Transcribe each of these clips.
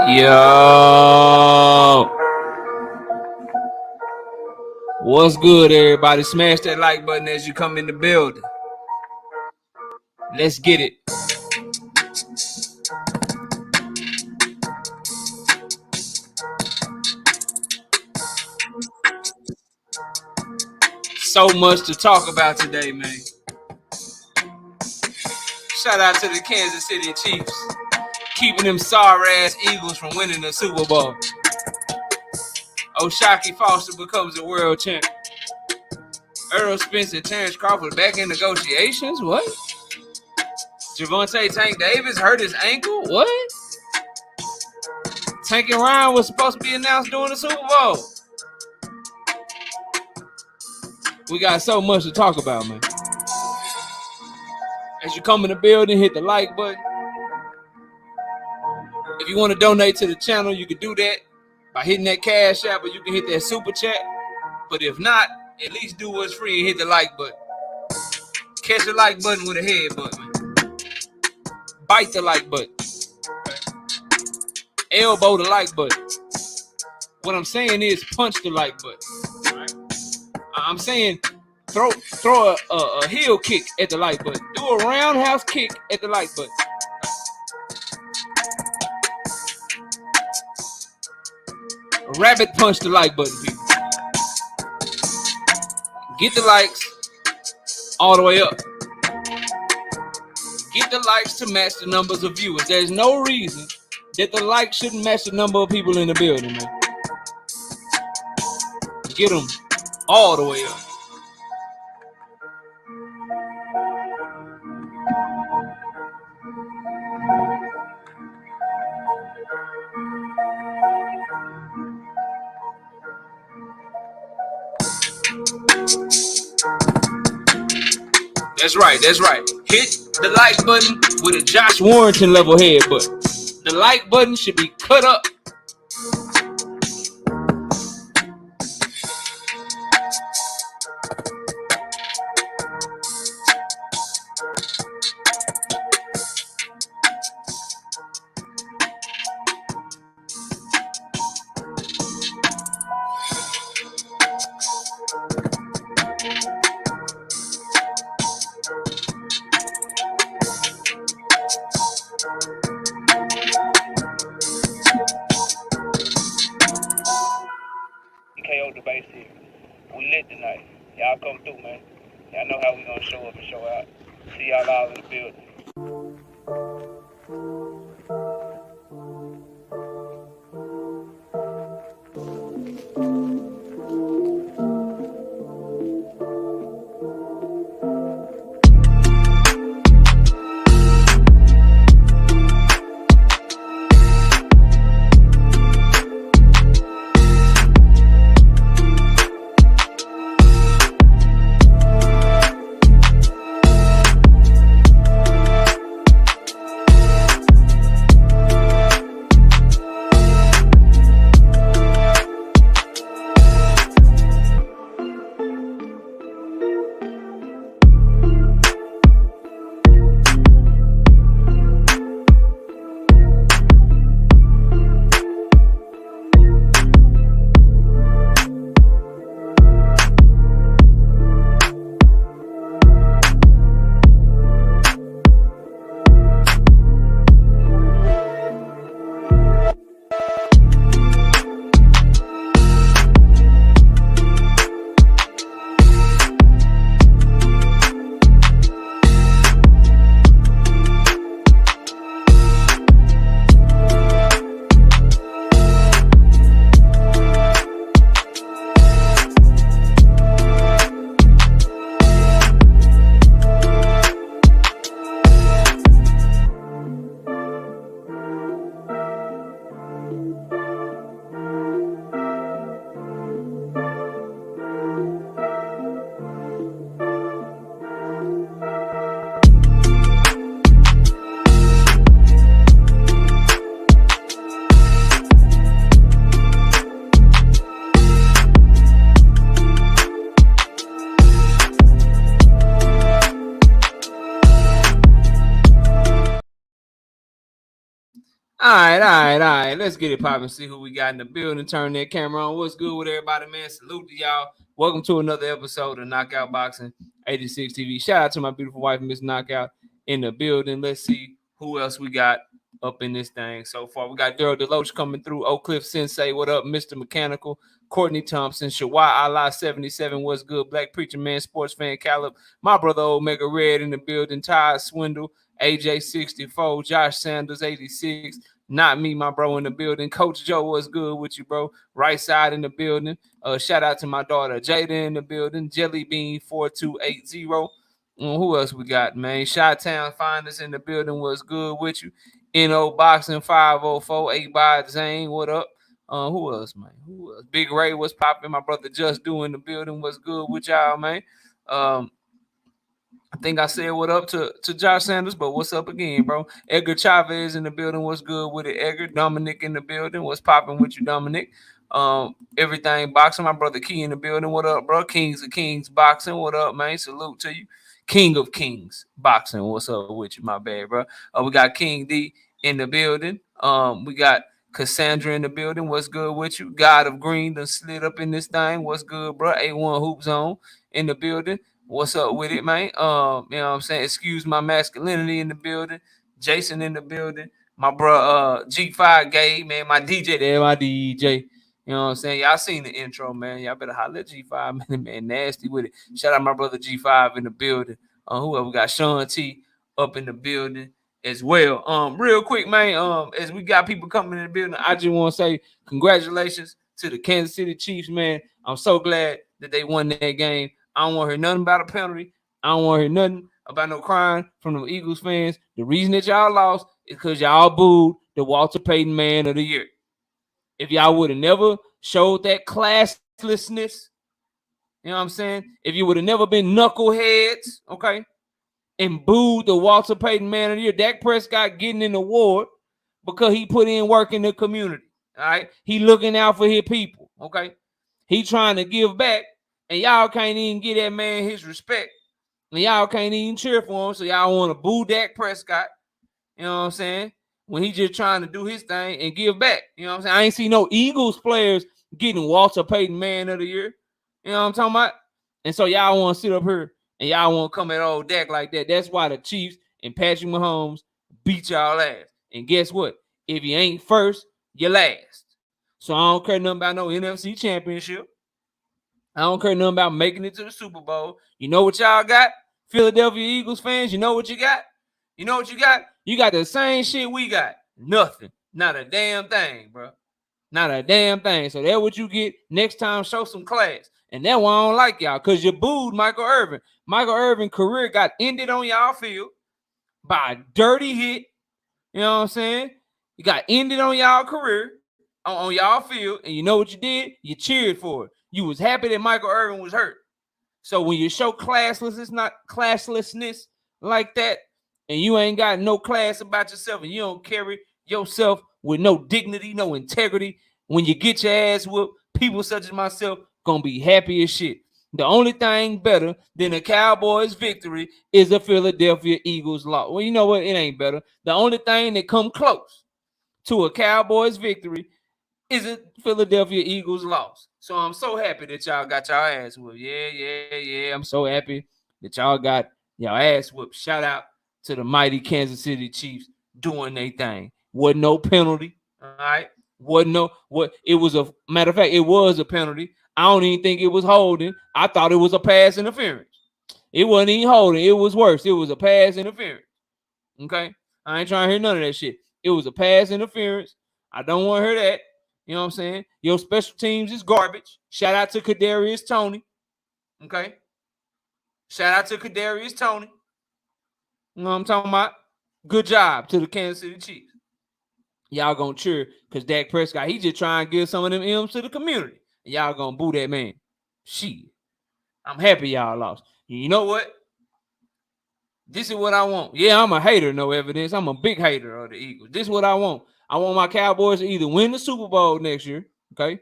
Yo, what's good, everybody? Smash that like button as you come in the building. Let's get it. So much to talk about today, man. Shout out to the Kansas City Chiefs, keeping them sorry-ass Eagles from winning the Super Bowl. O'Shaquie Foster becomes a world champ. Earl Spence and Terrence Crawford back in negotiations? What? Gervonta Tank Davis hurt his ankle? What? Tank and Ryan was supposed to be announced during the Super Bowl. We got so much to talk about, man. As you come in the building, hit the like button. If you want to donate to the channel, you can do that by hitting that CashApp, or you can hit that super chat. But if not, at least do what's free and hit the like button. Catch the like button with a head button, man. Bite the like button. Elbow the like button. What I'm saying is punch the like button. Right? I'm saying throw a heel kick at the like button. Do a roundhouse kick at the like button. A rabbit punch the like button, people. Get the likes all the way up. Get the likes to match the numbers of viewers. There's no reason that the likes shouldn't match the number of people in the building, man. Get them all the way up. That's right, that's right. Hit the like button with a Josh Warrington level head button. The like button should be cut up. We lit tonight. Y'all come through, man. Y'all know how we gonna show up and show out. See y'all all in the building. All right. Let's get it popping. See who we got in the building. Turn that camera on. What's good with everybody, man? Salute to y'all. Welcome to another episode of Knockout Boxing 86 TV. Shout out to my beautiful wife, Miss Knockout, in the building. Let's see who else we got up in this thing so far. We got Daryl Deloach coming through. Oak Cliff Sensei, what up? Mr. Mechanical, Courtney Thompson, Shawai Allah 77, what's good? Black Preacher Man, Sports Fan Caleb, my brother Omega Red in the building, Ty Swindle, AJ 64, Josh Sanders 86, not me, my bro, in the building. Coach Joe, what's good with you, bro? Right side in the building. Shout out to my daughter Jada in the building. Jelly Bean 4280. Who else we got, man? Chi-Town Finders in the building. What's good with you? NO Boxing 504, 8 by Zane. What up? Who else, man? Who else? Big Ray, what's popping? My brother Just doing the building. What's good with y'all, man? I think I said what up to Josh Sanders, but what's up again, bro? Edgar Chavez in the building. What's good with it, Edgar? Dominic in the building. What's popping with you, Dominic? Everything boxing. My brother Key in the building. What up, bro? Kings of Kings boxing. What up, man? Salute to you. King of Kings boxing. What's up with you? My bad, bro. We got King D in the building. We got Cassandra in the building. What's good with you? God of Green done slid up in this thing. What's good, bro? A1 Hoop Zone in the building. What's up with it, man? You know what I'm saying? Excuse my masculinity in the building. Jason in the building. My bro G5 Gay, man. My DJ there, my DJ. You know what I'm saying? Y'all seen the intro, man. Y'all better holler at G5, man. Nasty with it. Shout out my brother G5 in the building. Whoever got Sean T up in the building as well. Real quick, man. As we got people coming in the building, I just want to say congratulations to the Kansas City Chiefs, man. I'm so glad that they won that game. I don't want to hear nothing about a penalty. I don't want to hear nothing about no crying from the Eagles fans. The reason that y'all lost is because y'all booed the Walter Payton Man of the Year. If y'all would have never showed that classlessness, you know what I'm saying? If you would have never been knuckleheads, okay, and booed the Walter Payton Man of the Year, Dak Prescott getting an award because he put in work in the community, all right? He looking out for his people, okay? He trying to give back. And y'all can't even give that man his respect. And y'all can't even cheer for him. So y'all want to boo Dak Prescott. You know what I'm saying? When he just trying to do his thing and give back. You know what I'm saying? I ain't see no Eagles players getting Walter Payton Man of the Year. You know what I'm talking about? And so y'all want to sit up here and y'all want to come at old Dak like that. That's why the Chiefs and Patrick Mahomes beat y'all ass. And guess what? If you ain't first, you last. So I don't care nothing about no NFC championship. I don't care nothing about making it to the Super Bowl. You know what y'all got? Philadelphia Eagles fans, you know what you got? You know what you got? You got the same shit we got. Nothing. Not a damn thing, bro. Not a damn thing. So that's what you get next time. Show some class. And that's why I don't like y'all, because you booed Michael Irvin. Michael Irvin's career got ended on y'all field by a dirty hit. You know what I'm saying? You got ended on y'all career, on y'all field, and you know what you did? You cheered for it. You was happy that Michael Irvin was hurt. So when you show classlessness like that, and you ain't got no class about yourself, and you don't carry yourself with no dignity, no integrity, when you get your ass whooped, people such as myself gonna be happy as shit. The only thing better than a Cowboys victory is a Philadelphia Eagles loss. Well, you know what? It ain't better. The only thing that come close to a Cowboys victory is a Philadelphia Eagles loss. So I'm so happy that y'all got y'all ass whooped. Yeah. I'm so happy that y'all got y'all ass whooped. Shout out to the mighty Kansas City Chiefs doing their thing. Wasn't no penalty. All right. It was a matter of fact, it was a penalty. I don't even think it was holding. I thought it was a pass interference. It wasn't even holding. It was worse. It was a pass interference. Okay. I ain't trying to hear none of that shit. It was a pass interference. I don't want to hear that. You know what I'm saying? Your special teams is garbage. Shout out to Kadarius Toney. Okay. Shout out to Kadarius Toney. You know what I'm talking about? Good job to the Kansas City Chiefs. Y'all gonna cheer because Dak Prescott, he just trying to give some of them M's to the community. And y'all gonna boo that man. Shit. I'm happy y'all lost. You know what? This is what I want. Yeah, I'm a hater, no evidence. I'm a big hater of the Eagles. This is what I want. I want my Cowboys to either win the Super Bowl next year, okay?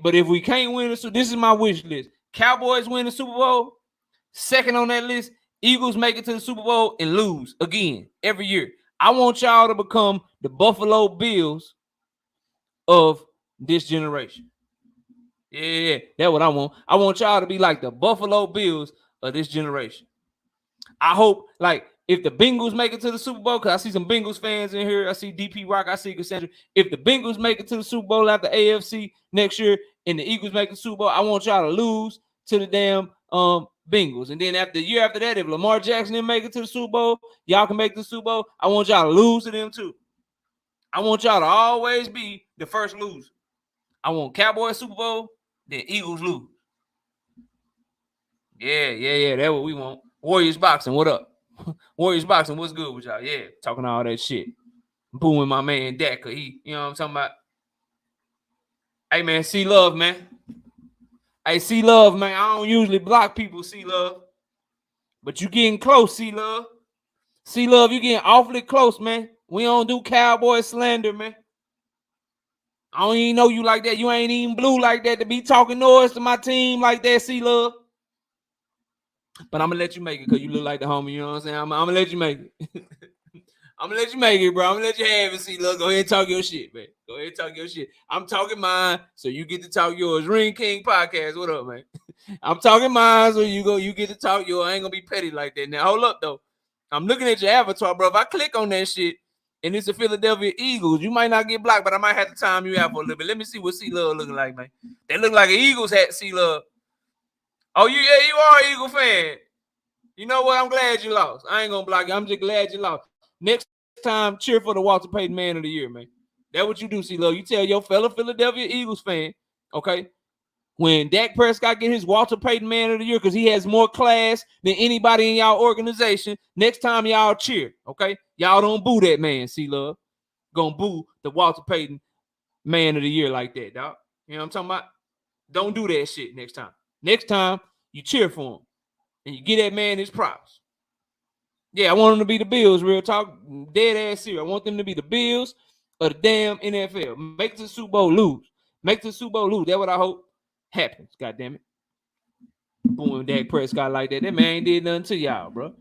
But if we can't win the Super Bowl, this is my wish list. Cowboys win the Super Bowl. Second on that list, Eagles make it to the Super Bowl and lose again every year. I want y'all to become the Buffalo Bills of this generation. Yeah, that's what I want. I want y'all to be like the Buffalo Bills of this generation. I hope, like, if the Bengals make it to the Super Bowl, because I see some Bengals fans in here. I see DP Rock. I see Cassandra. If the Bengals make it to the Super Bowl after AFC next year and the Eagles make the Super Bowl, I want y'all to lose to the damn Bengals. And then after the year after that, if Lamar Jackson didn't make it to the Super Bowl, y'all can make the Super Bowl. I want y'all to lose to them too. I want y'all to always be the first loser. I want Cowboys Super Bowl, then Eagles lose. Yeah. That's what we want. Warriors Boxing, what up? Warriors Boxing, what's good with y'all? Yeah, talking all that shit. Booing my man Dak, cause he, you know what I'm talking about? Hey, man, see love, man. Hey, see love, man. I don't usually block people, see love. But you getting close, see love. See love, you getting awfully close, man. We don't do cowboy slander, man. I don't even know you like that. You ain't even blue like that to be talking noise to my team like that, see love. But I'm gonna let you make it because you look like the homie, you know what I'm saying? I'm gonna let you make it. I'm gonna let you make it, bro. I'm gonna let you have it. See, look, go ahead and talk your shit, man. Go ahead and talk your shit. I'm talking mine, so you get to talk yours. Ring King Podcast, what up, man? I'm talking mine, so you get to talk yours. I ain't gonna be petty like that. Now, hold up, though. I'm looking at your avatar, bro. If I click on that shit and it's the Philadelphia Eagles, you might not get blocked, but I might have to time you out for a little bit. Let me see what C-Love looking like, man. They look like an Eagles hat, C-Love. Oh, you are an Eagle fan. You know what? I'm glad you lost. I ain't gonna block you. I'm just glad you lost. Next time, cheer for the Walter Payton Man of the Year, man. That's what you do, C-Love. You tell your fellow Philadelphia Eagles fan, okay, when Dak Prescott get his Walter Payton Man of the Year because he has more class than anybody in y'all organization, next time y'all cheer, okay? Y'all don't boo that man, C-Love. Gonna boo the Walter Payton Man of the Year like that, dog. You know what I'm talking about? Don't do that shit next time. Next time, you cheer for him. And you get that man his props. Yeah, I want them to be the Bills, real talk. Dead ass serious. I want them to be the Bills of the damn NFL. Make it to the Super Bowl, lose. Make it to the Super Bowl, lose. That's what I hope happens. God damn it. Boom, Dak Prescott like that. That man ain't did nothing to y'all, bro.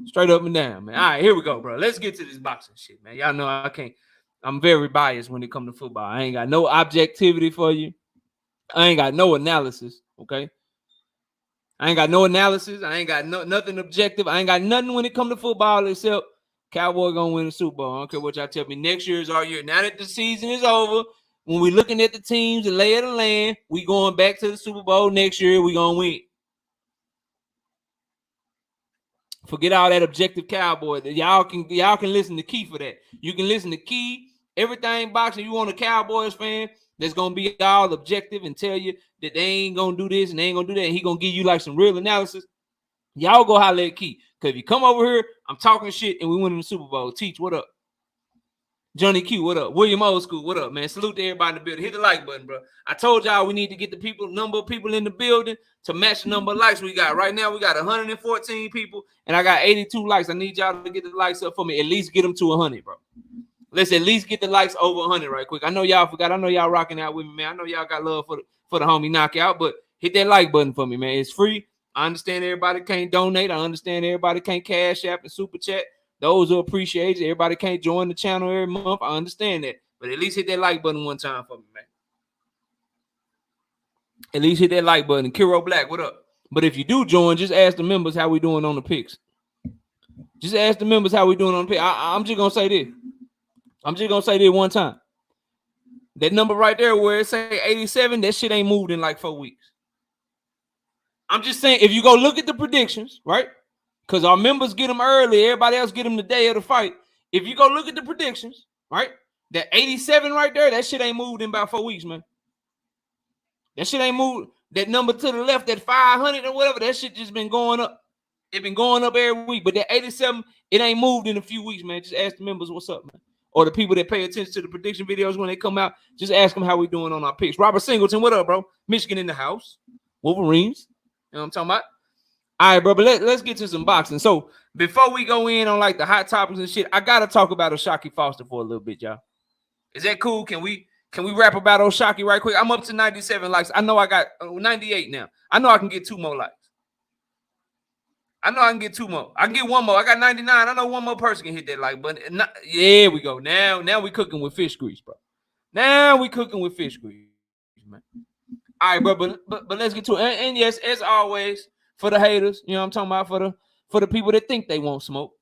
Straight up and down, man. All right, here we go, bro. Let's get to this boxing shit, man. Y'all know I can't. I'm very biased when it comes to football. I ain't got no objectivity for you. I ain't got no analysis, okay? I ain't got no analysis. I ain't got nothing objective. I ain't got nothing when it comes to football except Cowboy gonna win the Super Bowl. I don't care what y'all tell me. Next year is our year. Now that the season is over, when we looking at the teams and lay of the land, we going back to the Super Bowl next year. We gonna win. Forget all that objective Cowboy. Y'all can listen to Key for that. You can listen to Key. Everything boxing. You want a Cowboys fan that's gonna be all objective and tell you that they ain't gonna do this and they ain't gonna do that. And he gonna give you like some real analysis. Y'all go holler at Key. Cause if you come over here, I'm talking shit and we win in the Super Bowl. Teach, what up? Johnny Q, what up? William Old School, what up, man? Salute to everybody in the building. Hit the like button, bro. I told y'all we need to get the number of people in the building to match the number of likes we got. Right now, we got 114 people, and I got 82 likes. I need y'all to get the likes up for me. At least get them to 100, bro. Let's at least get the likes over 100 right quick. I know y'all forgot. I know y'all rocking out with me, man. I know y'all got love for the homie knockout, but hit that like button for me, man. It's free. I understand everybody can't donate. I understand everybody can't cash app and super chat. Those who appreciate it. Everybody can't join the channel every month. I understand that. But at least hit that like button one time for me, man. At least hit that like button. Kiro Black, what up? But if you do join, just ask the members how we doing on the picks. Just ask the members how we doing on the picks. I'm just going to say this. I'm just going to say this one time. That number right there where it say 87, that shit ain't moved in like 4 weeks. I'm just saying, if you go look at the predictions, right? Because our members get them early. Everybody else get them the day of the fight. If you go look at the predictions, right? That 87 right there, that shit ain't moved in about 4 weeks, man. That shit ain't moved. That number to the left, that 500 or whatever, that shit just been going up. It been going up every week. But that 87, it ain't moved in a few weeks, man. Just ask the members what's up, man. Or the people that pay attention to the prediction videos when they come out, just ask them how we doing on our picks. Robert Singleton, what up, bro? Michigan in the house. Wolverines. You know what I'm talking about? All right, bro, but let's get to some boxing. So before we go in on like the hot topics and shit, I gotta talk about O'Shaquie Foster for a little bit, y'all. Is that cool? Can we rap about O'Shaquie right quick? I'm up to 97 likes. I know I got 98 now. I know I can get 2 more likes. I know I can get 2 more. I can get 1 more. I got 99. I know 1 more person can hit that like button. Yeah, we go. Now we cooking with fish grease, bro. Now we cooking with fish grease, man. All right, bro. But let's get to it. And yes, as always, for the haters, you know what I'm talking about, for the people that think they won't smoke.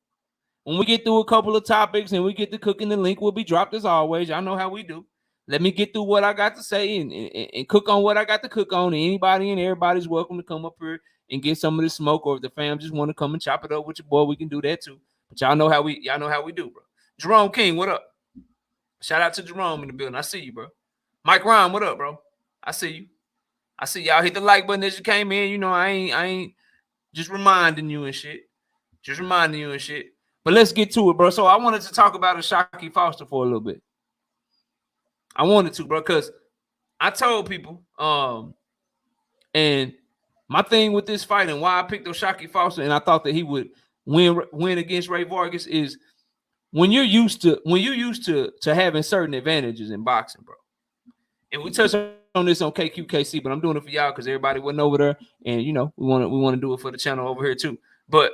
When we get through a couple of topics and we get to cooking, the link will be dropped as always. Y'all know how we do. Let me get through what I got to say and cook on what I got to cook on. And anybody and everybody's welcome to come up here and get some of this smoke. Or if the fam just want to come and chop it up with your boy, we can do that too. But y'all know how we do, bro. Jerome King, what up? Shout out to Jerome in the building. I see you, bro. Mike Ryan, what up, bro? I see you. I see y'all hit the like button as you came in. You know, I ain't just reminding you and shit. Just reminding you and shit. But let's get to it, bro. So I wanted to talk about O'Shaquie Foster for a little bit. I wanted to, bro, because I told people, and my thing with this fight and why I picked O'Shaquie Foster and I thought that he would win against Ray Vargas is when you're used to having certain advantages in boxing, bro. And we touched on this on KQKC, but I'm doing it for y'all because everybody wasn't over there, and you know we want to do it for the channel over here too. But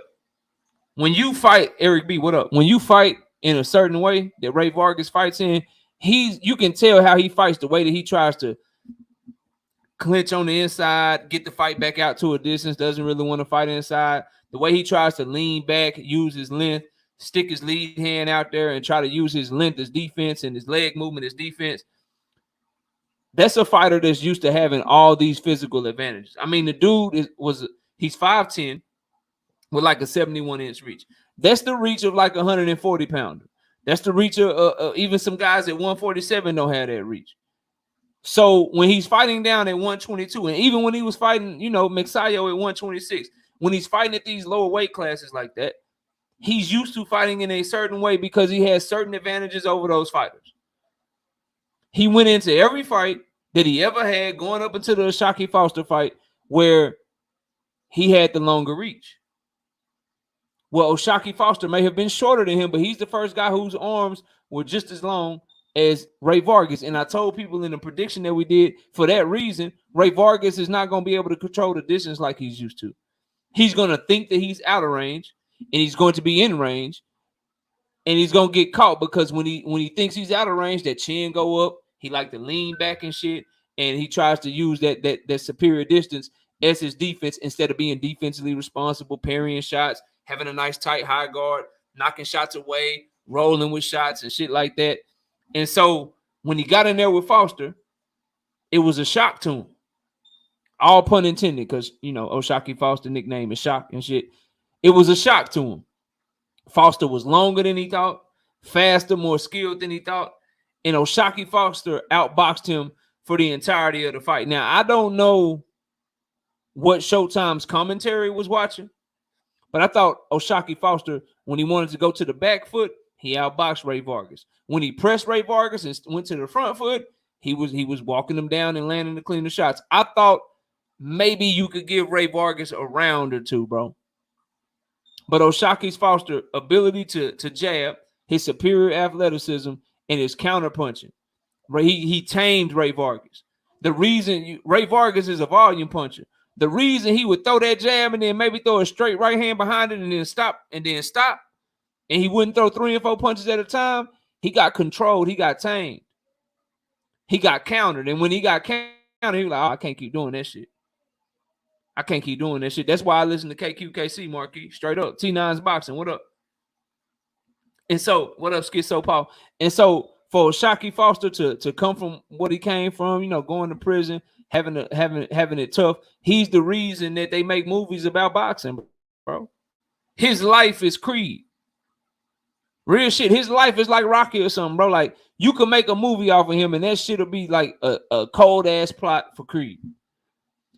when you fight, Eric B, what up? When you fight in a certain way that Ray Vargas fights in, you can tell how he fights, the way that he tries to clinch on the inside, get the fight back out to a distance, doesn't really want to fight inside. The way he tries to lean back, use his length, stick his lead hand out there and try to use his length as defense and his leg movement as defense. That's a fighter that's used to having all these physical advantages. I mean, the dude he's 5'10", with like a 71-inch reach. That's the reach of like a 140-pounder. That's the reach of even some guys at 147 don't have that reach. So when he's fighting down at 122, and even when he was fighting, you know, Mexayo at 126, when he's fighting at these lower weight classes like that, he's used to fighting in a certain way because he has certain advantages over those fighters. He went into every fight that he ever had going up into the O'Shaquie Foster fight where he had the longer reach. Well, O'Shaquie Foster may have been shorter than him, but he's the first guy whose arms were just as long as Ray Vargas. And I told people in the prediction that we did, for that reason, Ray Vargas is not going to be able to control the distance like he's used to. He's going to think that he's out of range, and he's going to be in range, and he's going to get caught because when he thinks he's out of range, that chin go up. He like to lean back and shit, and he tries to use that superior distance as his defense instead of being defensively responsible, parrying shots, having a nice tight high guard, knocking shots away, rolling with shots and shit like that. And so when he got in there with Foster, it was a shock to him. All pun intended, because, you know, O'Shaquie Foster nickname is Shock and shit. It was a shock to him. Foster was longer than he thought, faster, more skilled than he thought. And O'Shaquie Foster outboxed him for the entirety of the fight. Now, I don't know what Showtime's commentary was watching, but I thought O'Shaquie Foster, when he wanted to go to the back foot, he outboxed Ray Vargas. When he pressed Ray Vargas and went to the front foot, he was walking him down and landing the cleaner shots. I thought maybe you could give Ray Vargas a round or two, bro. But O'Shaquie Foster's ability to jab, his superior athleticism, and his counterpunching, he tamed Ray Vargas. The reason Ray Vargas is a volume puncher. The reason he would throw that jab and then maybe throw a straight right hand behind it and then stop, and he wouldn't throw 3 and 4 punches at a time, he got controlled, he got tamed. He got countered. And when he got countered, he was like, oh, I can't keep doing that shit. I can't keep doing that shit. That's why I listen to KQKC, Marquis. Straight up. T9's Boxing. What up? And so, what up, Schizo Paul? And so, for O'Shaquie Foster to come from what he came from, you know, going to prison, having it tough, he's the reason that they make movies about boxing, bro. His life is Creed. Real shit. His life is like Rocky or something, bro. Like, you can make a movie off of him, and that shit'll be like a cold ass plot for Creed.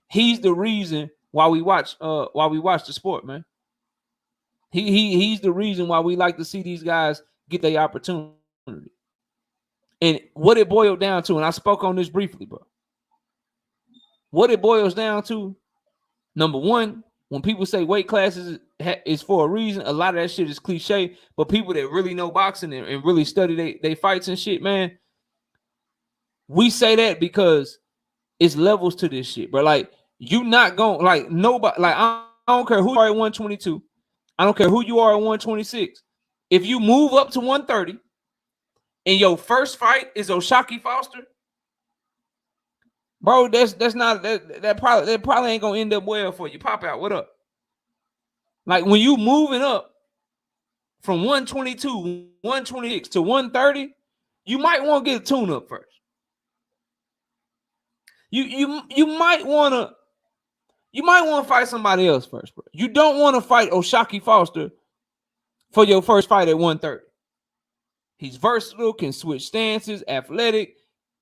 He's the reason why we watch the sport, man. He's the reason why we like to see these guys get their opportunity. And what it boiled down to, and I spoke on this briefly, bro. What it boils down to, number one, when people say weight classes is for a reason, a lot of that shit is cliche. But people that really know boxing and really study they fights and shit, man, we say that because it's levels to this shit, bro. Like, you not going, like, nobody, like, don't care who you are at 122. I don't care who you are at 126. If you move up to 130 and your first fight is O'Shaquie Foster, bro, that's not that probably ain't gonna end up well for you. Pop out, what up? Like when you moving up from 122, 126 to 130, you might want to get a tune-up first. You might want to fight somebody else first, bro. You don't want to fight O'Shaquie Foster for your first fight at 130. He's versatile, can switch stances, athletic,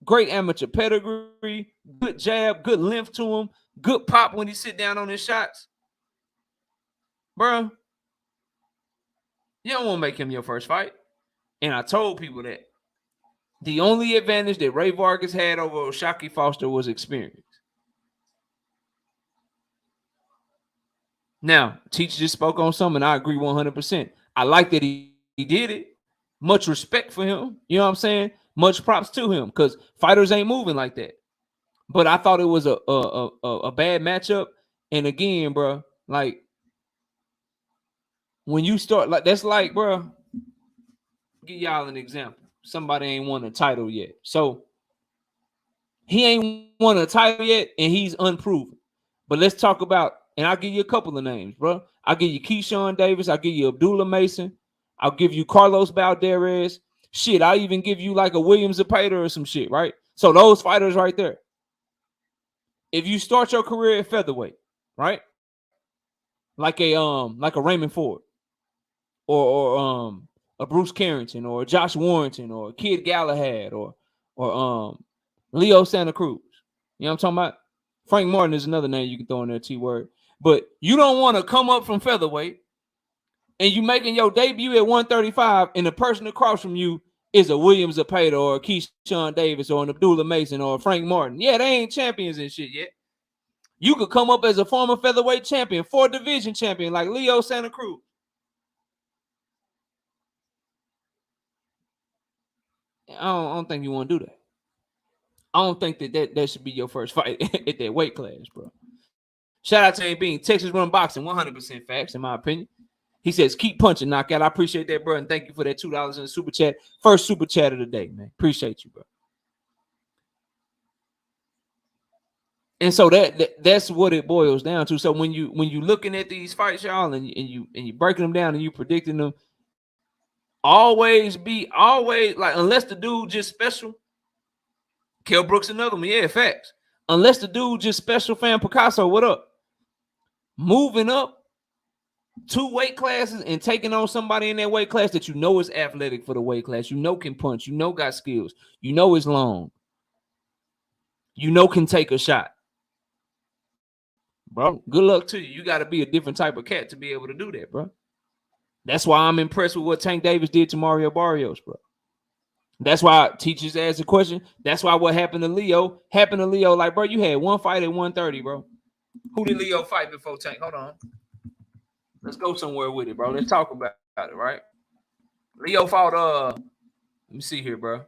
great amateur pedigree, good jab, good length to him, good pop when he sit down on his shots. Bro, you don't want to make him your first fight. And I told people that the only advantage that Ray Vargas had over O'Shaquie Foster was experience. Now, Teacher just spoke on something, and I agree 100%. I like that he did it. Much respect for him. You know what I'm saying? Much props to him because fighters ain't moving like that. But I thought it was a bad matchup. And again, bro, like when you start, like that's like, bro, give y'all an example. Somebody ain't won a title yet. So he ain't won a title yet, and he's unproven. But let's talk about, and I'll give you a couple of names, bro. I'll give you Keyshawn Davis. I'll give you Abdullah Mason. I'll give you Carlos Balderas. Shit, I'll even give you like a William Zepeda or some shit, right? So those fighters right there. If you start your career at featherweight, right? Like a Raymond Ford or a Bruce Carrington or a Josh Warrington or a Kid Galahad or Leo Santa Cruz. You know what I'm talking about? Frank Martin is another name you can throw in there, T-word. But you don't want to come up from featherweight and you making your debut at 135 and the person across from you is a William Zepeda or a Keyshawn Davis or an Abdullah Mason or a Frank Martin. Yeah, they ain't champions and shit yet. You could come up as a former featherweight champion, 4-division champion like Leo Santa Cruz. I don't think you want to do that. I don't think that should be your first fight at that weight class, bro. Shout out to A Bean. Texas Run Boxing, 100% facts, in my opinion. He says, keep punching, knockout. I appreciate that, bro, and thank you for that $2 in the super chat. First super chat of the day, man. Appreciate you, bro. And so that's what it boils down to. So when you looking at these fights, y'all, and you breaking them down and you predicting them, always like, unless the dude just special. Kell Brooks another one, yeah, facts. Unless the dude just special, fan Picasso, what up? Moving up 2 weight classes and taking on somebody in that weight class that you know is athletic for the weight class, you know can punch, you know got skills, you know is long, you know can take a shot. Bro, good luck to you. You got to be a different type of cat to be able to do that, bro. That's why I'm impressed with what Tank Davis did to Mario Barrios, bro. That's why teachers ask the question. That's why what happened to Leo happened to Leo. Like, bro, you had one fight at 130, bro. Who did Leo fight before Tank? Hold on. Let's go somewhere with it, bro. Let's talk about it, right? Leo fought, let me see here, bro.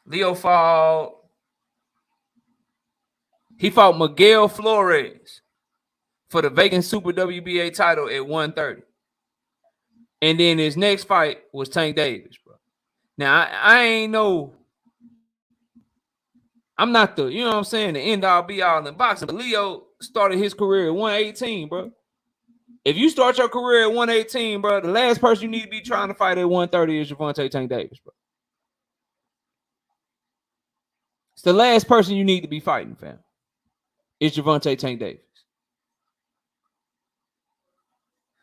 Leo fought, he fought Miguel Flores for the vacant Super WBA title at 130. And then his next fight was Tank Davis, bro. Now, I ain't no, I'm not the, you know what I'm saying, the end all be all in boxing. But Leo started his career at 118, bro. If you start your career at 118, bro, the last person you need to be trying to fight at 130 is Gervonta Tank Davis, bro. It's the last person you need to be fighting, fam. It's Gervonta Tank Davis.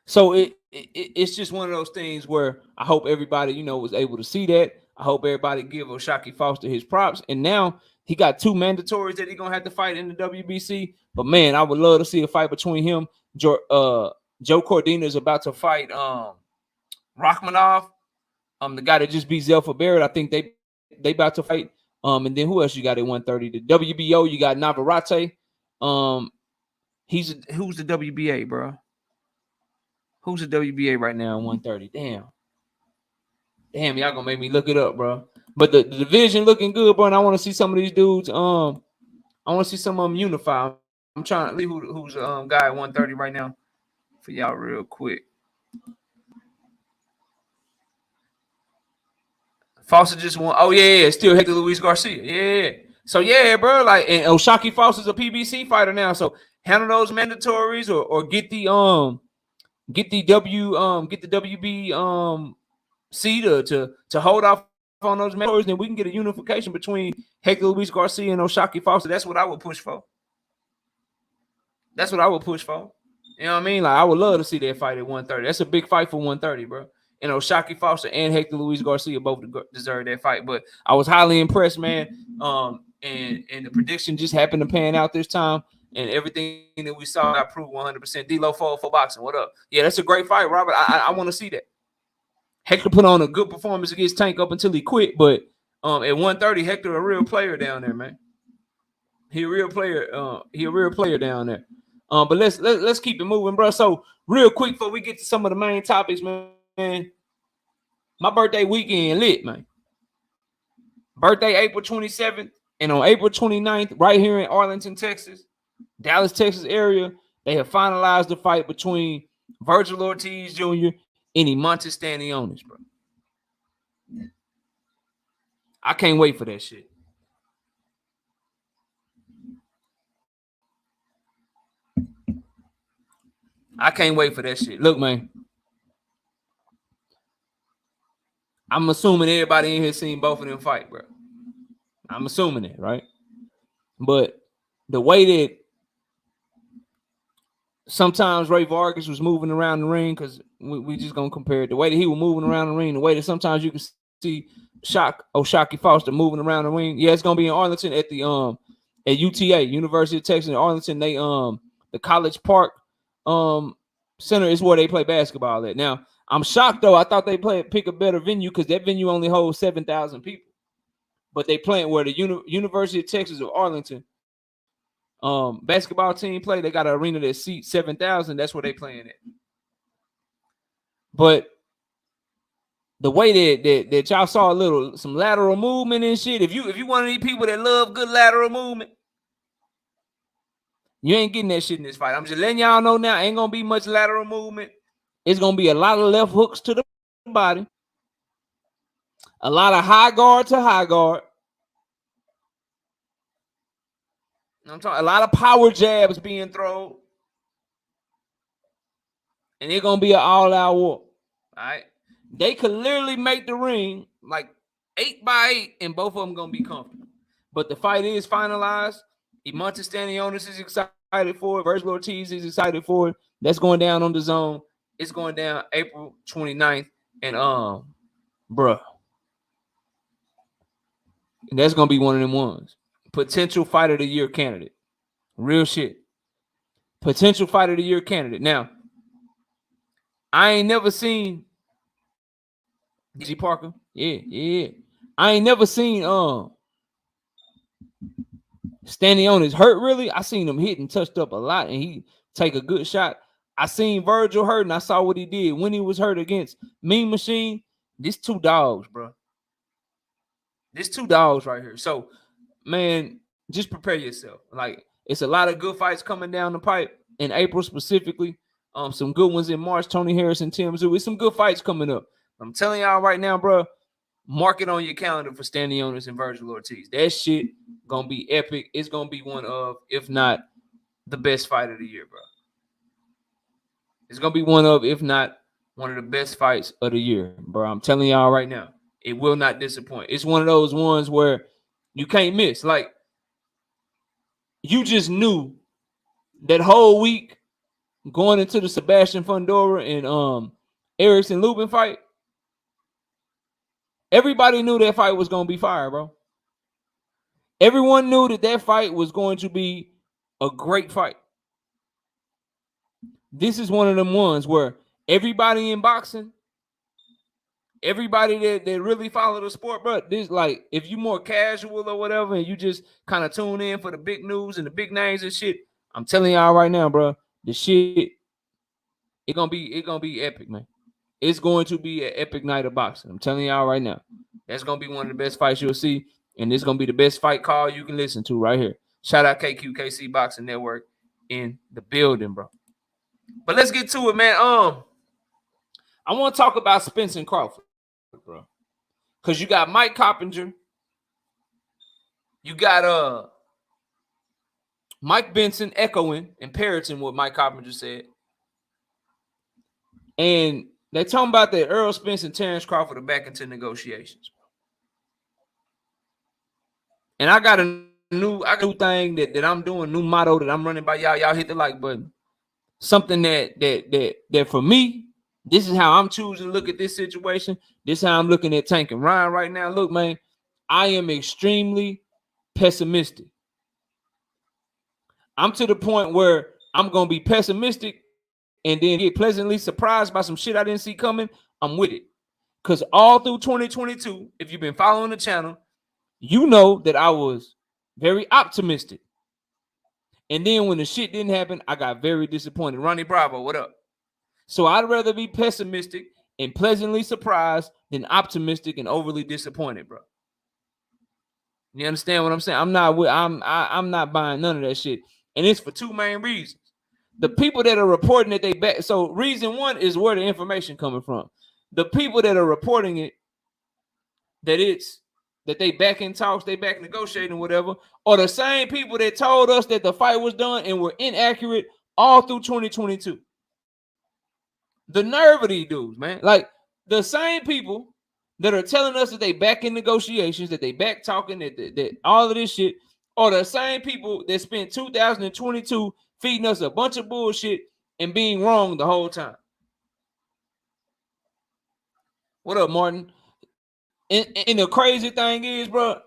So it's just one of those things where I hope everybody, you know, was able to see that. I hope everybody give O'Shaquie Foster his props. And now he got 2 mandatories that he's going to have to fight in the WBC. But, man, I would love to see a fight between him. Joe Cordina is about to fight Rachmanov, the guy that just beat Zelfa Barrett. I think they about to fight. And then who else you got at 130? The WBO, you got Navarrete. Who's the WBA, bro? Who's the WBA right now at 130? Damn, y'all gonna make me look it up, bro. But the division looking good, bro. And I want to see some of these dudes. I want to see some of them unify. I'm trying to see who's guy at 130 right now for y'all real quick. Foster just won. Oh yeah, still Hector Luis Garcia. Yeah. So yeah, bro. Like, and Oshaki Foster's a PBC fighter now. So handle those mandatories or get the WB C to hold off on those mandatories, then we can get a unification between Hector Luis Garcia and Oshaki Foster. That's what I would push for. That's what I would push for. You know what I mean? Like, I would love to see that fight at 130. That's a big fight for 130, bro. And Oshaki Foster and Hector Luis Garcia both deserve that fight. But I was highly impressed, man. And the prediction just happened to pan out this time. And everything that we saw got proved 100%. D-Lo for boxing. What up? Yeah, that's a great fight, Robert. I want to see that. Hector put on a good performance against Tank up until he quit. But at 130, Hector a real player down there, man. He a real player. He a real player down there. But let's keep it moving, bro. So real quick before we get to some of the main topics, man. My birthday weekend lit, man. Birthday April 27th, and on April 29th, right here in Arlington, Texas, Dallas, Texas area, they have finalized the fight between Virgil Ortiz Jr. and Eimantas Stanionis, bro. I can't wait for that shit. I can't wait for that shit. Look, man. I'm assuming everybody in here seen both of them fight, bro. I'm assuming it, right? But the way that sometimes Ray Vargas was moving around the ring, because we just gonna compare it. The way that he was moving around the ring, the way that sometimes you can see Oshaki Foster moving around the ring. Yeah, it's gonna be in Arlington at the at UTA, University of Texas in Arlington. They the College Park Center is where they play basketball at. Now, I'm shocked though. I thought they pick a better venue because that venue only holds 7,000 people. But they playing where the University of Texas of Arlington basketball team play. They got an arena that seats 7,000. That's where they playing at. But the way that y'all saw some lateral movement and shit. If you one of these people that love good lateral movement, you ain't getting that shit in this fight. I'm just letting y'all know now. Ain't gonna be much lateral movement. It's gonna be a lot of left hooks to the body, a lot of high guard to high guard. I'm talking a lot of power jabs being thrown, and it's gonna be an all-out war. All right, they could literally make the ring like 8x8, and both of them gonna be comfortable. But the fight is finalized. Eimantas Stanionis is excited for it. Virgil Ortiz is excited for it. That's going down on the zone. It's going down April 29th, and bruh, and that's gonna be one of them ones. Potential fight of the year candidate. Real shit. Potential fight of the year candidate. Now, I ain't never seen G Parker. Yeah. I ain't never seen Stanionis hurt really. I seen him hit and touched up a lot, and he take a good shot. I seen Virgil hurt, and I saw what he did when he was hurt against Mean Machine. This two dogs, bro. This two dogs right here. So, man, just prepare yourself. Like, it's a lot of good fights coming down the pipe in April specifically. Some good ones in March. Tony Harris and Tim Zoo. It's some good fights coming up. I'm telling y'all right now, bro. Mark it on your calendar for Stanionis and Virgil Ortiz. That shit gonna be epic. It's gonna be one of, if not the best fight of the year, bro. It's gonna be one of, if not one of the best fights of the year, bro. I'm telling y'all right now, it will not disappoint. It's one of those ones where you can't miss. Like, you just knew that whole week going into the Sebastian Fundora and Erickson Lubin fight. Everybody knew that fight was going to be fire, bro. Everyone knew that fight was going to be a great fight. This is one of them ones where everybody in boxing, everybody that really follow the sport, bro, this, like, if you more casual or whatever and you just kind of tune in for the big news and the big names and shit, I'm telling y'all right now, bro, the shit, it's gonna be epic, man. It's going to be an epic night of boxing. I'm telling y'all right now. That's going to be one of the best fights you'll see. And it's going to be the best fight call you can listen to right here. Shout out KQKC Boxing Network in the building, bro. But let's get to it, man. I want to talk about Spence and Crawford, bro. Because you got Mike Coppinger. You got Mike Benson echoing and parroting what Mike Coppinger said. And they're talking about that Errol Spence and Terrence Crawford are back into negotiations. And I got a new thing that I'm doing, new motto that I'm running by y'all. Y'all hit the like button. Something that for me, this is how I'm choosing to look at this situation. This is how I'm looking at Tank and Ryan right now. Look, man, I am extremely pessimistic. I'm to the point where I'm going to be pessimistic and then get pleasantly surprised by some shit I didn't see coming. I'm with it. Because all through 2022, if you've been following the channel, you know that I was very optimistic. And then when the shit didn't happen, I got very disappointed. Ronnie Bravo, what up? So I'd rather be pessimistic and pleasantly surprised than optimistic and overly disappointed, bro. You understand what I'm saying? I'm not buying none of that shit. And it's for two main reasons. The people that are reporting that they back. So reason one is where the information coming from. The people that are reporting it, that they back in talks, they back negotiating, whatever, are the same people that told us that the fight was done and were inaccurate all through 2022. The nerve of these dudes, man. Like the same people that are telling us that they back in negotiations, that they back talking, that all of this shit, are the same people that spent 2022 feeding us a bunch of bullshit and being wrong the whole time. What up, Martin? And the crazy thing is, bro,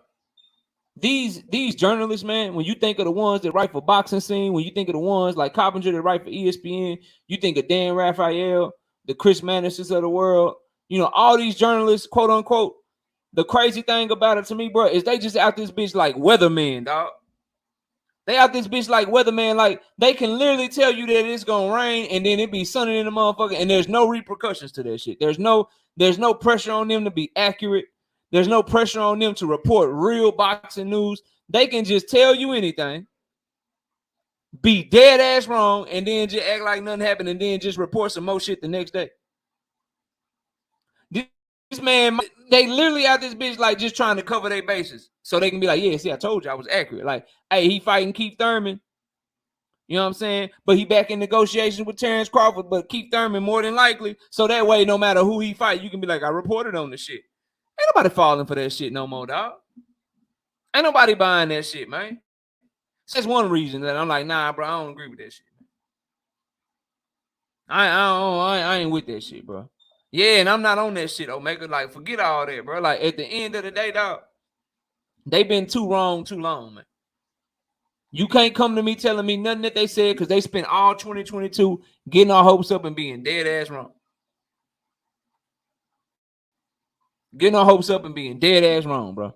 these journalists, man, when you think of the ones that write for Boxing Scene, when you think of the ones like Coppinger that write for ESPN, you think of Dan Raphael, the Chris Manises of the world, you know, all these journalists, quote unquote. The crazy thing about it to me, bro, is they just out this bitch like weatherman, dog. They out this bitch like weatherman, like they can literally tell you that it's gonna rain and then it be sunny in the motherfucker, and there's no repercussions to that shit. There's no pressure on them to be accurate. There's no pressure on them to report real boxing news. They can just tell you anything, be dead ass wrong, and then just act like nothing happened, and then just report some more shit the next day. This man, they literally out this bitch like just trying to cover their bases so they can be like, yeah, see, I told you I was accurate. Like, hey, he fighting Keith Thurman. You know what I'm saying? But he back in negotiations with Terrence Crawford, but Keith Thurman more than likely. So that way, no matter who he fight, you can be like, I reported on the shit. Ain't nobody falling for that shit no more, dog. Ain't nobody buying that shit, man. So that's one reason that I'm like, nah, bro, I don't agree with that shit. I ain't with that shit, bro. Yeah, and I'm not on that shit, Omega. Like, forget all that, bro. Like, at the end of the day, dog, they been too wrong too long, man. You can't come to me telling me nothing that they said because they spent all 2022 getting our hopes up and being dead ass wrong. Getting our hopes up and being dead ass wrong, bro.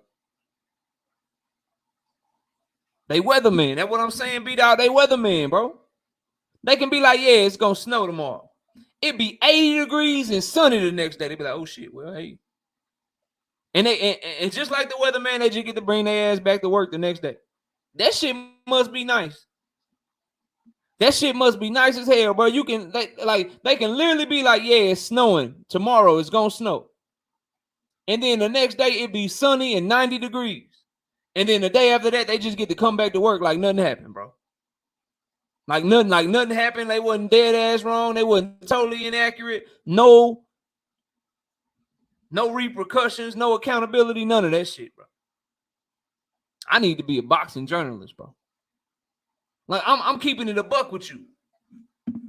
They weathermen. That's what I'm saying, B-Dog. They weathermen, bro. They can be like, yeah, it's going to snow tomorrow. It be 80 degrees and sunny the next day. They be like, oh, shit, well, hey. And and just like the weatherman, they just get to bring their ass back to work the next day. That shit must be nice. That shit must be nice as hell, bro. You can, they can literally be like, yeah, it's snowing. Tomorrow it's going to snow. And then the next day it be sunny and 90 degrees. And then the day after that, they just get to come back to work like nothing happened, bro. Like nothing happened. They wasn't dead ass wrong. They wasn't totally inaccurate. No repercussions, no accountability, none of that shit, bro. I need to be a boxing journalist, bro. Like I'm keeping it a buck with you.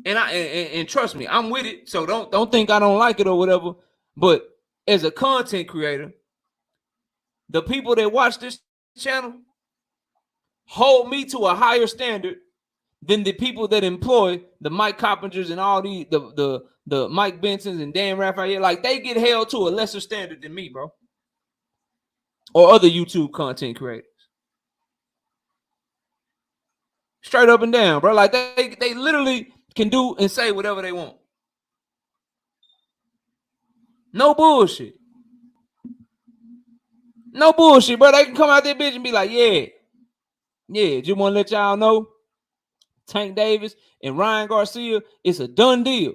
And trust me, I'm with it. So don't think I don't like it or whatever. But as a content creator, the people that watch this channel hold me to a higher standard than the people that employ the Mike Coppingers and all the Mike Bensons and Dan Raphael. Like, they get held to a lesser standard than me, bro. Or other YouTube content creators. Straight up and down, bro. Like, they literally can do and say whatever they want. No bullshit. No bullshit, bro. They can come out there bitch and be like, yeah, just want to let y'all know Tank Davis and Ryan Garcia, it's a done deal.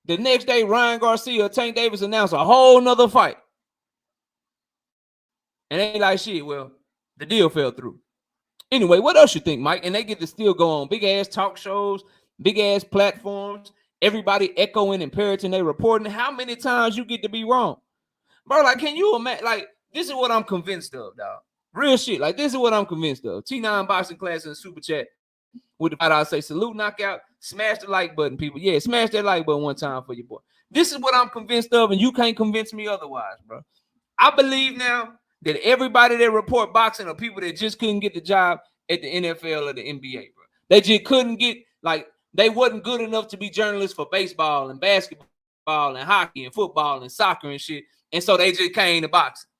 The next day, Ryan Garcia, Tank Davis announced a whole nother fight. And they like, shit, well, the deal fell through. Anyway, what else you think, Mike? And they get to still go on big-ass talk shows, big-ass platforms, everybody echoing and parroting they reporting. How many times you get to be wrong? Bro, like, can you imagine? Like, this is what I'm convinced of, dog. Real shit. Like, this is what I'm convinced of. T9 Boxing Class in the Super Chat with the fight, I say salute, knockout, smash the like button, people. Yeah, smash that like button one time for your boy. This is what I'm convinced of, and you can't convince me otherwise, bro. I believe now that everybody that report boxing are people that just couldn't get the job at the NFL or the NBA, bro. They just couldn't get, like, they wasn't good enough to be journalists for baseball and basketball and hockey and football and soccer and shit. And so they just came to boxing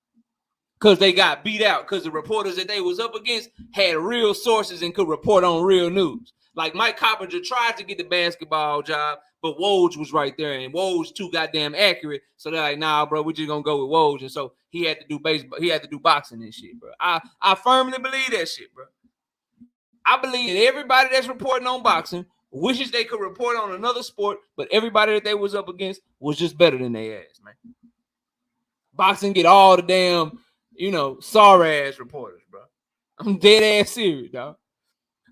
because they got beat out because the reporters that they was up against had real sources and could report on real news. Like Mike Coppinger tried to get the basketball job, but Woj was right there, and Woj too goddamn accurate. So they're like, nah, bro, we're just gonna go with Woj. And so he had to do baseball, he had to do boxing and shit, bro. I firmly believe that shit, bro. I believe that everybody that's reporting on boxing wishes they could report on another sport, but everybody that they was up against was just better than their ass, man. Boxing get all the damn, sorry ass reporters, bro. I'm dead ass serious, dog.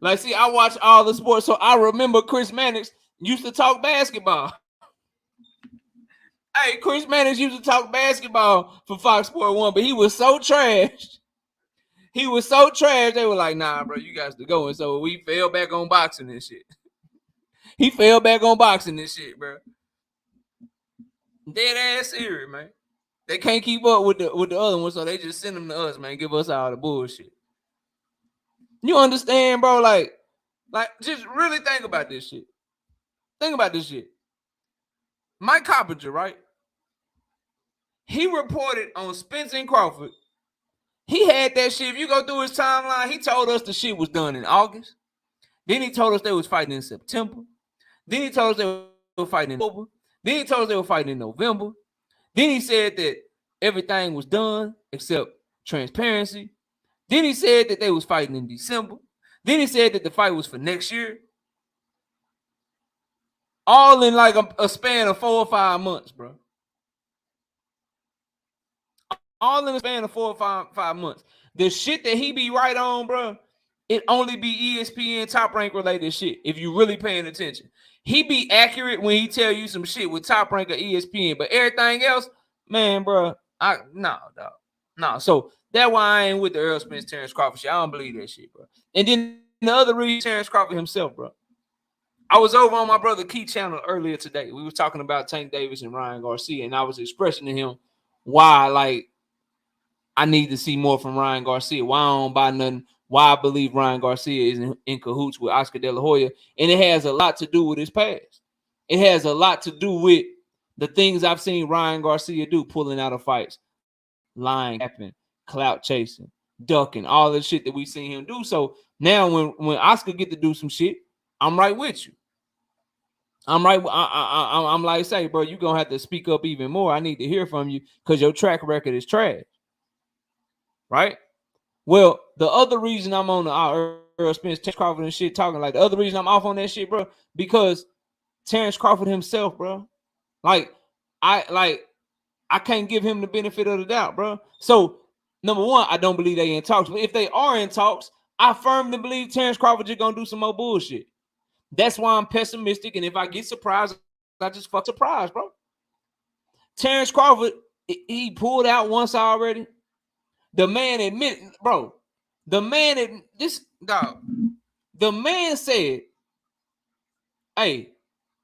Like, see, I watch all the sports, so I remember Chris Mannix used to talk basketball. Hey, Chris Mannix used to talk basketball for Fox Sport 1, but he was so trash. He was so trash, they were like, nah, bro, you guys to go. And so we fell back on boxing and shit. He fell back on boxing and shit, bro. Dead ass serious, man. They can't keep up with the other one, so they just send them to us, man. Give us all the bullshit. You understand, bro? Like, just really think about this shit. Think about this shit. Mike Coppinger, right? He reported on Spence and Crawford. He had that shit. If you go through his timeline, he told us the shit was done in August. Then he told us they was fighting in September. Then he told us they were fighting in October. Then he told us they were fighting in November. Then he said that everything was done except transparency. Then he said that they was fighting in December. Then he said that the fight was for next year. All in like a span of 4 or 5 months, bro. All in a span of 4 or 5 months. The shit that he be right on, bro, it only be ESPN Top Rank related shit if you really paying attention. He be accurate when he tell you some shit with Top Rank or ESPN, but everything else, man, bro, no. So that's why I ain't with the Earl Spence, Terrence Crawford shit. I don't believe that shit, bro. And then the other reason, Terrence Crawford himself, bro. I was over on my brother Keith channel earlier today. We were talking about Tank Davis and Ryan Garcia, and I was expressing to him why, like, I need to see more from Ryan Garcia. Why I don't buy nothing. Why I believe Ryan Garcia is in cahoots with Oscar De La Hoya. And it has a lot to do with his past. It has a lot to do with the things I've seen Ryan Garcia do, pulling out of fights, lying, capping, clout chasing, ducking, all the shit that we seen him do. So now when Oscar get to do some shit, I'm right with you. I'm right. I'm like, say, bro, you're going to have to speak up even more. I need to hear from you because your track record is trash. Right? Well, the other reason I'm on the Earl Spence, Terrence Crawford and shit talking, like, the other reason I'm off on that shit, bro, because Terrence Crawford himself, bro, I can't give him the benefit of the doubt, bro. So, number one, I don't believe they in talks. But if they are in talks, I firmly believe Terrence Crawford just gonna do some more bullshit. That's why I'm pessimistic. And if I get surprised, I just fuck surprised, bro. Terrence Crawford, he pulled out once already. The man admitted, bro. The man said, hey,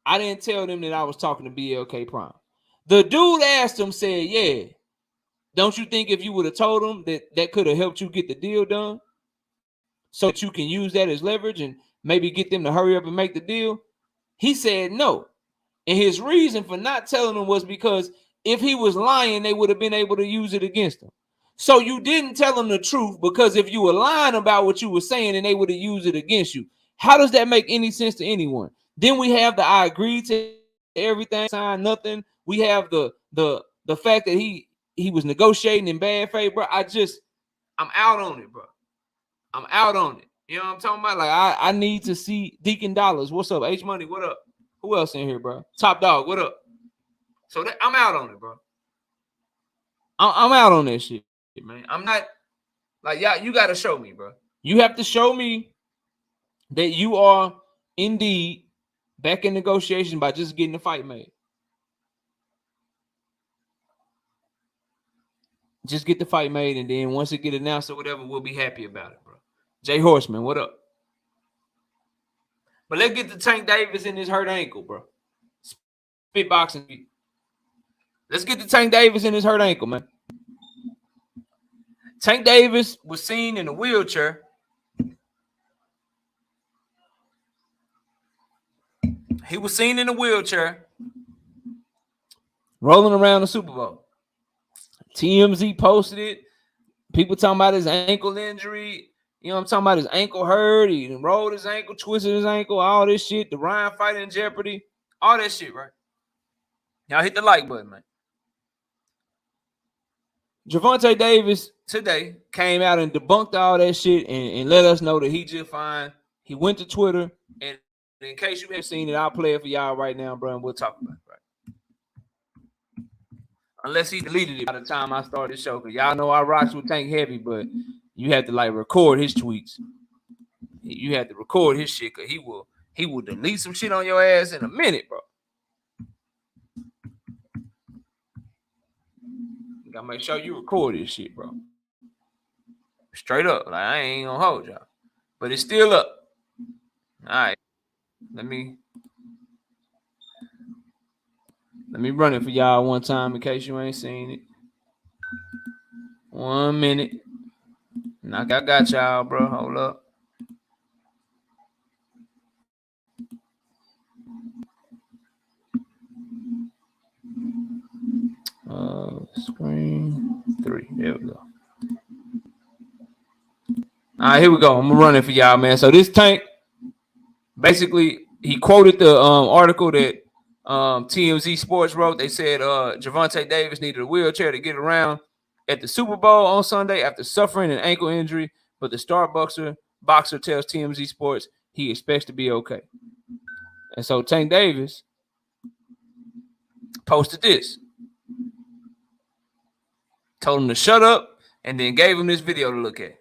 I didn't tell them that I was talking to BLK Prime. The dude asked him, said, yeah, don't you think if you would have told him that could have helped you get the deal done so that you can use that as leverage and maybe get them to hurry up and make the deal? He said no. And his reason for not telling him was because if he was lying, they would have been able to use it against him. So you didn't tell them the truth because if you were lying about what you were saying, then they would have used it against you. How does that make any sense to anyone? Then we have the I agree to everything, sign nothing. We have the fact that he was negotiating in bad faith, bro. I'm out on it, bro. I'm out on it. You know what I'm talking about? Like I need to see Deacon Dollars. What's up? H Money, what up? Who else in here, bro? Top Dog, what up? So I'm out on it, bro. I'm out on that shit, man. I'm not like y'all. You got to show me, bro. You have to show me that you are indeed back in negotiation by just getting the fight made. Just get the fight made, and then once it get announced or whatever, we'll be happy about it, bro. Jay Horseman, what up? But let's get to Tank Davis in his hurt ankle, bro. Spit boxing. Let's get to Tank Davis in his hurt ankle, man. Tank Davis was seen in a wheelchair. He was seen in a wheelchair rolling around the Super Bowl. TMZ posted it. People talking about his ankle injury. You know what I'm talking about? His ankle hurt. He rolled his ankle, twisted his ankle, all this shit. The Ryan fight in jeopardy. All that shit, right? Y'all hit the like button, man. Gervonta Davis today came out and debunked all that shit and let us know that he just fine. He went to Twitter, and in case you haven't seen it, I'll play it for y'all right now, bro, and we'll talk about it, right? Unless he deleted it by the time I started the show, because y'all know I rocks with Tank heavy, but you have to like record his tweets. You have to record his shit, because he will delete some shit on your ass in a minute, bro. You gotta make sure you record this shit, bro. Straight up. Like, I ain't gonna hold y'all. But it's still up. All right. Let me run it for y'all one time in case you ain't seen it. 1 minute. I got y'all, bro. Hold up. Screen 3. There we go. All right, here we go. I'm gonna run it for y'all, man. So this Tank, basically, he quoted the article that TMZ Sports wrote. They said Gervonta Davis needed a wheelchair to get around at the Super Bowl on Sunday after suffering an ankle injury, but the star boxer tells TMZ Sports he expects to be okay. And so Tank Davis posted this, told him to shut up, and then gave him this video to look at.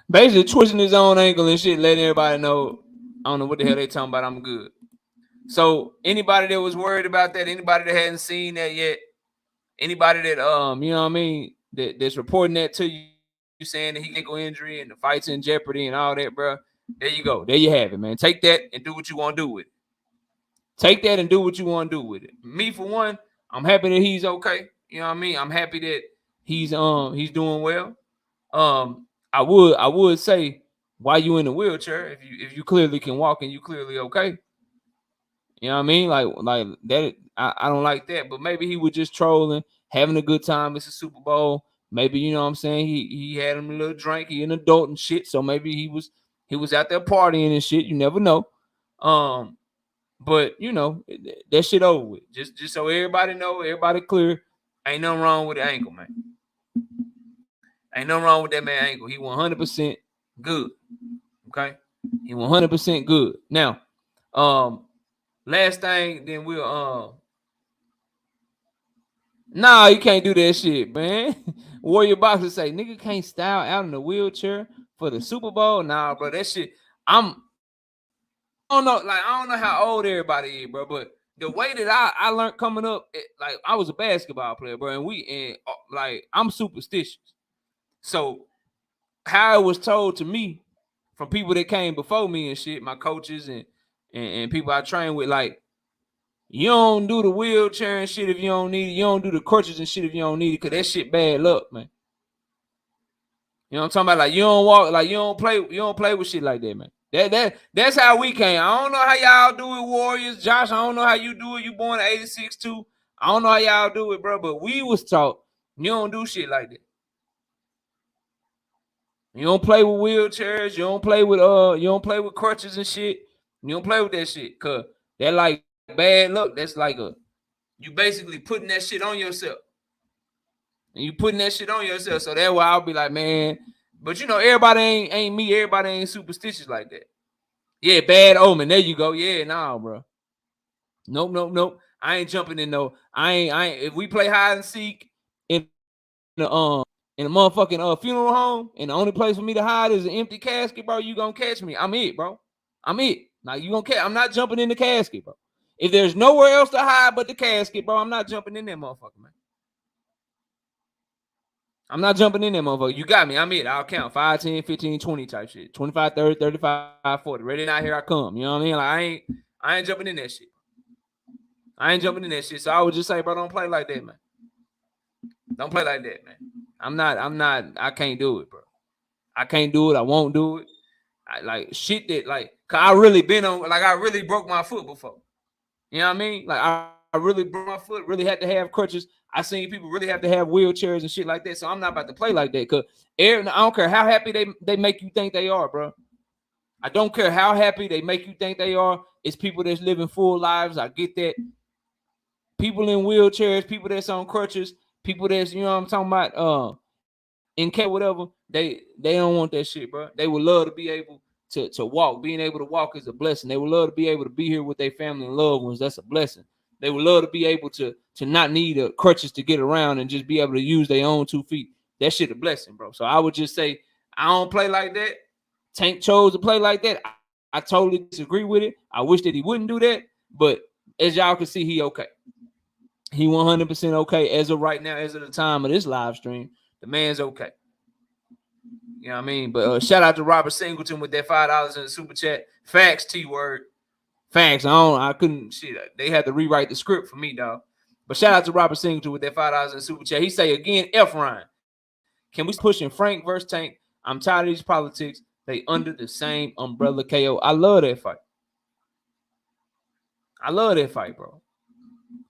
Basically twisting his own ankle and shit, letting everybody know, I don't know what the hell they talking about, I'm good. So anybody that was worried about that, anybody that hadn't seen that yet, anybody that you know what I mean, that's reporting that to you, saying that he ankle injury and the fight's in jeopardy and all that, bro. There you go. There you have it, man. Take that and do what you want to do with it. Take that and do what you want to do with it. Me, for one, I'm happy that he's okay. You know what I mean? I'm happy that he's doing well. I would say, why you in a wheelchair if you clearly can walk and you clearly okay? You know what I mean? Like that. I don't like that. But maybe he was just trolling, having a good time. It's a Super Bowl. Maybe, you know what I'm saying, he had him a little drink. He an adult and shit. So maybe he was out there partying and shit. You never know. But you know, that shit over with. Just so everybody know, everybody clear. Ain't nothing wrong with the ankle, man. Ain't nothing wrong with that man ankle. He 100% good. Okay? He 100% good. Now, last thing, then we'll nah, you can't do that shit, man. Warrior Boxer say, nigga can't style out in a wheelchair for the Super Bowl. Nah, bro, that shit. I don't know how old everybody is, bro, but the way that I learned coming up, like I was a basketball player, bro, and like I'm superstitious. So how it was told to me from people that came before me and shit, my coaches and people I train with, like, you don't do the wheelchair and shit if you don't need it. You don't do the crutches and shit if you don't need it, because that shit bad luck, man. You know what I'm talking about? Like, you don't walk, like, you don't play with shit like that, man. That's how we came. I don't know how y'all do it, Warriors. Josh, I don't know how you do it. You born in 86 too. I don't know how y'all do it, bro. But we was taught you don't do shit like that. You don't play with wheelchairs. You don't play with crutches and shit. You don't play with that shit, cause that like bad luck. That's like you basically putting that shit on yourself. And you putting that shit on yourself. So that's why I'll be like, man. But everybody ain't me. Everybody ain't superstitious like that. Yeah, bad omen. There you go. Yeah, nah, bro. Nope. I ain't jumping in no. I ain't. If we play hide and seek in the motherfucking funeral home, and the only place for me to hide is an empty casket, bro, you gonna catch me. I'm it, bro. I'm it. Now you gonna catch. I'm not jumping in the casket, bro. If there's nowhere else to hide but the casket, bro, I'm not jumping in that motherfucker, man. I'm not jumping in there, motherfucker. You got me. I'm it. I'll count 5, 10, 15, 20 type shit. 25, 30, 35, 40. Ready now, here I come. You know what I mean? Like I ain't jumping in that shit. I ain't jumping in that shit. So I would just say, bro, don't play like that, man. Don't play like that, man. I'm not, I can't do it, bro. I can't do it. I won't do it. I like shit that cause I really been on, I really broke my foot before. You know what I mean? Like I really broke my foot, really had to have crutches. I seen people really have to have wheelchairs and shit like that. So I'm not about to play like that. Cause I don't care how happy they make you think they are, bro. I don't care how happy they make you think they are. It's people that's living full lives. I get that. People in wheelchairs, people that's on crutches, people that's, you know what I'm talking about, in care, whatever, they don't want that shit, bro. They would love to be able to walk. Being able to walk is a blessing. They would love to be able to be here with their family and loved ones. That's a blessing. They would love to be able to not need crutches to get around and just be able to use their own 2 feet. That shit a blessing, bro. So I would just say I don't play like that. Tank chose to play like that. I totally disagree with it. I wish that he wouldn't do that. But as y'all can see, he okay. He 100% okay as of right now, as of the time of this live stream. The man's okay. You know what I mean? But shout out to Robert Singleton with that $5 in the super chat. Facts, T-word. Facts. I couldn't shit. They had to rewrite the script for me, dog. But shout out to Robert Singleton with that $5 in the super chat. He say again, F Ryan. Can we pushing Frank versus Tank? I'm tired of these politics. They under the same umbrella KO. I love that fight. I love that fight, bro.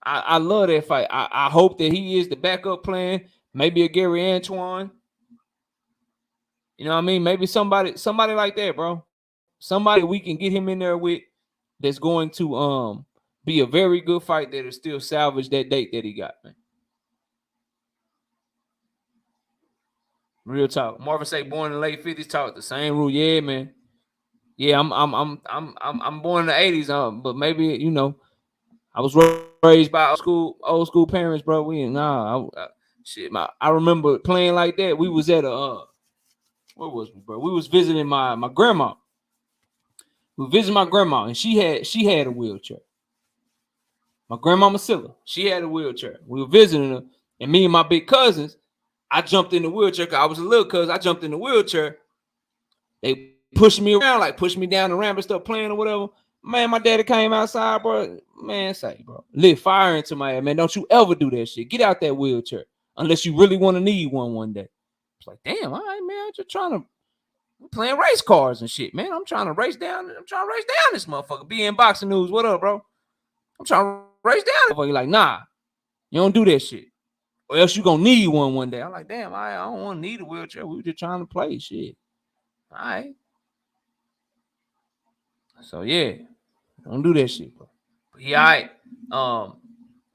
I love that fight. I hope that he is the backup plan. Maybe a Gary Antoine. You know what I mean? Maybe somebody like that, bro. Somebody we can get him in there with that's going to be a very good fight that'll still salvage that date that he got, man. Real talk. Marvin say born in the late 50s, talk the same rule. Yeah, man. Yeah, I'm born in the 80s, but maybe I was raised by old school parents, bro. I remember playing like that. We was at where was we, bro? We was visiting my grandma. We visited my grandma, and she had a wheelchair. My grandmama Silla, she had a wheelchair. We were visiting her, and me and my big cousins, I jumped in the wheelchair because I was a little cousin. I jumped in the wheelchair. They pushed me around, like pushed me down the ramp and stuff, playing or whatever. Man, my daddy came outside, bro. Man, bro, lit fire into my head, man. Don't you ever do that shit. Get out that wheelchair unless you really want to need one day. It's like, damn, all right, man. I'm just trying to playing race cars and shit, man. I'm trying to race down this motherfucker. Be in boxing news. What up, bro? I'm trying to race down. You're like, nah, you don't do that shit, or else you gonna need one day. I'm like, damn, I don't want to need a wheelchair. We were just trying to play shit. All right. So yeah, don't do that shit, bro. But yeah, all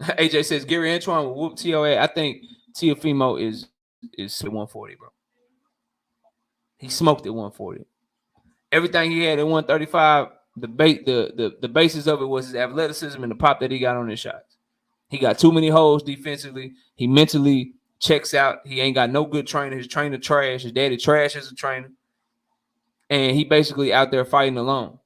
right. AJ says Gary Antoine will whoop TOA. I think Teofimo is 140, bro. He smoked at 140. Everything he had at 135, the basis of it was his athleticism and the pop that he got on his shots. He got too many holes defensively. He mentally checks out. He ain't got no good trainer. His trainer trash. His daddy trash as a trainer. And he basically out there fighting alone.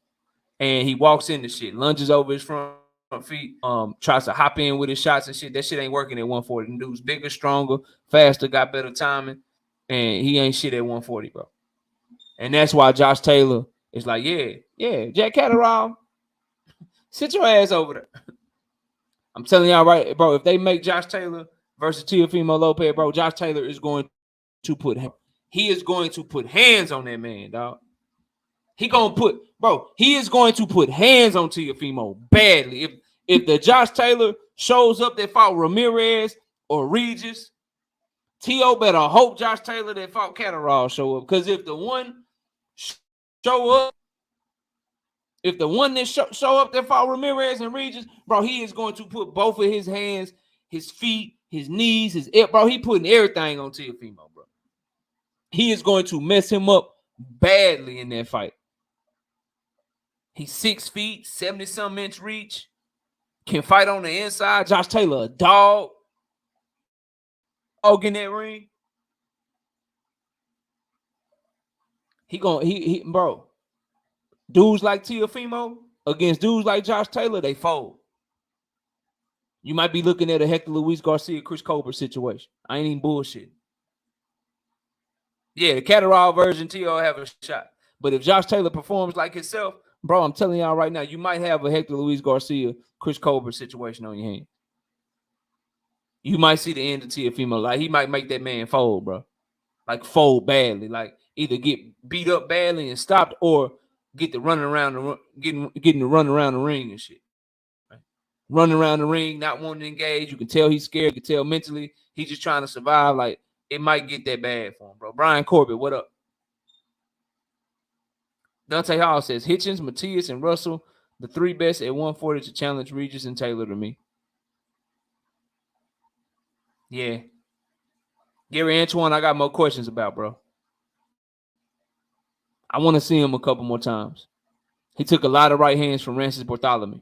And he walks into shit, lunges over his front feet, tries to hop in with his shots and shit. That shit ain't working at 140. The dude's bigger, stronger, faster, got better timing, and he ain't shit at 140, bro. And that's why Josh Taylor is like, yeah, Jack Catterall, sit your ass over there. I'm telling y'all right, bro, if they make Josh Taylor versus Teofimo Lopez, bro, Josh Taylor is going to put hands on that man, dog. He is going to put hands on Teofimo badly. If the Josh Taylor shows up that fought Ramirez or Regis, T.O. better hope Josh Taylor that fought Catterall show up. Because if the one show up, If the one that show up that fought Ramirez and Regis, bro, he is going to put both of his hands, his feet, his knees, his bro, he putting everything on Teofimo, bro. He is going to mess him up badly in that fight. He's 6 feet, 70-some inch reach, can fight on the inside. Josh Taylor, a dog. In that ring. Bro. Dudes like Teofimo against dudes like Josh Taylor, they fold. You might be looking at a Hector Luis Garcia, Chris Colbert situation. I ain't even bullshit. Yeah, the Catterall version, T.O. have a shot. But if Josh Taylor performs like himself, bro, I'm telling y'all right now, you might have a Hector Luis Garcia, Chris Colbert situation on your hand. You might see the end of Teofimo. Like, he might make that man fold, bro. Like, fold badly. Like, either get beat up badly and stopped or get the running around getting the run around the ring and shit. Right? Running around the ring, not wanting to engage. You can tell he's scared. You can tell mentally he's just trying to survive. Like, it might get that bad for him, bro. Brian Corbett, what up? Dante Hall says, Hitchens, Matias, and Russell, the 3 best at 140 to challenge Regis and Taylor to me. Yeah. Gary Antoine, I got more questions about, bro. I want to see him a couple more times. He took a lot of right hands from Francis Bartholomew.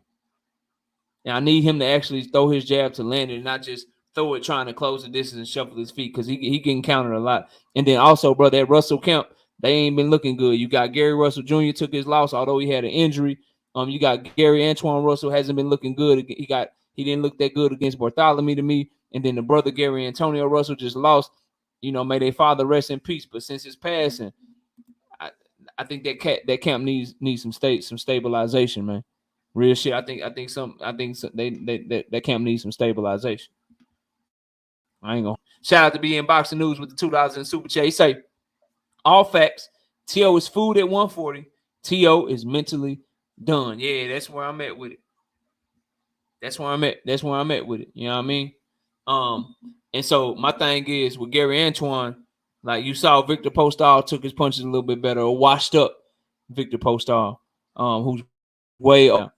And I need him to actually throw his jab to land it and not just throw it trying to close the distance and shuffle his feet because he can counter a lot. And then also, bro, that Russell Kemp, they ain't been looking good. You got Gary Russell Jr. took his loss, although he had an injury. You got Gary Antoine Russell hasn't been looking good. He didn't look that good against Bartholomew to me. And then the brother Gary Antonio Russell just lost. You know, may their father rest in peace. But since his passing, I think that camp needs some stabilization, man. Real shit. I think that camp needs some stabilization. I ain't gonna. Shout out to Be in Boxing News with the $2 in super chat. He say, all facts. T.O. is food at 140. T.O. is mentally done. Yeah, that's where I'm at with it. That's where I'm at with it. You know what I mean? And so my thing is with Gary Antoine, like you saw Victor Postol took his punches a little bit better, or washed up Victor Postol, who's way up.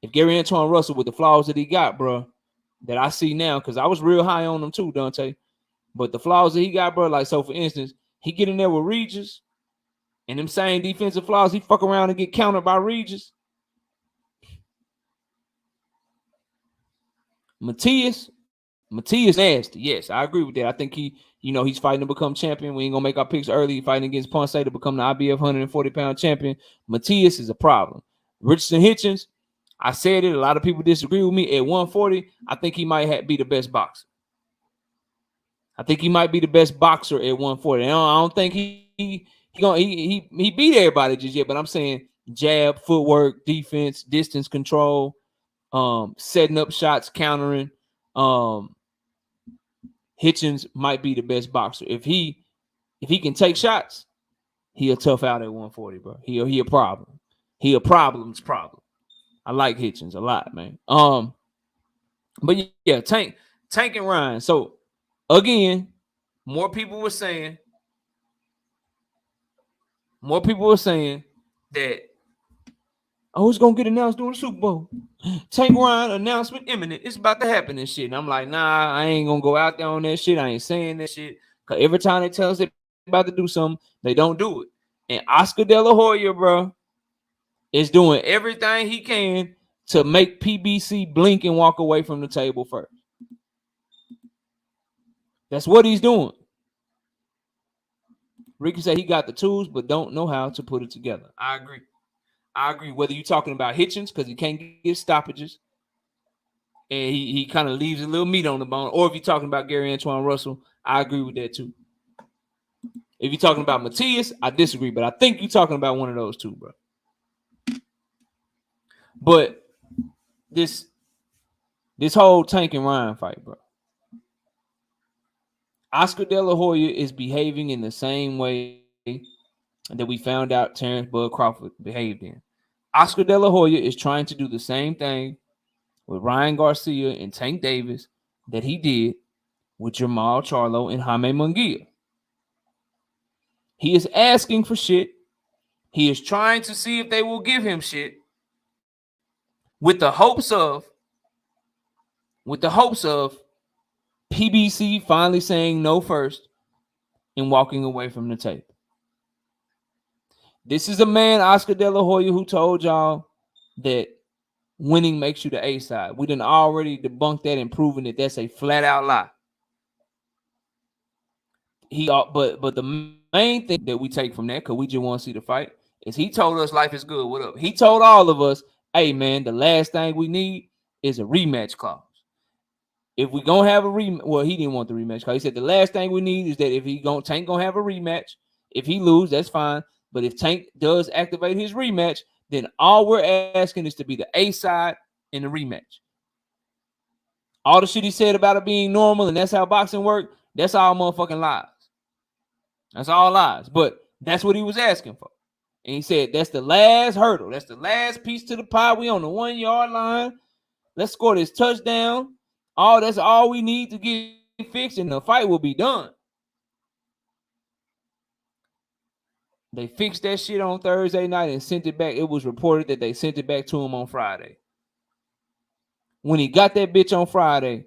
If Gary Antoine Russell with the flaws that he got, bro, that I see now, because I was real high on him too, Dante. But the flaws that he got, bro, like so for instance, he get in there with Regis and them same defensive flaws, he fuck around and get countered by Regis. Matias nasty. Yes, I agree with that. I think he's fighting to become champion. We ain't gonna make our picks early. He's fighting against Ponce to become the IBF 140-pound champion. Matias is a problem. Richardson Hitchens, I said it. A lot of people disagree with me. At 140, I think he might be the best boxer. I think he might be the best boxer at 140. I don't think he beat everybody just yet, but I'm saying jab, footwork, defense, distance control, setting up shots, countering. Hitchens might be the best boxer. If he can take shots, he'll tough out at 140, bro. He a problem. He a problem's problem. I like Hitchens a lot, man. But yeah, Tank and Ryan. So again, more people were saying that, oh, it's gonna get announced during the Super Bowl. Tank Ryan announcement imminent. It's about to happen and shit. And I'm like, nah, I ain't gonna go out there on that shit. I ain't saying that shit. Cause every time they tell us they're about to do something, they don't do it. And Oscar De La Hoya, bro, is doing everything he can to make PBC blink and walk away from the table first. That's what he's doing. Ricky said he got the tools, but don't know how to put it together. I agree. Whether you're talking about Hitchens, because he can't get stoppages, and he kind of leaves a little meat on the bone, or if you're talking about Gary Antoine Russell, I agree with that too. If you're talking about Matias, I disagree, but I think you're talking about one of those two, bro. But this whole Tank and Ryan fight, bro. Oscar De La Hoya is behaving in the same way that we found out Terrence Bud Crawford behaved in. Oscar De La Hoya is trying to do the same thing with Ryan Garcia and Tank Davis that he did with Jermall Charlo and Jaime Munguia. He is asking for shit. He is trying to see if they will give him shit. with the hopes of PBC finally saying no first and walking away from the tape. This is a man, Oscar De La Hoya, who told y'all that winning makes you the A side. We done already debunked that and proven that that's a flat out lie. But the main thing that we take from that, because we just want to see the fight, is he told us life is good. What up? He told all of us, hey man, the last thing we need is a rematch clause. If we gonna have a rematch, well, he didn't want the rematch clause. He said the last thing we need is that if Tank gonna have a rematch, if he lose, that's fine. But if Tank does activate his rematch, then all we're asking is to be the A side in the rematch. All the shit he said about it being normal and that's how boxing worked, that's all motherfucking lies. That's all lies. But that's what he was asking for. And he said, that's the last hurdle. That's the last piece to the pie. We on the 1 yard line. Let's score this touchdown. That's all we need to get fixed, and the fight will be done. They fixed that shit on Thursday night and sent it back. It was reported that they sent it back to him on Friday. When he got that bitch on Friday,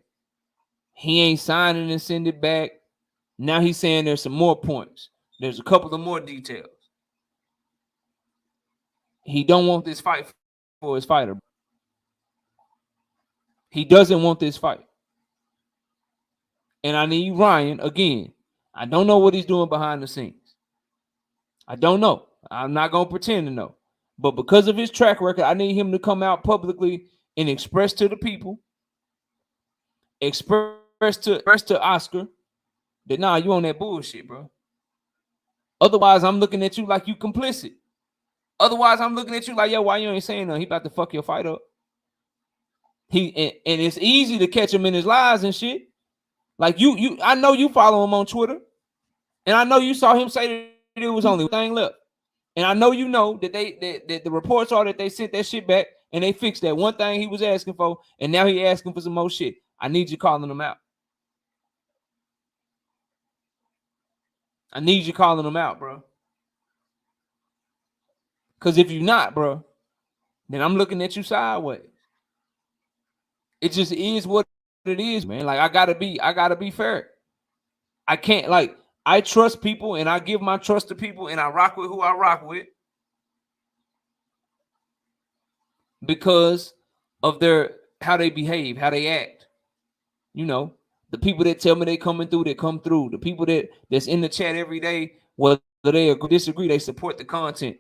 he ain't signing and send it back. Now he's saying there's some more points. There's a couple of more details. He don't want this fight for his fighter. He doesn't want this fight. And I need Ryan, again, I don't know what he's doing behind the scenes. I don't know. I'm not going to pretend to know. But because of his track record, I need him to come out publicly and express to the people, express to Oscar that, nah, you on that bullshit, bro. Otherwise, I'm looking at you like you complicit. Otherwise, I'm looking at you like, yo, why you ain't saying nothing? He about to fuck your fight up. And it's easy to catch him in his lies and shit. Like I know you follow him on Twitter, and I know you saw him say that it was only one thing left. And I know you know that that the reports are that they sent that shit back and they fixed that one thing he was asking for, and now he asking for some more shit. I need you calling him out. I need you calling him out, bro. Because if you're not, bro, then I'm looking at you sideways. It just is what it is, man. Like, I gotta be fair. I can't, like, I trust people and I give my trust to people and I rock with who I rock with because of how they behave, how they act. You know, the people that tell me they coming through, they come through. The people that's in the chat every day, whether they agree, disagree, they support the content.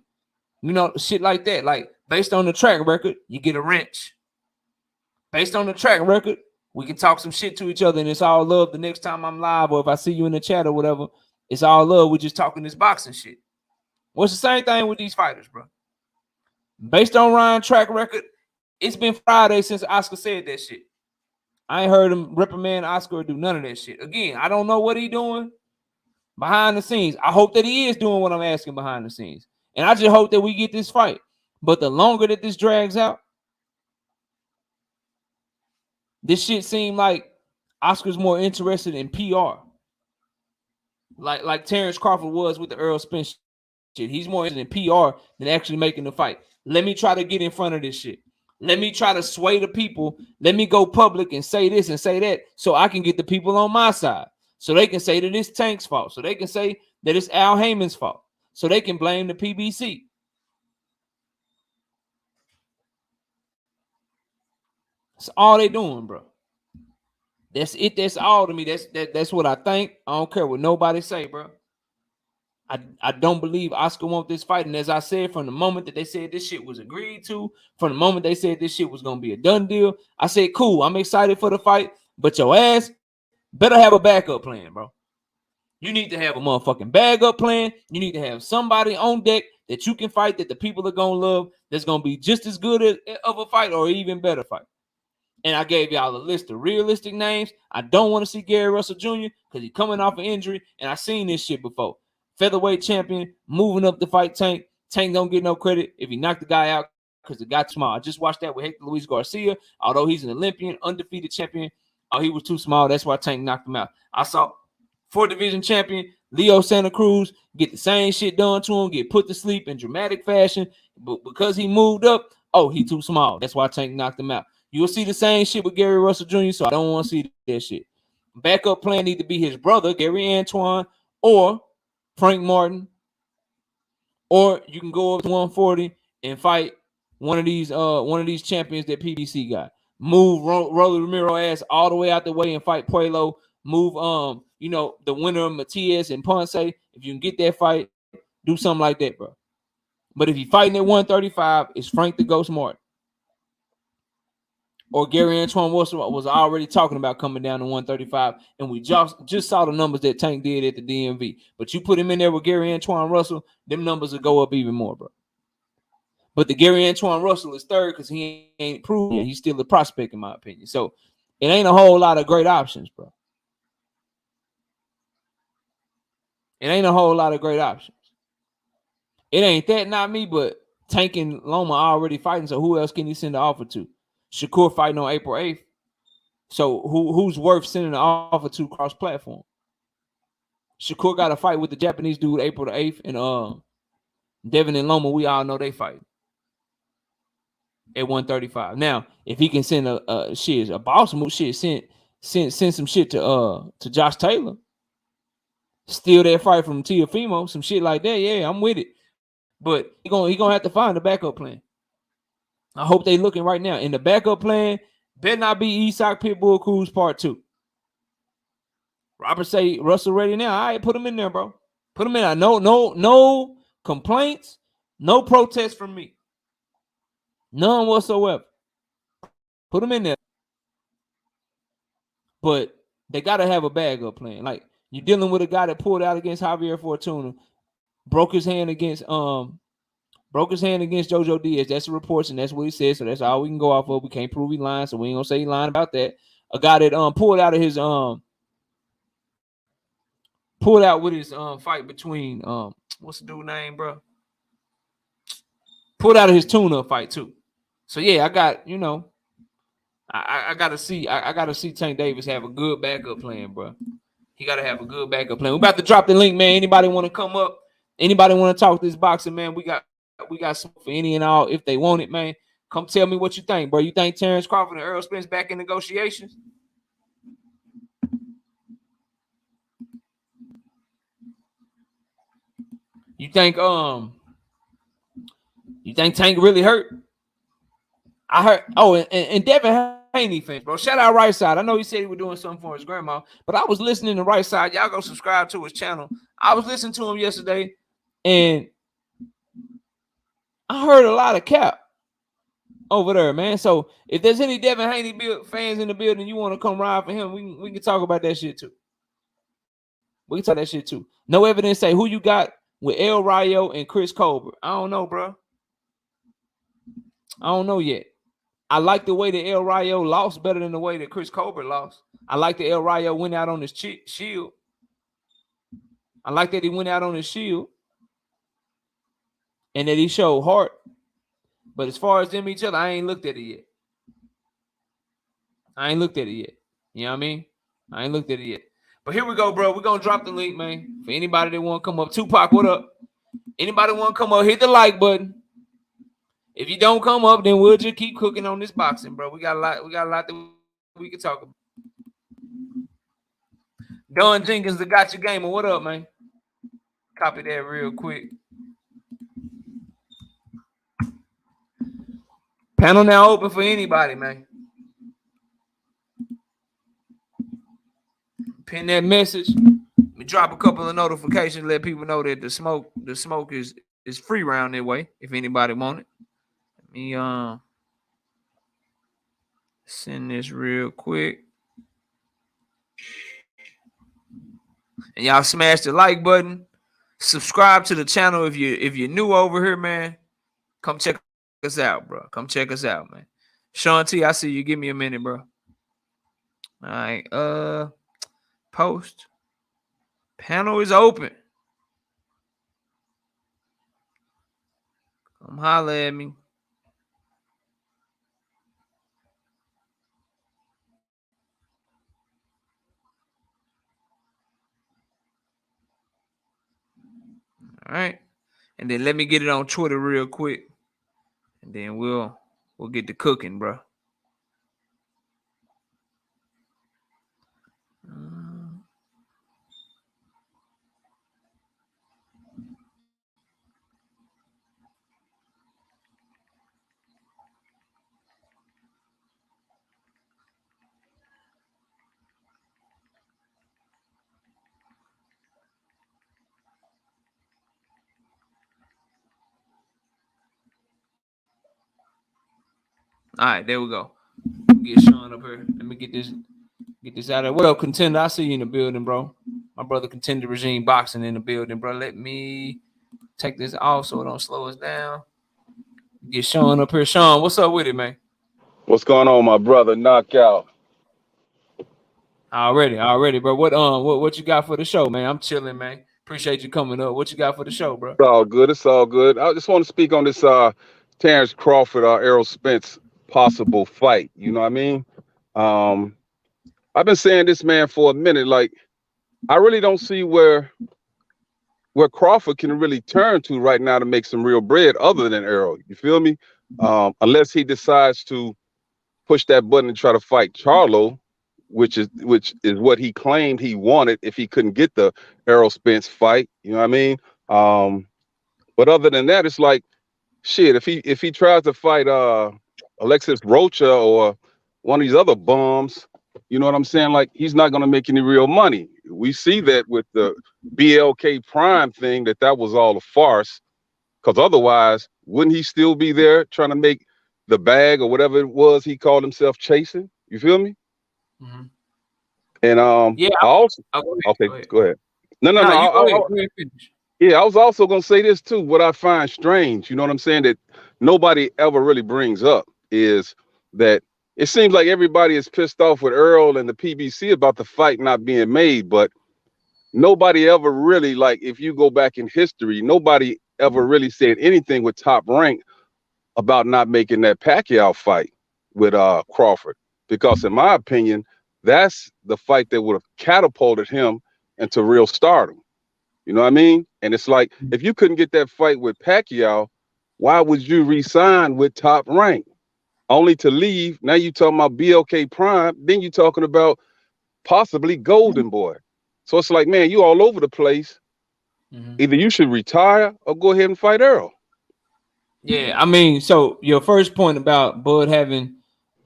You know, shit like that. Like, based on the track record, you get a wrench. Based on the track record, we can talk some shit to each other and it's all love the next time I'm live, or if I see you in the chat or whatever, it's all love. We're just talking this boxing shit. Well, it's the same thing with these fighters, bro. Based on Ryan's track record, it's been Friday since Oscar said that shit. I ain't heard him reprimand Oscar or do none of that shit. Again, I don't know what he doing behind the scenes. I hope that he is doing what I'm asking behind the scenes. And I just hope that we get this fight. But the longer that this drags out, this shit seemed like Oscar's more interested in PR. Like Terrence Crawford was with the Earl Spence shit. He's more interested in PR than actually making the fight. Let me try to get in front of this shit. Let me try to sway the people. Let me go public and say this and say that so I can get the people on my side. So they can say that it's Tank's fault. So they can say that it's Al Heyman's fault. So they can blame the PBC. That's all they doing, bro. That's it. That's all to me. That's what I think. I don't care what nobody say, bro. I don't believe Oscar wants this fight. And as I said, from the moment that they said this shit was agreed to, from the moment they said this shit was going to be a done deal, I said, cool, I'm excited for the fight, but your ass better have a backup plan, bro. You need to have a motherfucking backup plan. You need to have somebody on deck that you can fight, that the people are going to love, that's going to be just as good of a fight or even better fight. And I gave y'all a list of realistic names. I don't want to see Gary Russell Jr. because he's coming off an injury, and I've seen this shit before. Featherweight champion, moving up to fight Tank. Tank don't get no credit if he knocked the guy out because the guy too small. I just watched that with Hector Luis Garcia. Although he's an Olympian, undefeated champion, he was too small. That's why Tank knocked him out. I saw 4th division champion Leo Santa Cruz get the same shit done to him, get put to sleep in dramatic fashion. But because he moved up, oh, he too small. That's why Tank knocked him out. You'll see the same shit with Gary Russell Jr., so I don't want to see that shit. Backup plan need to be his brother, Gary Antoine, or Frank Martin, or you can go up to 140 and fight one of these champions that PBC got. Move Rolly Ramiro ass all the way out the way and fight Puello. Move the winner of Matias and Ponce. If you can get that fight, do something like that, bro. But if you're fighting at 135, it's Frank the Ghost Martin. Or Gary Antoine Wilson was already talking about coming down to 135, and we just saw the numbers that Tank did at the DMV. But you put him in there with Gary Antoine Russell, them numbers will go up even more, bro. But the Gary Antoine Russell is third because he ain't proven yet. He's still a prospect, in my opinion. So it ain't a whole lot of great options, bro. It ain't a whole lot of great options. It ain't that, not me, but Tank and Loma already fighting, so who else can he send the offer to? Shakur fighting on April 8th. So who's worth sending an offer to cross-platform? Shakur got a fight with the Japanese dude April the 8th, and Devin and Loma, we all know they fight at 135. Now, if he can send a boss move, send some shit to Josh Taylor, steal that fight from Teofimo, some shit like that, yeah, I'm with it. But he gonna have to find a backup plan. I hope they looking right now. In the backup plan, better not be Isak Pitbull Cruz Part 2. Robert say Russell ready now. All right, put him in there, bro. Put him in there. No complaints, no protests from me. None whatsoever. Put him in there. But they gotta have a backup plan. Like, you're dealing with a guy that pulled out against Javier Fortuna, broke his hand against Jojo Diaz. That's the reports, and that's what he said. So that's all we can go off of. We can't prove he lying, so we ain't gonna say he lying about that. A guy that pulled out of his with his fight between what's the dude name, bro? Pulled out of his tuna fight too. So yeah, I got I gotta see Tank Davis have a good backup plan, bro. He gotta have a good backup plan. We're about to drop the link, man. Anybody want to come up? Anybody want to talk this boxing, man? We got some for any and all if they want it, man. Come tell me what you think, bro. You think Terrence Crawford and Errol Spence back in negotiations? You think Tank really hurt? I heard. Oh, and Devin Haney fans, bro. Shout out Right Side. I know he said he was doing something for his grandma, but I was listening to Right Side. Y'all go subscribe to his channel. I was listening to him yesterday, and I heard a lot of cap over there, man. So if there's any Devin Haney fans in the building, you want to come ride for him, we can talk about that shit too. We can talk that shit too. No evidence say who you got with El Rayo and Chris Colbert. I don't know, bro. I don't know yet. I like the way that El Rayo lost better than the way that Chris Colbert lost. I like that El Rayo went out on his shield. I like that he went out on his shield and that he showed heart. But as far as them each other, I ain't looked at it yet. You know what I mean? I ain't looked at it yet. But here we go, bro. We're going to drop the link, man. For anybody that want to come up. Tupac, what up? Anybody want to come up, hit the like button. If you don't come up, then we'll just keep cooking on this boxing, bro. We got a lot that we can talk about. Don Jenkins, the Gotcha Gamer. What up, man? Copy that real quick. Panel now open for anybody, man. Pin that message. Let me drop a couple of notifications, let people know that the smoke is free round that way, if anybody want it. Let me send this real quick. And y'all smash the like button. Subscribe to the channel if you're new over here, man. Come check us out, bro. Come check us out, man. Sean T, I see you. Give me a minute, bro. All right. Post. Panel is open. Come holler at me. All right. And then let me get it on Twitter real quick. And then we'll we'll get to cooking, bro. All right, there we go. Get Sean up here. Let me get this out of there. What up, Contender? I see you in the building, bro. My brother Contender Regime Boxing in the building, bro. Let me take this off so it don't slow us down. Get Sean up here. Sean, what's up with it, man? What's going on, my brother? Knockout. Already, bro. What you got for the show, man? I'm chilling, man. Appreciate you coming up. What you got for the show, bro? It's all good. It's all good. I just want to speak on this Terrence Crawford, Errol Spence possible fight. You know what I mean? I've been saying this, man, for a minute. Like, I really don't see where Crawford can really turn to right now to make some real bread other than Errol. You feel me? Unless he decides to push that button and try to fight Charlo, which is what he claimed he wanted if he couldn't get the Errol Spence fight. You know what I mean? But other than that, it's like, shit, if he tries to fight Alexis Rocha or one of these other bums, you know what I'm saying? Like, he's not gonna make any real money. We see that with the BLK Prime thing, that was all a farce. Because otherwise, wouldn't he still be there trying to make the bag or whatever it was he called himself chasing? You feel me? Mm-hmm. And yeah, I also go ahead. go ahead. No. Go ahead, finish. Yeah, I was also gonna say this too. What I find strange, you know what I'm saying, that nobody ever really brings up is that it seems like everybody is pissed off with Earl and the PBC about the fight not being made, but nobody ever really, like, if you go back in history, nobody ever really said anything with Top Rank about not making that Pacquiao fight with Crawford, because in my opinion, that's the fight that would have catapulted him into real stardom. You know what I mean? And it's like, if you couldn't get that fight with Pacquiao, why would you re-sign with Top Rank? Only to leave. Now you talking about BLK Prime, then you talking about possibly Golden Boy. So it's like, man, you all over the place. Mm-hmm. Either you should retire or go ahead and fight Earl. Yeah, I mean, so your first point about Bud having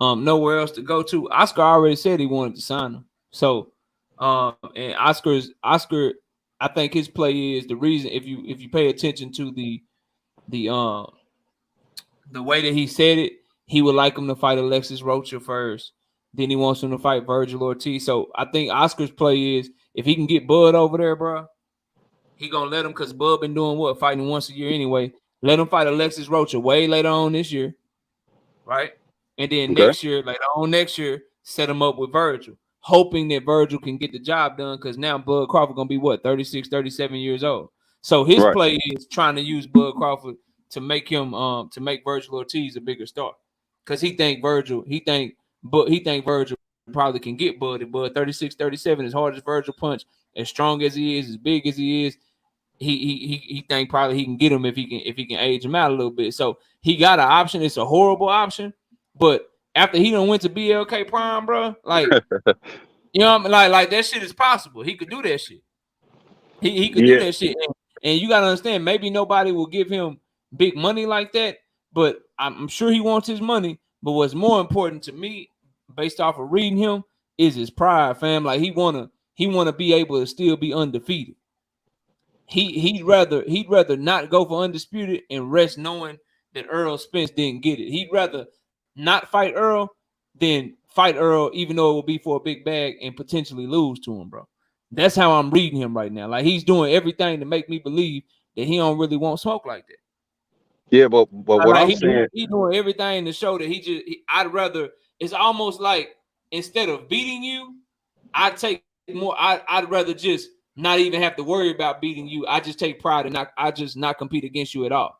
nowhere else to go to, Oscar already said he wanted to sign him. So and Oscar, I think his play is the reason, if you pay attention to the way that he said it, he would like him to fight Alexis Rocha first. Then he wants him to fight Virgil Ortiz. So I think Oscar's play is, if he can get Bud over there, bro, he gonna let him, because Bud been doing what, fighting once a year anyway. Let him fight Alexis Rocha way later on this year, right? And then next year, set him up with Virgil, hoping that Virgil can get the job done, because now Bud Crawford gonna be what, 36, 37 years old. So his play is trying to use Bud Crawford to make him to make Virgil Ortiz a bigger star, because he think Virgil probably can get Bud. And Bud 36, 37, as hard as Virgil punch, as strong as he is, as big as he is, he think probably he can get him if he can age him out a little bit. So he got an option. It's a horrible option, but after he done went to BLK Prime, bro, like, you know what I mean? Like that shit is possible. He could do that shit. He could do that shit. And you gotta understand, maybe nobody will give him big money like that, but I'm sure he wants his money. But what's more important to me, based off of reading him, is his pride, fam. Like, he wanna be able to still be undefeated. He'd rather not go for undisputed and rest knowing that Errol Spence didn't get it. He'd rather not fight Earl than fight Earl, even though it will be for a big bag, and potentially lose to him, bro. That's how I'm reading him right now. Like, he's doing everything to make me believe that he don't really want smoke like that. Yeah, but what I'm saying, he's doing everything to show that I'd rather. It's almost like, instead of beating you, I'd rather just not even have to worry about beating you. I just take pride in not compete against you at all.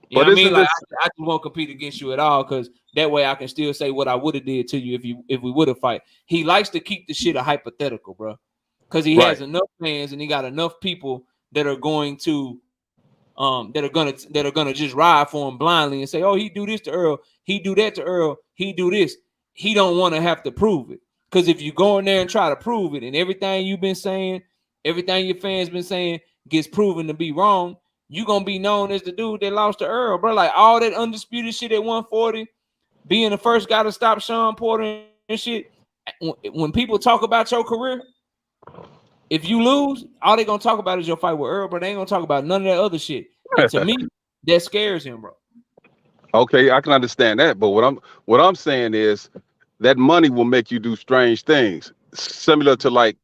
You know what I mean? Like, I just won't compete against you at all, because that way I can still say what I would have did to you if we would have fight. He likes to keep the shit a hypothetical, bro, because he has enough fans and he got enough people that are going to that are gonna just ride for him blindly and say, oh, he do this to Earl, he do that to Earl, he do this. He don't want to have to prove it. Because if you go in there and try to prove it, and everything you've been saying, everything your fans been saying gets proven to be wrong, you gonna be known as the dude that lost to Earl, bro. Like all that undisputed shit at 140, being the first guy to stop Sean Porter and shit. When people talk about your career, if you lose, all they gonna talk about is your fight with Earl, but they ain't gonna talk about none of that other shit. And to me, that scares him, bro. Okay, I can understand that, but what I'm saying is that money will make you do strange things, similar to like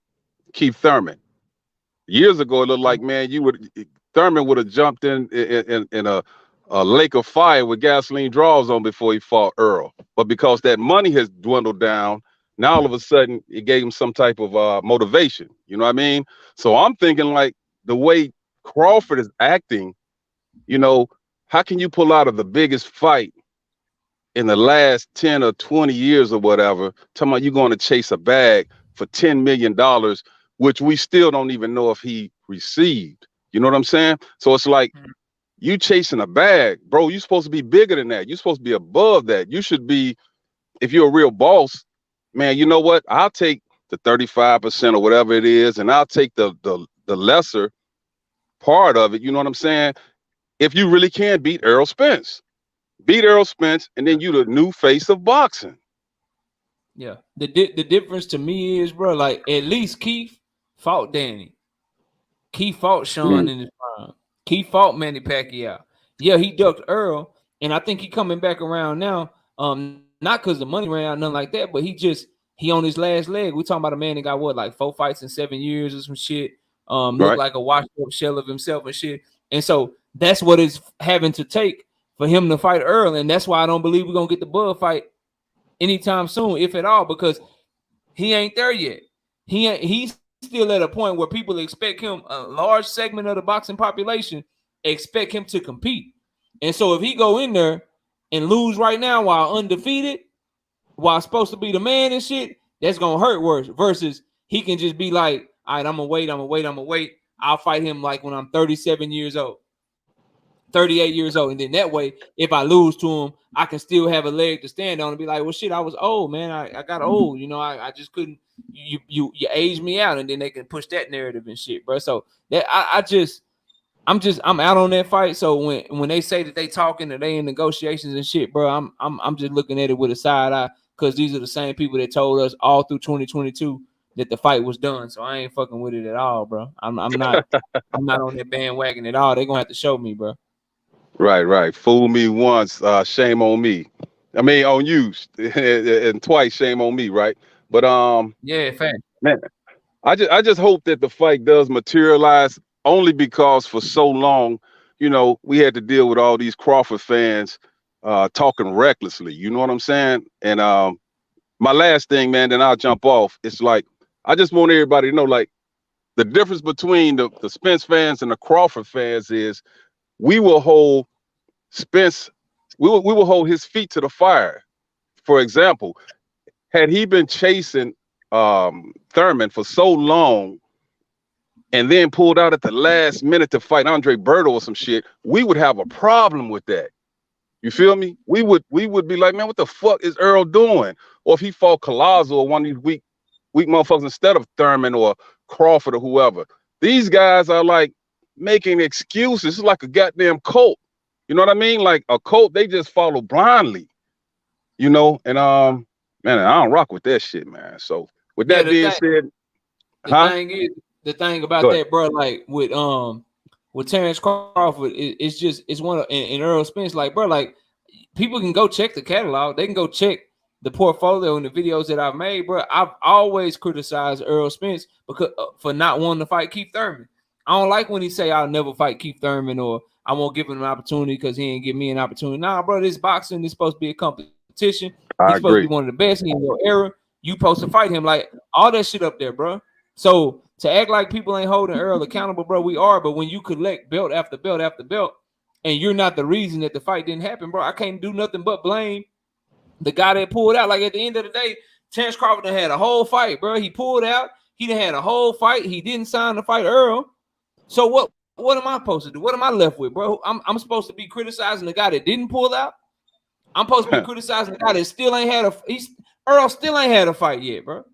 Keith Thurman. Years ago, it looked like, man, Thurman would have jumped in a lake of fire with gasoline draws on before he fought Earl. But because that money has dwindled down, now all of a sudden it gave him some type of motivation. You know what I mean? So I'm thinking like the way Crawford is acting, you know, how can you pull out of the biggest fight in the last 10 or 20 years or whatever, talking about you going to chase a bag for $10 million, which we still don't even know if he received. You know what I'm saying? So it's like you chasing a bag, bro. You're supposed to be bigger than that. You're supposed to be above that. You should be, if you're a real boss, man, you know what? I'll take the 35% or whatever it is, and I'll take the lesser part of it. You know what I'm saying? If you really can beat Errol Spence. Beat Errol Spence, and then you the new face of boxing. Yeah. The difference to me is, bro, like at least Keith fought Danny. Keith fought Sean in his prime. Keith fought Manny Pacquiao. Yeah, he ducked Earl, and I think he coming back around now. Not because the money ran out, nothing like that, but he on his last leg. We talking about a man that got what, like 4 fights in 7 years or some shit. Looked like a washed up shell of himself and shit. And so that's what it's having to take for him to fight Earl, and that's why I don't believe we're gonna get the Bud fight anytime soon, if at all, because he ain't there yet. He's still at a point where people expect him, a large segment of the boxing population expect him to compete. And so if he go in there and lose right now while undefeated, while supposed to be the man and shit, that's gonna hurt worse. Versus he can just be like, all right, I'm gonna wait. I'll fight him like when I'm 37 years old. 38 years old, and then that way, if I lose to him, I can still have a leg to stand on and be like, well, shit, I was old, man. I got old, you know. I just couldn't. You aged me out, and then they can push that narrative and shit, bro. So that I'm out on that fight. So when they say that they talking and they in negotiations and shit, bro, I'm just looking at it with a side eye, because these are the same people that told us all through 2022 that the fight was done. So I ain't fucking with it at all, bro. I'm not on that bandwagon at all. They're gonna have to show me, bro. Right. Fool me once, shame on me. I mean, on you, and twice, shame on me, right? But yeah, fact. Man, I just hope that the fight does materialize, only because for so long, you know, we had to deal with all these Crawford fans talking recklessly. You know what I'm saying? And my last thing, man, then I'll jump off. It's like I just want everybody to know, like, the difference between the Spence fans and the Crawford fans is we will hold Spence, we will hold his feet to the fire. For example, had he been chasing Thurman for so long and then pulled out at the last minute to fight Andre Berto or some shit, we would have a problem with that. You feel me? We would be like, man, what the fuck is Earl doing? Or if he fought Collazo or one of these weak motherfuckers instead of Thurman or Crawford or whoever. These guys are like making excuses. It's like a goddamn cult. You know what I mean? Like a cult, they just follow blindly. You know, and man, I don't rock with that shit, man. So with that being said, the thing about that, bro, like with Terrence Crawford, it's one of, and Earl Spence, like, bro, like people can go check the catalog, they can go check the portfolio and the videos that I've made, bro. I've always criticized Earl Spence because for not wanting to fight Keith Thurman. I don't like when he say I'll never fight Keith Thurman or I won't give him an opportunity because he ain't give me an opportunity. Nah, bro, this boxing is supposed to be a competition. He's supposed to be one of the best in your era. You supposed to fight him, like all that shit up there, bro. So to act like people ain't holding Earl accountable, bro, we are. But when you collect belt after belt after belt, and you're not the reason that the fight didn't happen, bro, I can't do nothing but blame the guy that pulled out. Like at the end of the day, Terrence Crawford had a whole fight, bro. He pulled out. He done had a whole fight. He didn't sign to fight Earl. So what am I supposed to do? What am I left with, bro? I'm supposed to be criticizing the guy that didn't pull out. I'm supposed to be criticizing the guy that still ain't had Earl still ain't had a fight yet, bro.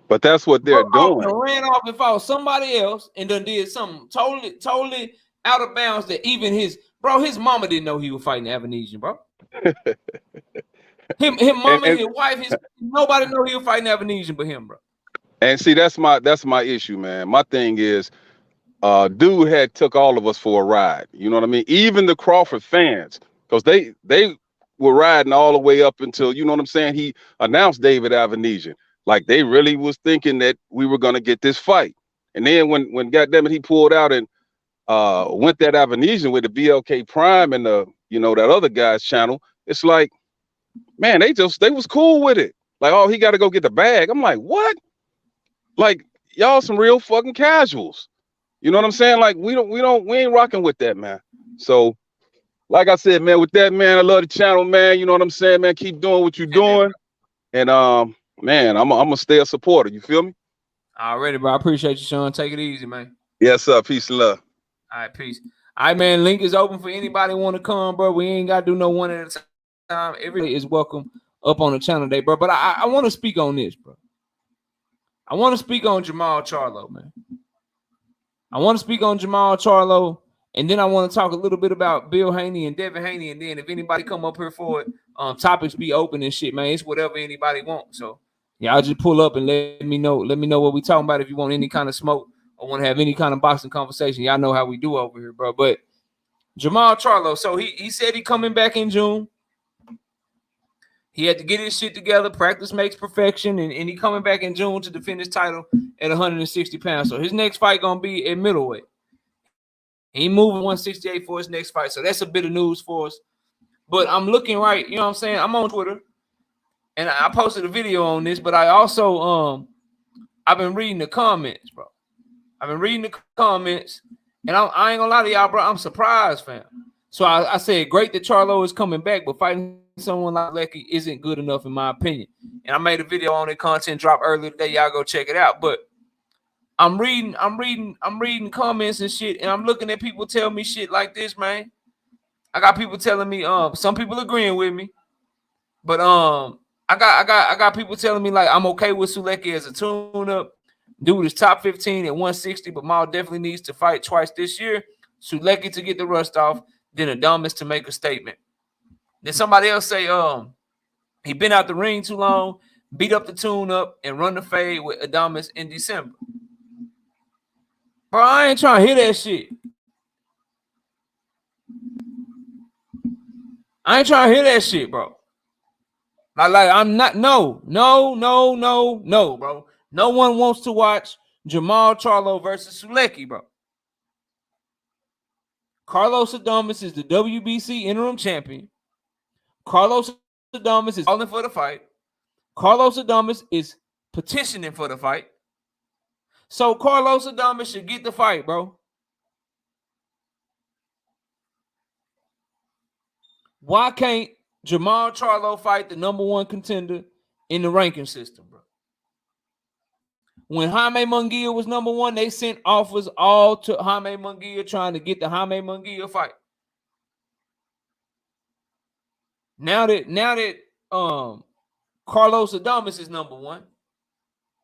But that's what they're doing. Ran off and fought somebody else and done did something totally out of bounds that even his mama didn't know he was fighting Avanesian, bro. him mama, his wife, nobody know he was fighting Avanesian but him, bro. And see, that's my issue, man. My thing is, dude had took all of us for a ride. You know what I mean? Even the Crawford fans, because they were riding all the way up until, you know what I'm saying, he announced David Avanesian. Like, they really was thinking that we were gonna get this fight. And then when goddamn it, he pulled out and went that Avanesian with the BLK Prime and the, you know, that other guy's channel. It's like, man, they was cool with it. Like, oh, he got to go get the bag. I'm like, what? Like, y'all some real fucking casuals. You know what I'm saying? Like, we ain't rocking with that, man. So, like I said, man, with that, man, I love the channel, man. You know what I'm saying, man? Keep doing what you're doing. And man, I'm gonna stay a supporter. You feel me? Already, bro. I appreciate you, Sean. Take it easy, man. Yes, sir. Peace and love. All right, peace. All right, man. Link is open for anybody want to come, bro. We ain't gotta do no one at a time. Everybody is welcome up on the channel today, bro. But I want to speak on this, bro. I want to speak on Jermall Charlo, man. I want to speak on Jermall Charlo, and then I want to talk a little bit about Bill Haney and Devin Haney, and then if anybody come up here for it, topics be open and shit, man. It's whatever anybody wants. So y'all just pull up and let me know. Let me know what we talking about. If you want any kind of smoke or want to have any kind of boxing conversation, y'all know how we do over here, bro. But Jermall Charlo, so he said he coming back in June. He had to get his shit together. Practice makes perfection, and he coming back in June to defend his title at 160 pounds. So his next fight gonna be at middleweight. He moving 168 for his next fight. So that's a bit of news for us. But I'm looking right, you know what I'm saying? I'm on Twitter, and I posted a video on this, but I also I've been reading the comments, bro. I've been reading the comments, and I ain't gonna lie to y'all, bro. I'm surprised, fam. So I said, great that Charlo is coming back, but fighting someone like Lecky isn't good enough, in my opinion. And I made a video on it, content dropped earlier today. Y'all go check it out. But I'm reading comments and shit, and I'm looking at people tell me shit like this, man. I got people telling me, some people agreeing with me, but I got people telling me like I'm okay with Sulecki as a tune-up. Dude is top 15 at 160, but Maul definitely needs to fight twice this year. Sulecki to get the rust off, then Adames to make a statement. Then somebody else say, he been out the ring too long, beat up the tune-up, and run the fade with Adames in December. Bro, I ain't trying to hear that shit. I ain't trying to hear that shit, bro. Like I'm not, no, bro. No one wants to watch Jermall Charlo versus Sulecki, bro. Carlos Adames is the WBC interim champion. Carlos Adames is calling for the fight. Carlos Adames is petitioning for the fight. So Carlos Adames should get the fight, bro. Why can't Jermall Charlo fight the number one contender in the ranking system, bro? When Jaime Munguia was number one, they sent offers all to Jaime Munguia trying to get the Jaime Munguia fight. Now that Carlos Adames is number one,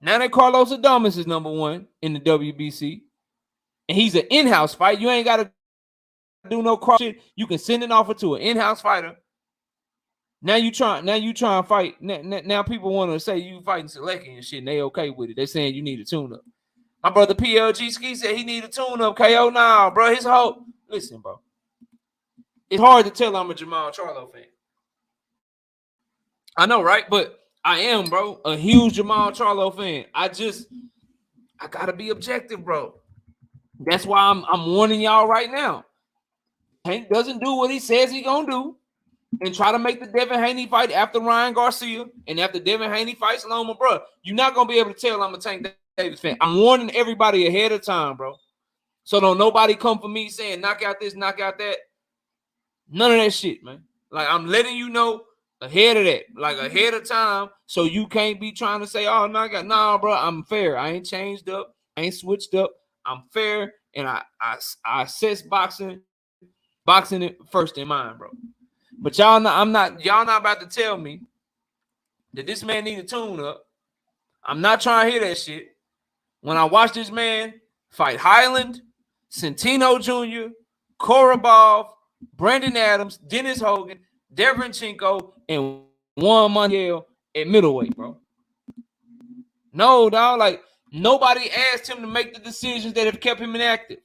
now that Carlos Adames is number one in the WBC, and he's an in-house fight, you ain't got to do no cross shit. You can send an offer to an in-house fighter. Now you try and fight. Now people want to say you fighting Sulecki and shit, and they okay with it. They saying you need a tune-up. My brother PLG Ski said he need a tune-up. KO now, bro. His whole listen, bro. It's hard to tell I'm a Jermall Charlo fan. I know, right? But I am, bro, a huge Jermall Charlo fan. I gotta be objective, bro. That's why I'm warning y'all right now. Hank doesn't do what he says he gonna do and try to make the Devin Haney fight after Ryan Garcia and after Devin Haney fights Loma, bro. You're not gonna be able to tell I'm a Tank Davis fan. I'm warning everybody ahead of time, bro. So don't nobody come for me saying knock out this, knock out that. None of that shit, man. Like I'm letting you know ahead of that, like ahead of time, so you can't be trying to say, oh, no, bro, I'm fair. I ain't changed up. I ain't switched up. I'm fair, and I assess boxing it first in mind, bro. But y'all not about to tell me that this man need a tune up. I'm not trying to hear that shit. When I watch this man fight Highland, Centino Jr., Korobov, Brandon Adams, Dennis Hogan, Derevchenko, and Juan Manuel at middleweight, bro. No, dog. Like, nobody asked him to make the decisions that have kept him inactive.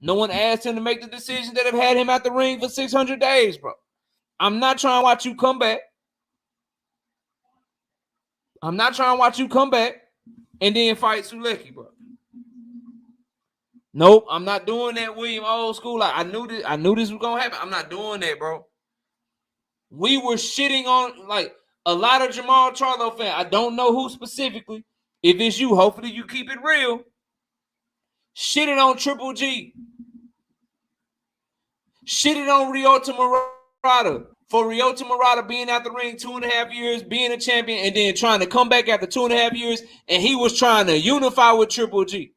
No one asked him to make the decisions that have had him out the ring for 600 days, bro. I'm not trying to watch you come back. I'm not trying to watch you come back and then fight Sulecki, bro. Nope, I'm not doing that, William. Old school. Like, I knew this was gonna happen. I'm not doing that, bro. We were shitting on like a lot of Jermall Charlo fans. I don't know who specifically. If it's you, hopefully you keep it real. Shitting on Triple G. Shitting on Ryota Murata for Ryota Murata being out the ring 2.5 years, being a champion, and then trying to come back after 2.5 years, and he was trying to unify with Triple G.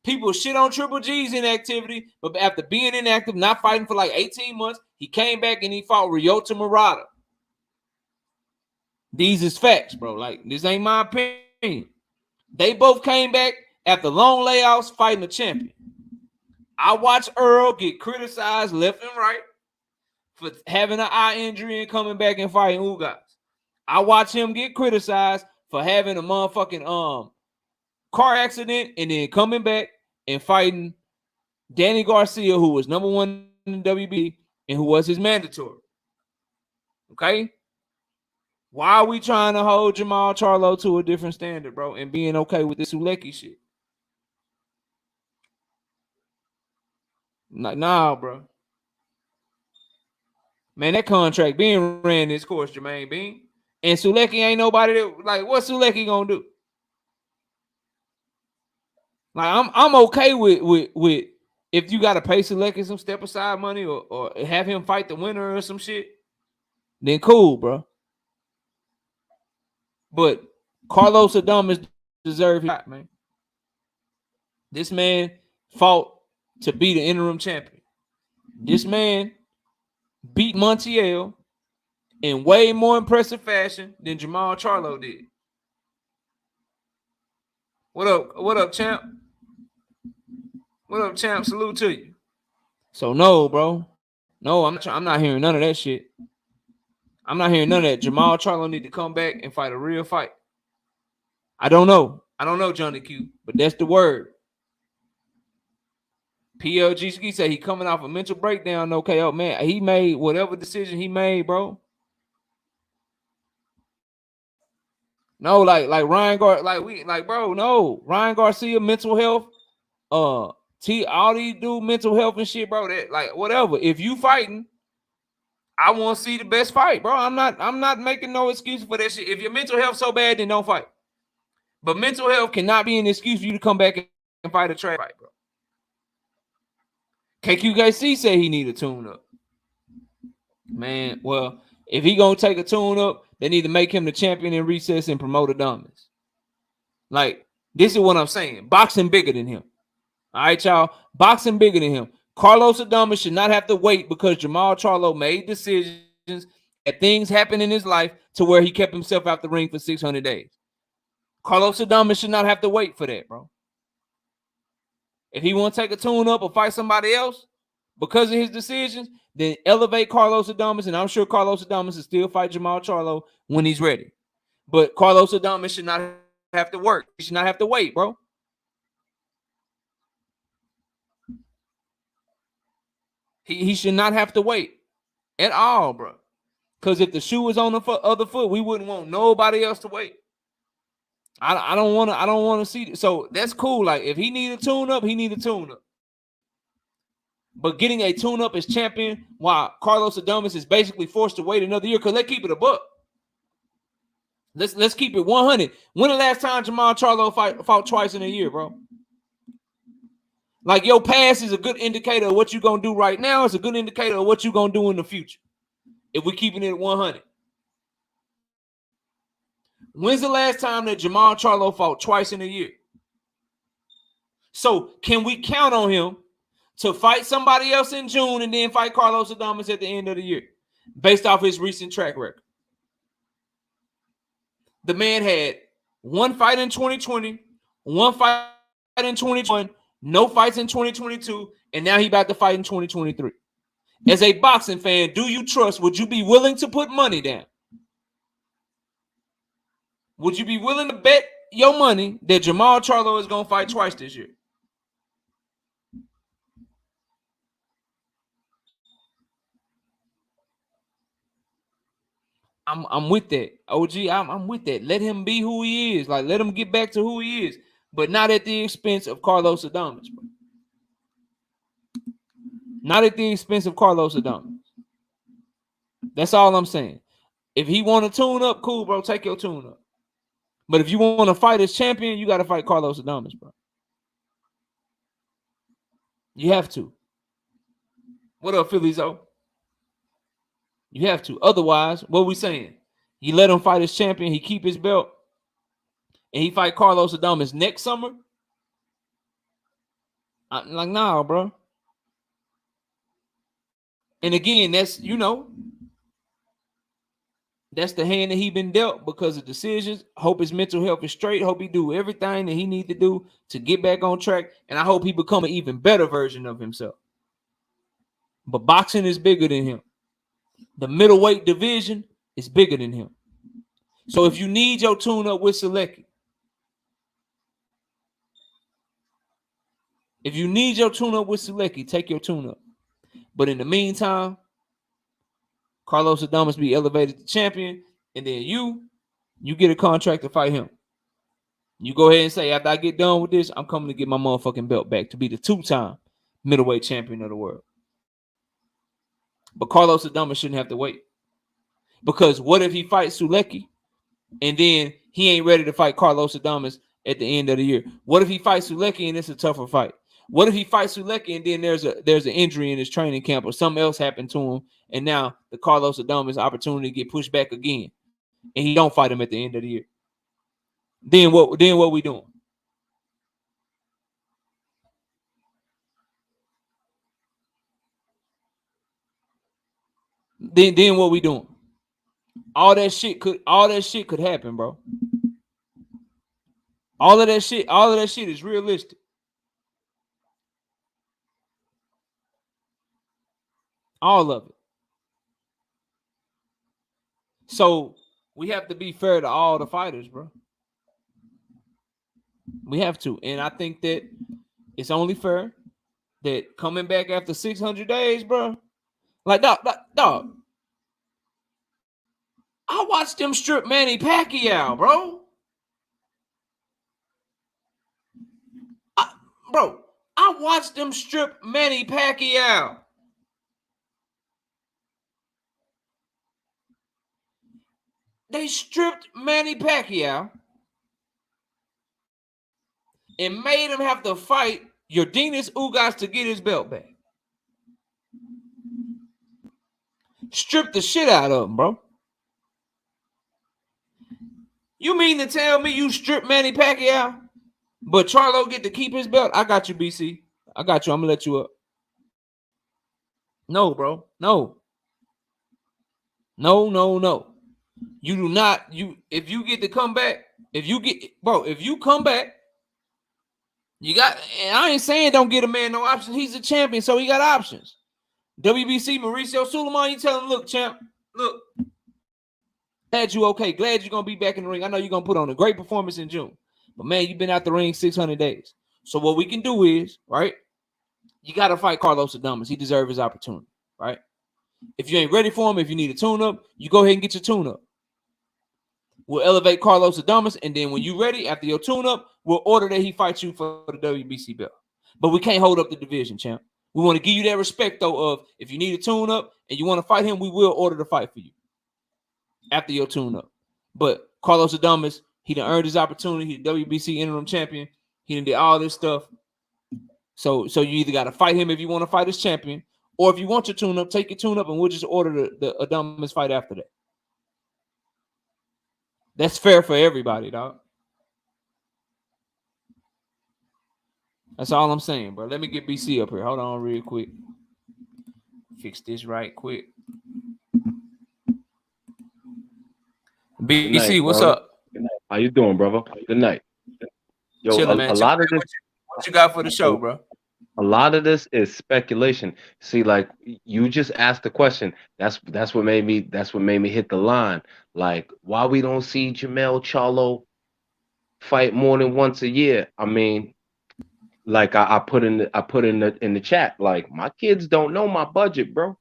People shit on Triple G's inactivity, but after being inactive, not fighting for like 18 months, he came back and he fought Ryota Murata. These is facts, bro. Like, this ain't my opinion. They both came back after long layoffs fighting a champion. I watched Earl get criticized left and right for having an eye injury and coming back and fighting Ugas. I watched him get criticized for having a motherfucking car accident and then coming back and fighting Danny Garcia, who was number 1 in the WB and who was his mandatory. Okay? Why are we trying to hold Jermall Charlo to a different standard, bro, and being okay with this Sulecki shit? Like, nah, bro. Man, that contract being ran this course, Jermaine Bean. And Sulecki ain't nobody that, like, what's Sulecki gonna do? Like, I'm okay with if you gotta pay Sulecki some step aside money or have him fight the winner or some shit, then cool, bro. But Carlos Adames deserves it, man. This man fought to be the interim champion. This man beat Montiel in way more impressive fashion than Jermall Charlo did. What up, champ? What up, champ? Salute to you. So no, bro. No, I'm not hearing none of that shit. I'm not hearing none of that. Jermall Charlo need to come back and fight a real fight. I don't know. Johnny Q, but that's the word. PLG Ski said he coming off a mental breakdown. Okay, oh man, he made whatever decision he made, bro. No, like Ryan bro, no. Ryan Garcia, mental health. All these do mental health and shit, bro. That, like, whatever. If you fighting, I want to see the best fight, bro. I'm not making no excuse for that shit. If your mental health so bad, then don't fight. But mental health cannot be an excuse for you to come back and fight a trash fight, bro. KQKC say he need a tune up. Man, well, if he gonna take a tune up, they need to make him the champion in recess and promote Adames. Like, this is what I'm saying. Boxing bigger than him. All right, y'all. Boxing bigger than him. Carlos Adames should not have to wait because Jermall Charlo made decisions that things happened in his life to where he kept himself out the ring for 600 days. Carlos Adames should not have to wait for that, bro. If he want to take a tune up or fight somebody else because of his decisions, then elevate Carlos Adames, and I'm sure Carlos Adames will still fight Jermall Charlo when he's ready. But Carlos Adames should not have to work. He should not have to wait, bro. He should not have to wait at all, bro. Because if the shoe was on the other foot, we wouldn't want nobody else to wait. I don't want to see. So that's cool. Like, if he need a tune up, he need a tune up. But getting a tune up as champion while Carlos Adames is basically forced to wait another year, because let's keep it a buck. Let's keep it 100. When the last time Jermall Charlo fought twice in a year, bro? Like, your past is a good indicator of what you're going to do right now. It's a good indicator of what you're going to do in the future. If we're keeping it at 100. When's the last time that Jermall Charlo fought twice in a year? So can we count on him to fight somebody else in June and then fight Carlos Adames at the end of the year, based off his recent track record? The man had one fight in 2020, one fight in 2021, no fights in 2022, and now he about to fight in 2023. As a boxing fan, do you trust? Would you be willing to put money down? Would you be willing to bet your money that Jermall Charlo is going to fight twice this year? I'm with that. OG, I'm with that. Let him be who he is. Like, let him get back to who he is, but not at the expense of Carlos Adames, bro. Not at the expense of Carlos Adames. That's all I'm saying. If he want to tune up, cool, bro. Take your tune up. But if you want to fight as champion, you got to fight Carlos Adames, bro. You have to. What up, Philly-Zo? You have to. Otherwise, what are we saying? You let him fight as champion, he keep his belt, and he fight Carlos Adames next summer? I'm like, nah, bro. And again, that's, that's the hand that he been dealt because of decisions. Hope his mental health is straight. Hope he do everything that he need to do to get back on track. And I hope he become an even better version of himself. But boxing is bigger than him. The middleweight division is bigger than him. So if you need your tune-up with Selecki, take your tune-up. But in the meantime, Carlos Adames be elevated to champion, and then you get a contract to fight him. You go ahead and say, after I get done with this, I'm coming to get my motherfucking belt back to be the 2-time middleweight champion of the world. But Carlos Adames shouldn't have to wait. Because what if he fights Selecki and then he ain't ready to fight Carlos Adames at the end of the year? What if he fights Selecki and it's a tougher fight? What if he fights Selecki and then there's an injury in his training camp or something else happened to him, and now the Carlos Adames opportunity get pushed back again, and he don't fight him at the end of the year? Then what we doing? Then what we doing? All that shit could happen, bro. All of that shit is realistic. All of it. So we have to be fair to all the fighters, bro. We have to. And I think that it's only fair that coming back after 600 days, bro. Like, dog. I watched them strip Manny Pacquiao, bro. I watched them strip Manny Pacquiao. They stripped Manny Pacquiao and made him have to fight Yordenis Ugas to get his belt back. Stripped the shit out of him, bro. You mean to tell me you stripped Manny Pacquiao, but Charlo get to keep his belt? I got you, BC. I got you. I'm going to let you up. No, bro. No. You do not. If you get to come back, if you come back, you got, and I ain't saying don't get a man no options. He's a champion, so he got options. WBC, Mauricio Suleiman, you tell him, look, champ, look, glad you okay. Glad you're going to be back in the ring. I know you're going to put on a great performance in June. But, man, you've been out the ring 600 days. So what we can do is, right, you got to fight Carlos Adames. He deserves his opportunity, right? If you ain't ready for him, if you need a tune-up, you go ahead and get your tune-up. We'll elevate Carlos Adames, and then when you're ready, after your tune-up, we'll order that he fights you for the WBC belt. But we can't hold up the division, champ. We want to give you that respect, though, of if you need a tune-up and you want to fight him, we will order the fight for you after your tune-up. But Carlos Adames, he done earned his opportunity. He's the WBC interim champion. He done did all this stuff. So you either got to fight him if you want to fight as champion, or if you want your tune-up, take your tune-up, and we'll just order the Adames fight after that. That's fair for everybody, dog. That's all I'm saying, bro. Let me get BC up here. Hold on real quick. Fix this right quick. BC, night, what's bro. up? How you doing, brother? Good night. Yo, Chilling, man. a lot of this, What you got for the show, bro? a lot of this is speculation. See, like you just asked the question. That's what made me hit the line. Like, why we don't see Jermall Charlo fight more than once a year? I mean, like I put in the chat. Like, my kids don't know my budget, bro.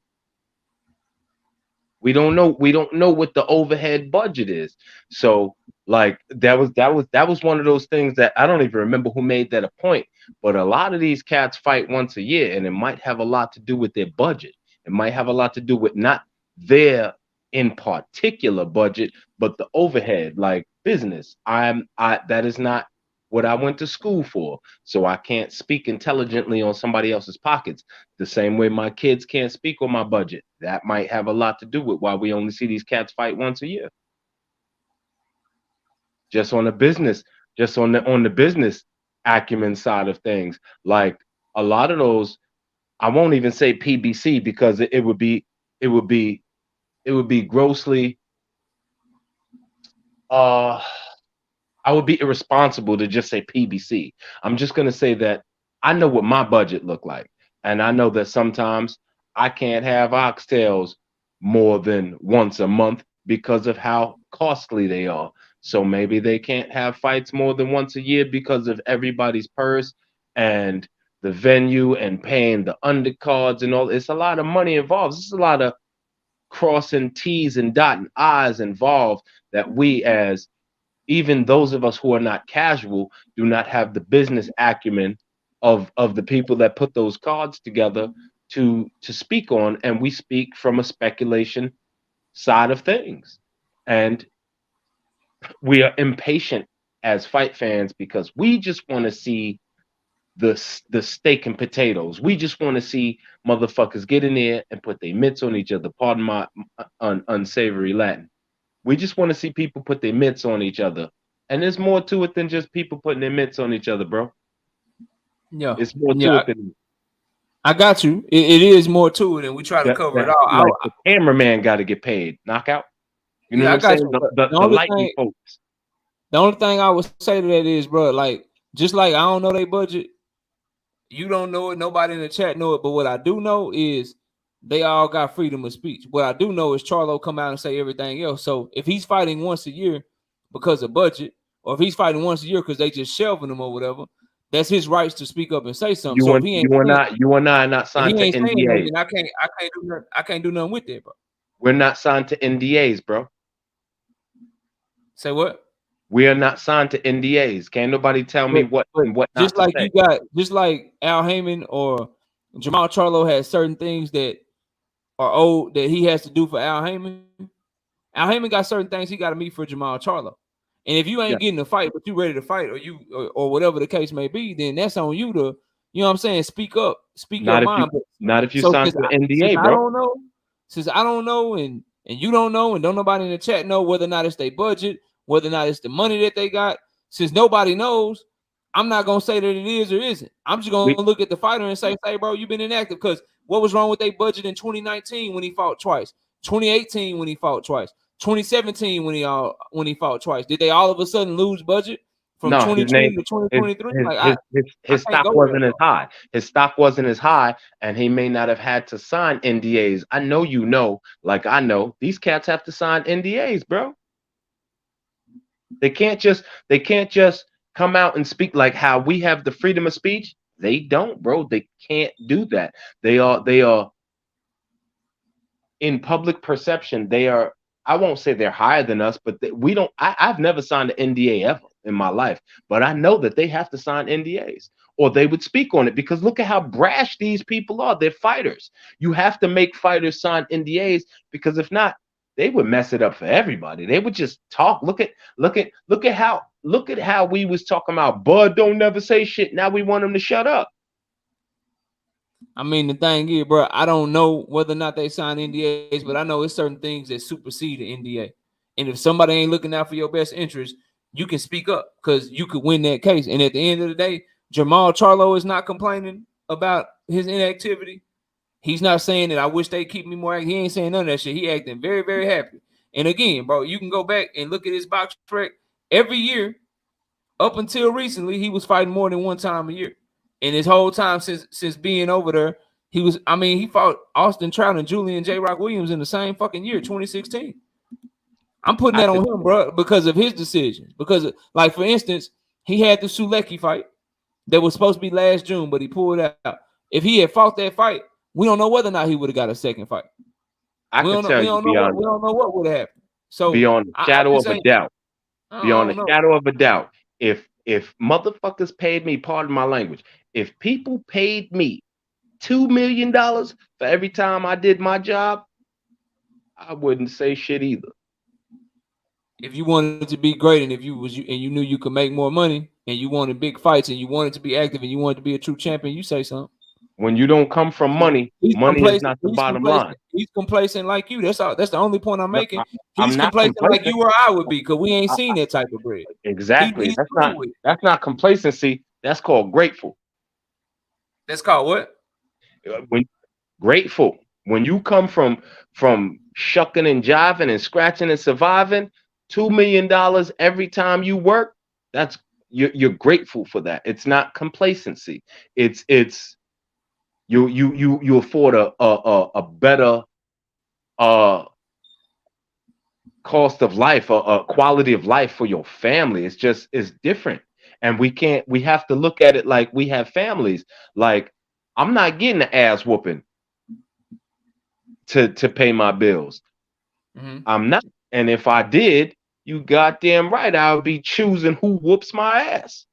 We don't know what the overhead budget is. So like that was one of those things that I don't even remember who made that a point. But a lot of these cats fight once a year, and it might have a lot to do with their budget. It might have a lot to do with not their in particular budget, but the overhead, like business. That is not what I went to school for. So I can't speak intelligently on somebody else's pockets. The same way my kids can't speak on my budget. That might have a lot to do with why we only see these cats fight once a year. Just on the business acumen side of things. Like a lot of those, I won't even say PBC because it would be grossly I would be irresponsible to just say PBC. I'm just going to say that I know what my budget look like. And I know that sometimes I can't have oxtails more than once a month because of how costly they are. So maybe they can't have fights more than once a year because of everybody's purse and the venue and paying the undercards and all. It's a lot of money involved. It's a lot of crossing T's and dotting I's involved that we, as even those of us who are not casual, do not have the business acumen of the people that put those cards together to speak on. And we speak from a speculation side of things. And we are impatient as fight fans because we just want to see the steak and potatoes. We just want to see motherfuckers get in there and put their mitts on each other. Pardon my unsavory Latin. We just want to see people put their mitts on each other. And there's more to it than just people putting their mitts on each other, bro. Yeah. It's more to it than I got you. It is more to it, and we try to cover it all. Like the cameraman got to get paid. Knockout. You know what I'm saying? The lighting folks. The only thing I would say to that is, bro, like, just like I don't know their budget, you don't know it, nobody in the chat know it, but what I do know is they all got freedom of speech. What I do know is Charlo come out and say everything else. So if he's fighting once a year because of budget, or if he's fighting once a year because they just shelving him or whatever, that's his rights to speak up and say something. You and I are not signed to NDAs. I can't do nothing with that, bro. We're not signed to NDAs, bro. Say what? We are not signed to NDAs. Can't nobody tell me what and what not just like to say. You got, just like Al Heyman or Jermall Charlo has certain things that are owed that he has to do for Al Heyman. Al Heyman got certain things he got to meet for Jermall Charlo. And if you ain't getting a fight, but you ready to fight, or whatever the case may be, then that's on you to, you know what I'm saying, speak up, speak your mind. Not if you sign to an NDA, bro. Since I don't know, and you don't know, and don't nobody in the chat know whether or not it's their budget, whether or not it's the money that they got. Since nobody knows, I'm not gonna say that it is or isn't. I'm just gonna look at the fighter and say, bro, you've been inactive. Because what was wrong with their budget in 2019 when he fought twice, 2018 when he fought twice, 2017 when he fought twice? Did they all of a sudden lose budget from 2020 to 2023? His stock wasn't as high. His stock wasn't as high, and he may not have had to sign NDAs. I know you know, like I know, these cats have to sign NDAs, bro. They can't just come out and speak like how we have the freedom of speech. They don't, bro. They can't do that. They are in public perception. They are, I won't say they're higher than us, but I've never signed an NDA ever in my life, but I know that they have to sign NDAs or they would speak on it, because look at how brash these people are. They're fighters. You have to make fighters sign NDAs, because if not, they would mess it up for everybody. They would just talk. Look at how we was talking about Bud don't never say shit. Now we want him to shut up. I mean, the thing is, bro, I don't know whether or not they sign NDAs, but I know it's certain things that supersede the NDA. And if somebody ain't looking out for your best interest, you can speak up, because you could win that case. And at the end of the day, Jermall Charlo is not complaining about his inactivity. He's not saying that I wish they keep me more active. He ain't saying none of that shit. He acting very, very happy. And again, bro, you can go back and look at his box track. Every year, up until recently, he was fighting more than one time a year. And his whole time since being over there, he fought Austin Trout and Julian J. Rock Williams in the same fucking year, 2016. I'm putting that on him, bro, because of his decisions. Because, like, for instance, he had the Sulecki fight that was supposed to be last June, but he pulled it out. If he had fought that fight, we don't know whether or not he would have got a second fight. We don't know what would have happened. So beyond the shadow of a doubt. Beyond the shadow of a doubt. If motherfuckers paid me, pardon my language, if people paid me $2 million for every time I did my job, I wouldn't say shit either. If you wanted to be great, and you knew you could make more money, and you wanted big fights, and you wanted to be active, and you wanted to be a true champion, you say something. When you don't come from money, money is not the bottom line. He's complacent like you. That's all. That's the only point I'm making. He's complacent like you or I would be, because we ain't seen that type of bread. Exactly. That's not complacency. That's called grateful. That's called what? Grateful. When you come from shucking and jiving and scratching and surviving, $2 million every time you work, that's you're grateful for that. It's not complacency. It's you afford a better cost of life, a quality of life for your family. It's different. And we have to look at it like we have families. Like, I'm not getting an ass whooping to pay my bills. Mm-hmm. I'm not. And if I did, you goddamn right, I would be choosing who whoops my ass.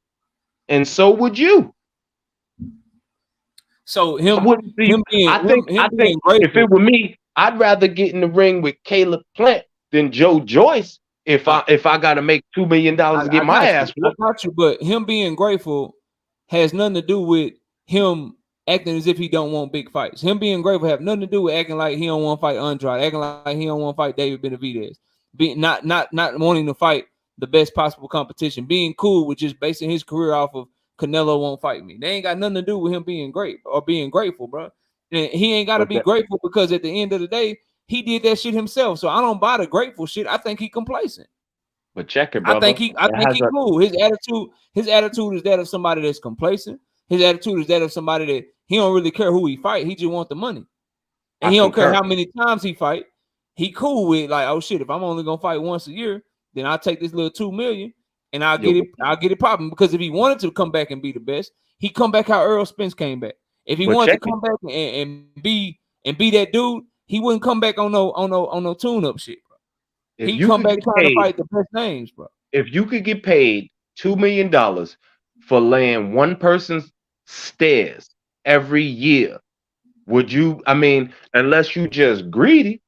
And so would you. So I think if it were me, I'd rather get in the ring with Caleb Plant than Joe Joyce if I got to make $2 million to get my ass whooped. I got you, but him being grateful has nothing to do with him acting as if he don't want big fights. Him being grateful have nothing to do with acting like he don't want to fight Andrade, acting like he don't want to fight David Benavidez, not wanting to fight the best possible competition, being cool with just basing his career off of Canelo won't fight me. They ain't got nothing to do with him being great or being grateful, bro. And he ain't got to be grateful, because at the end of the day, he did that shit himself. So I don't buy the grateful shit. I think he complacent. But check it, brother. I think he cool. His attitude is that of somebody that's complacent. His attitude is that of somebody that he don't really care who he fight. He just want the money. And he don't care how many times he fight. He cool with, like, oh shit, if I'm only gonna fight once a year, then I'll take this little $2 million and I'll get it popping. Because if he wanted to come back and be the best, he come back how Earl Spence came back. If he wanted to come back and be that dude, he wouldn't come back on no tune-up shit, bro. He come back trying to fight the best names, bro. If you could get paid $2 million for laying one person's stairs every year, would you, unless you just greedy,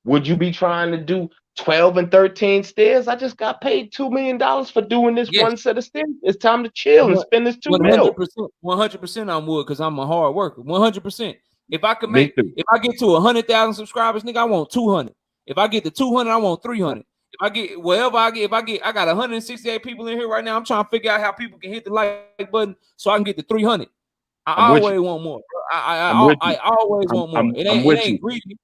would you be trying to do 12 and 13 stairs? I just got paid $2 million for doing this one set of stairs. It's time to chill and spend this $2 million. 100% I'm wood, because I'm a hard worker. 100%. If I get to 100,000 subscribers, nigga, I want 200. If I get to 200, I want 300. If I get whatever I got 168 people in here right now. I'm trying to figure out how people can hit the like button so I can get to 300. I always want more. I always want more. It ain't greedy.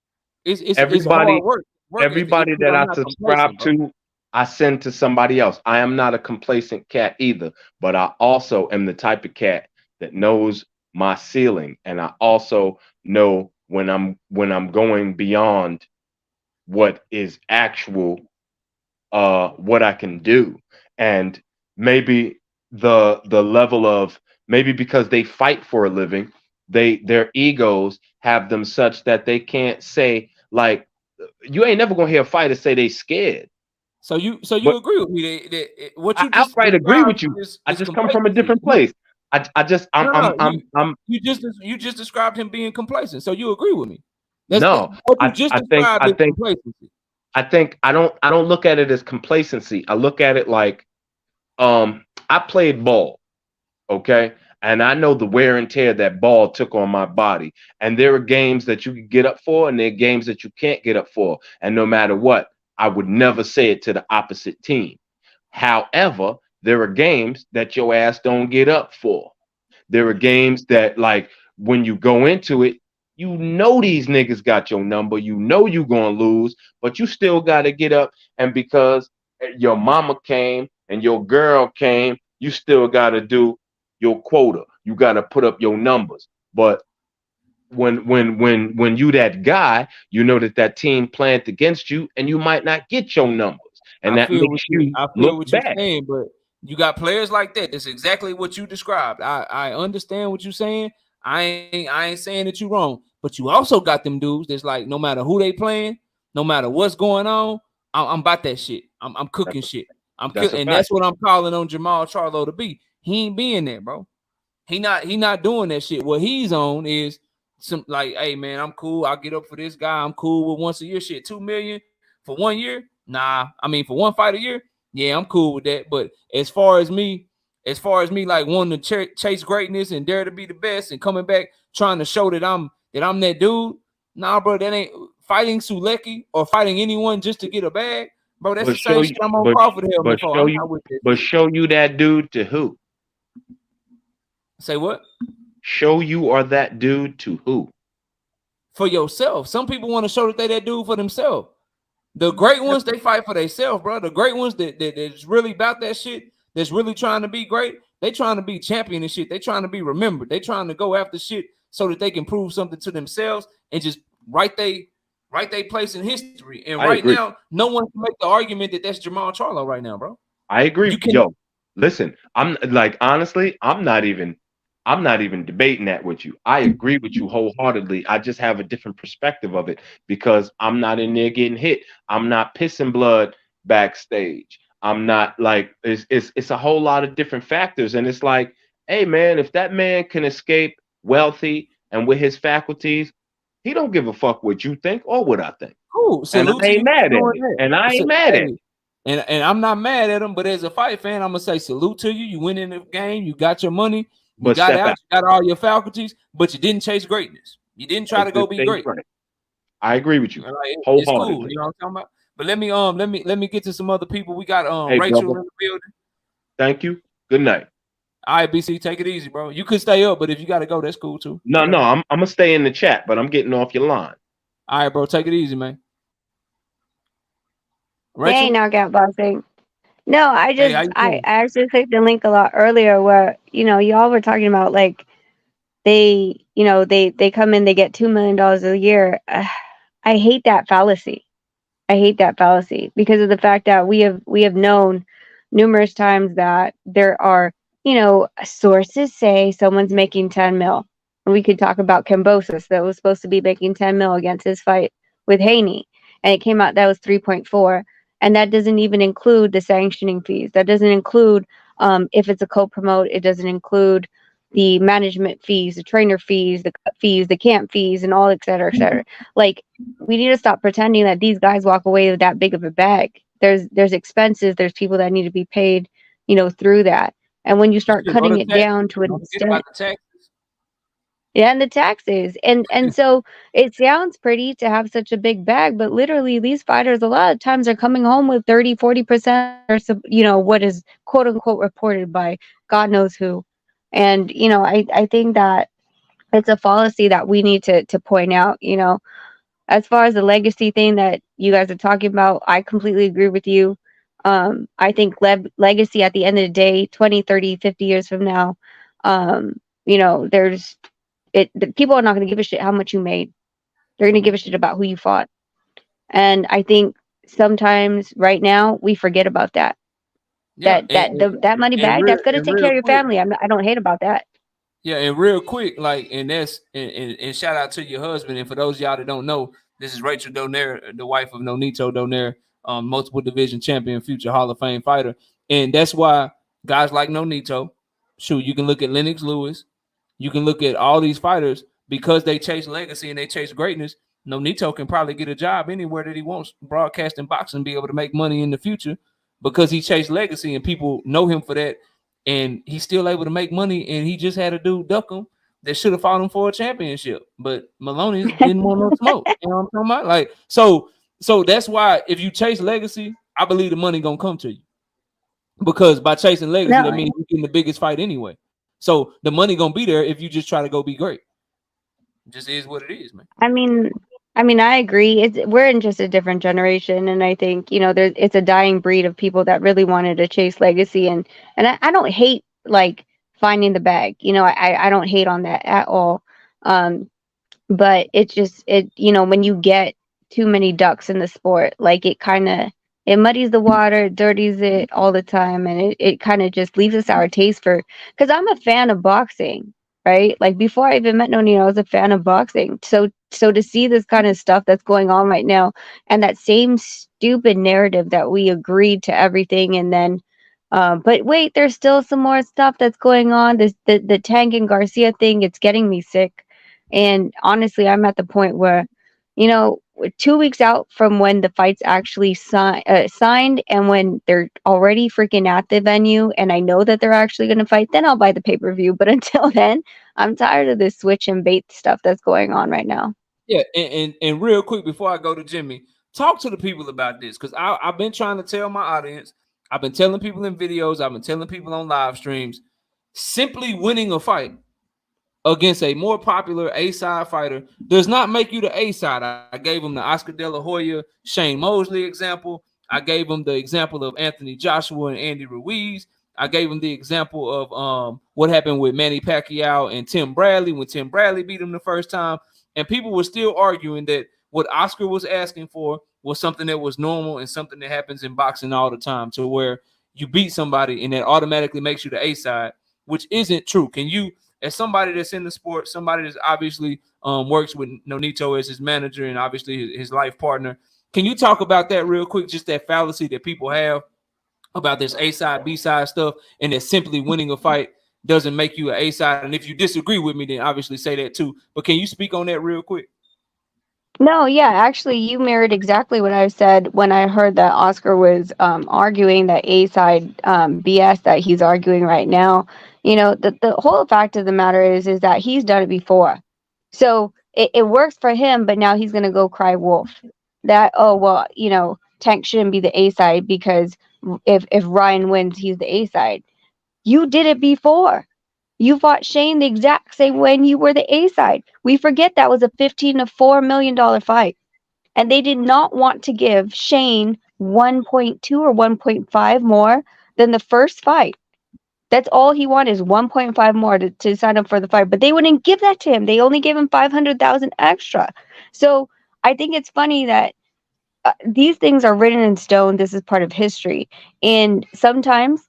It's hard work. Everybody that I subscribe to, I send to somebody else. I am not a complacent cat either, but I also am the type of cat that knows my ceiling, and I also know when I'm going beyond what is actual, what I can do. And maybe the level of, maybe because they fight for a living, their egos have them such that they can't say, like, you ain't never gonna hear a fighter say they scared. So you agree with me that what you I outright agree with you. I just come from a different place. You just described him being complacent. So you agree with me? I don't look at it as complacency. I look at it like, I played ball, okay? And I know the wear and tear that ball took on my body. And there are games that you can get up for, and there are games that you can't get up for. And no matter what, I would never say it to the opposite team. However, there are games that your ass don't get up for. There are games that, like, when you go into it, you know these niggas got your number. You know you gonna lose, but you still got to get up. And because your mama came and your girl came, you still got to do your quota. You got to put up your numbers. But when you that guy, you know that team planned against you, and you might not get your numbers, and that makes you I look feel what bad. you're saying, but you got players like that. That's exactly what you described. I understand what you're saying. I ain't saying that you're wrong, but you also got them dudes that's like, no matter who they playing, no matter what's going on, I'm about that shit. I'm cooking shit. That's a And fact. that's what I'm calling on Jermall Charlo to be. He ain't being there, bro. He not doing that shit. What he's on is some like, hey man, I'm cool. I'll get up for this guy. I'm cool with once a year shit. 2 million for 1 year. Nah, I mean for one fight a year. Yeah, I'm cool with that. But as far as me like wanting to chase greatness and dare to be the best and coming back trying to show that I'm that dude. Nah, bro, that ain't fighting Sulecki or fighting anyone just to get a bag. Bro, that's But the same shit I'm on Crawford helmet for. I'm not with that but shit. show you that dude to who? Say what? Show you are that dude to who? For yourself. Some people want to show that they that dude for themselves. The great ones, they fight for themselves, bro. The great ones that's really about that shit, that's really trying to be great, they trying to be champion and shit. They trying to be remembered. They trying to go after shit so that they can prove something to themselves and just write they place in history. And I right agree. now, no one can make the argument that that's Jermall Charlo right now, bro. I agree. You can. Yo, listen, I'm like, honestly, I'm not even debating that with you. I agree with you wholeheartedly. I just have a different perspective of it because I'm not in there getting hit. I'm not pissing blood backstage. I'm not like it's a whole lot of different factors. And it's like, hey man, if that man can escape wealthy and with his faculties, he don't give a fuck what you think or what I think. Cool. And Salute I to you ain't mad at doing it. that. And I ain't So, mad at hey, it. and I'm not mad at him, but as a fight fan, I'm gonna say salute to you. You win in the game, you got your money, you But got step out, out. you got all your faculties, but you didn't chase greatness. You didn't try At to this go be stage, great. right. I agree with you Like, it's cool, wholeheartedly. you know what I'm talking about. But let me get to some other people. We got Hey, Rachel brother, in the building. thank you. Good night. All right, BC, take it easy, bro. You could stay up, but if you gotta go, that's cool too. No, Whatever. I'm gonna stay in the chat, but I'm getting off your line. All right, bro, take it easy, man. Hey, Rachel, knockout boxing. No, hey, how you I doing? actually clicked the link a lot earlier where, y'all were talking about like they come in, they get $2 million a year. I hate that fallacy. I hate that fallacy because of the fact that we have known numerous times that there are, sources say someone's making 10 mil. And we could talk about Cambosis that was supposed to be making 10 mil against his fight with Haney. And it came out that was 3.4. And that doesn't even include the sanctioning fees. That doesn't include if it's a co-promote, it doesn't include the management fees, the trainer fees, the cut fees, the camp fees, and all et cetera, et cetera. Like, we need to stop pretending that these guys walk away with that big of a bag. There's expenses, there's people that need to be paid, through that. And when you start Shit, cutting it down to an don't forget extent, about the taxes. yeah, and the taxes. And so it sounds pretty to have such a big bag, but literally these fighters a lot of times are coming home with 30-40% or what is quote unquote reported by God knows who. And I think that it's a fallacy that we need to point out. As far as the legacy thing that you guys are talking about, I completely agree with you. I think legacy at the end of the day, 20, 30, 50 years from now, there's the people are not going to give a shit how much you made. They're going to give a shit about who you fought. And I think sometimes right now we forget about that. Yeah, That money bag that's going to and take care real of your quick. family. I don't hate about that. Yeah, and real quick, like, and that's and shout out to your husband. And for those of y'all that don't know, this is Rachel Donaire, the wife of Nonito Donaire, multiple division champion, future Hall of Fame fighter. And that's why guys like Nonito, shoot, you can look at Lennox Lewis, you can look at all these fighters because they chase legacy and they chase greatness. Nonito can probably get a job anywhere that he wants, broadcasting boxing, be able to make money in the future because he chased legacy and people know him for that. And he's still able to make money, and he just had a dude duck him that should have fought him for a championship. But Maloney didn't want no smoke. You know what I'm talking about? Like, so that's why if you chase legacy, I believe the money gonna come to you. Because by chasing legacy, that No, means you're getting the biggest fight anyway. So the money gonna be there if you just try to go be great. It just is what it is, man. I mean, I agree. We're in just a different generation, and I think it's a dying breed of people that really wanted to chase legacy, and I don't hate like finding the bag. I don't hate on that at all. Um, but it's just when you get too many ducks in the sport, like it muddies the water, it dirties it all the time, and it kind of just leaves a sour taste for, because I'm a fan of boxing, right? Like before I even met Nonino, I was a fan of boxing. So to see this kind of stuff that's going on right now, and that same stupid narrative that we agreed to everything, and then but wait, there's still some more stuff that's going on. The Tank and Garcia thing, it's getting me sick. And honestly, I'm at the point where, we're 2 weeks out from when the fights actually signed, and when they're already freaking at the venue, and I know that they're actually going to fight, then I'll buy the pay-per-view. But until then, I'm tired of this switch and bait stuff that's going on right now. Yeah, and real quick before I go to Jimmy, talk to the people about this, because I've been trying to tell my audience, I've been telling people in videos, I've been telling people on live streams, simply winning a fight against a more popular A-side fighter does not make you the A-side. I gave him the Oscar De La Hoya, Shane Mosley example. I gave him the example of Anthony Joshua and Andy Ruiz. I gave him the example of what happened with Manny Pacquiao and Tim Bradley when Tim Bradley beat him the first time. And people were still arguing that what Oscar was asking for was something that was normal and something that happens in boxing all the time, to where you beat somebody and that automatically makes you the A-side, which isn't true. Can you, as somebody that's in the sport, somebody that's obviously works with Nonito as his manager and obviously his life partner, can you talk about that real quick, just that fallacy that people have about this A-side, B-side stuff, and that simply winning a fight doesn't make you an A-side? And if you disagree with me, then obviously say that too. But can you speak on that real quick? No, yeah, actually, you mirrored exactly what I said when I heard that Oscar was arguing that A side BS that he's arguing right now. The whole fact of the matter is that he's done it before, so it works for him. But now he's gonna go cry wolf. That, oh well, Tank shouldn't be the A side because if Ryan wins, he's the A side. You did it before. You fought Shane the exact same way when you were the A side. We forget that was a $15 to $4 million fight. And they did not want to give Shane 1.2 or 1.5 more than the first fight. That's all he wanted, is 1.5 more to sign up for the fight. But they wouldn't give that to him. They only gave him 500,000 extra. So I think it's funny that these things are written in stone. This is part of history. And sometimes,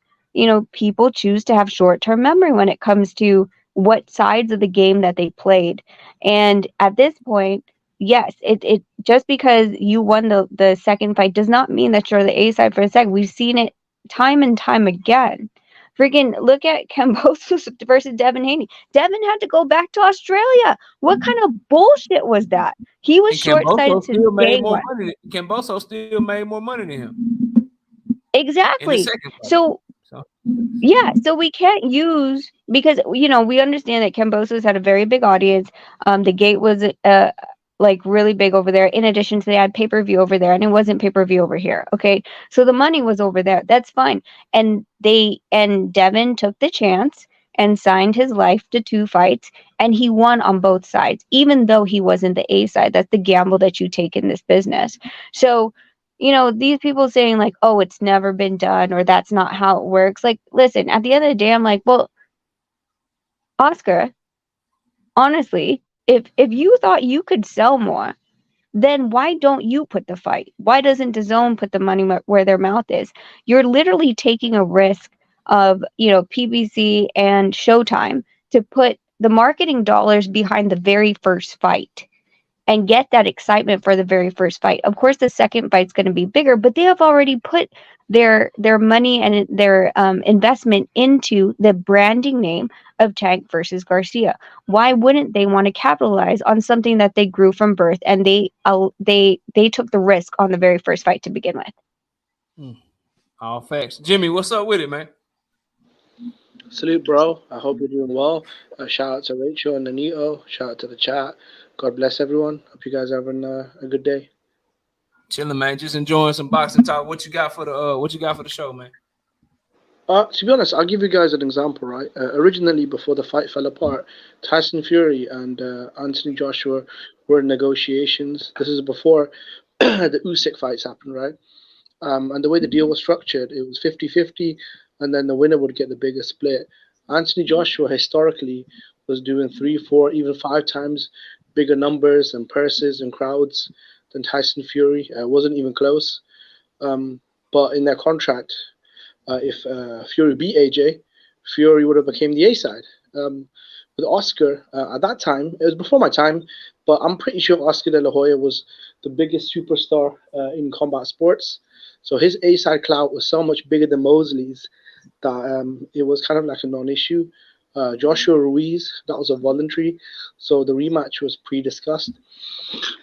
people choose to have short-term memory when it comes to what sides of the game that they played. And at this point, yes, it just because you won the second fight does not mean that you're the A side for a second. We've seen it time and time again. Freaking look at Kambosos versus Devin Haney. Devin had to go back to Australia. What kind of bullshit was that? He was short-sighted since day one. Kambosos still made more money than him. Exactly. So yeah, so we can't use, because we understand that Kambosos had a very big audience. The gate was like really big over there. In addition to, they had pay-per-view over there, and it wasn't pay-per-view over here. Okay, so the money was over there. That's fine. And Devin took the chance and signed his life to 2 fights, and he won on both sides, even though he wasn't the A side. That's the gamble that you take in this business. So these people saying like, oh, it's never been done, or that's not how it works. Like, listen, at the end of the day, I'm like, well, Oscar, honestly, if you thought you could sell more, then why don't you put the fight? Why doesn't DAZN put the money where their mouth is? You're literally taking a risk of, PBC and Showtime to put the marketing dollars behind the very first fight and get that excitement for the very first fight. Of course, the second fight's going to be bigger, but they have already put their money and their investment into the branding name of Tank versus Garcia. Why wouldn't they want to capitalize on something that they grew from birth, and they took the risk on the very first fight to begin with? All facts. Jimmy, what's up with it, man? Salute, bro. I hope you're doing well. Shout out to Rachel and Nonito. Shout out to the chat. God bless everyone. Hope you guys are having a good day. Chilling, man. Just enjoying some boxing talk. What you got for the show, man? To be honest, I'll give you guys an example, right? Originally, before the fight fell apart, Tyson Fury and Anthony Joshua were in negotiations. This is before the Usyk fights happened, right? And the way the deal was structured, it was 50-50, and then the winner would get the bigger split. Anthony Joshua historically was doing 3, 4, even 5 times bigger numbers and purses and crowds than Tyson Fury. Wasn't even close. But in their contract, if Fury beat AJ, Fury would have became the A side. With Oscar, at that time, it was before my time, but I'm pretty sure Oscar De La Hoya was the biggest superstar in combat sports. So his A side clout was so much bigger than Mosley's that it was kind of like a non-issue. Joshua Ruiz, that was a voluntary, so the rematch was pre-discussed.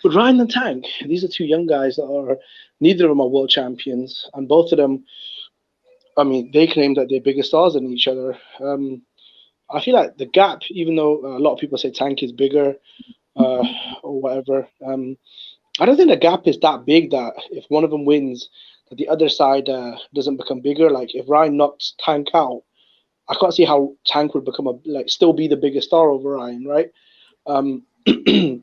But Ryan and Tank, these are two young guys that are neither of them are world champions, and both of them, I mean, they claim that they're bigger stars than each other. I feel like the gap, even though a lot of people say Tank is bigger or whatever, I don't think the gap is that big that if one of them wins, that the other side doesn't become bigger. Like if Ryan knocks Tank out, I can't see how Tank would become still be the biggest star over Ryan, right? And I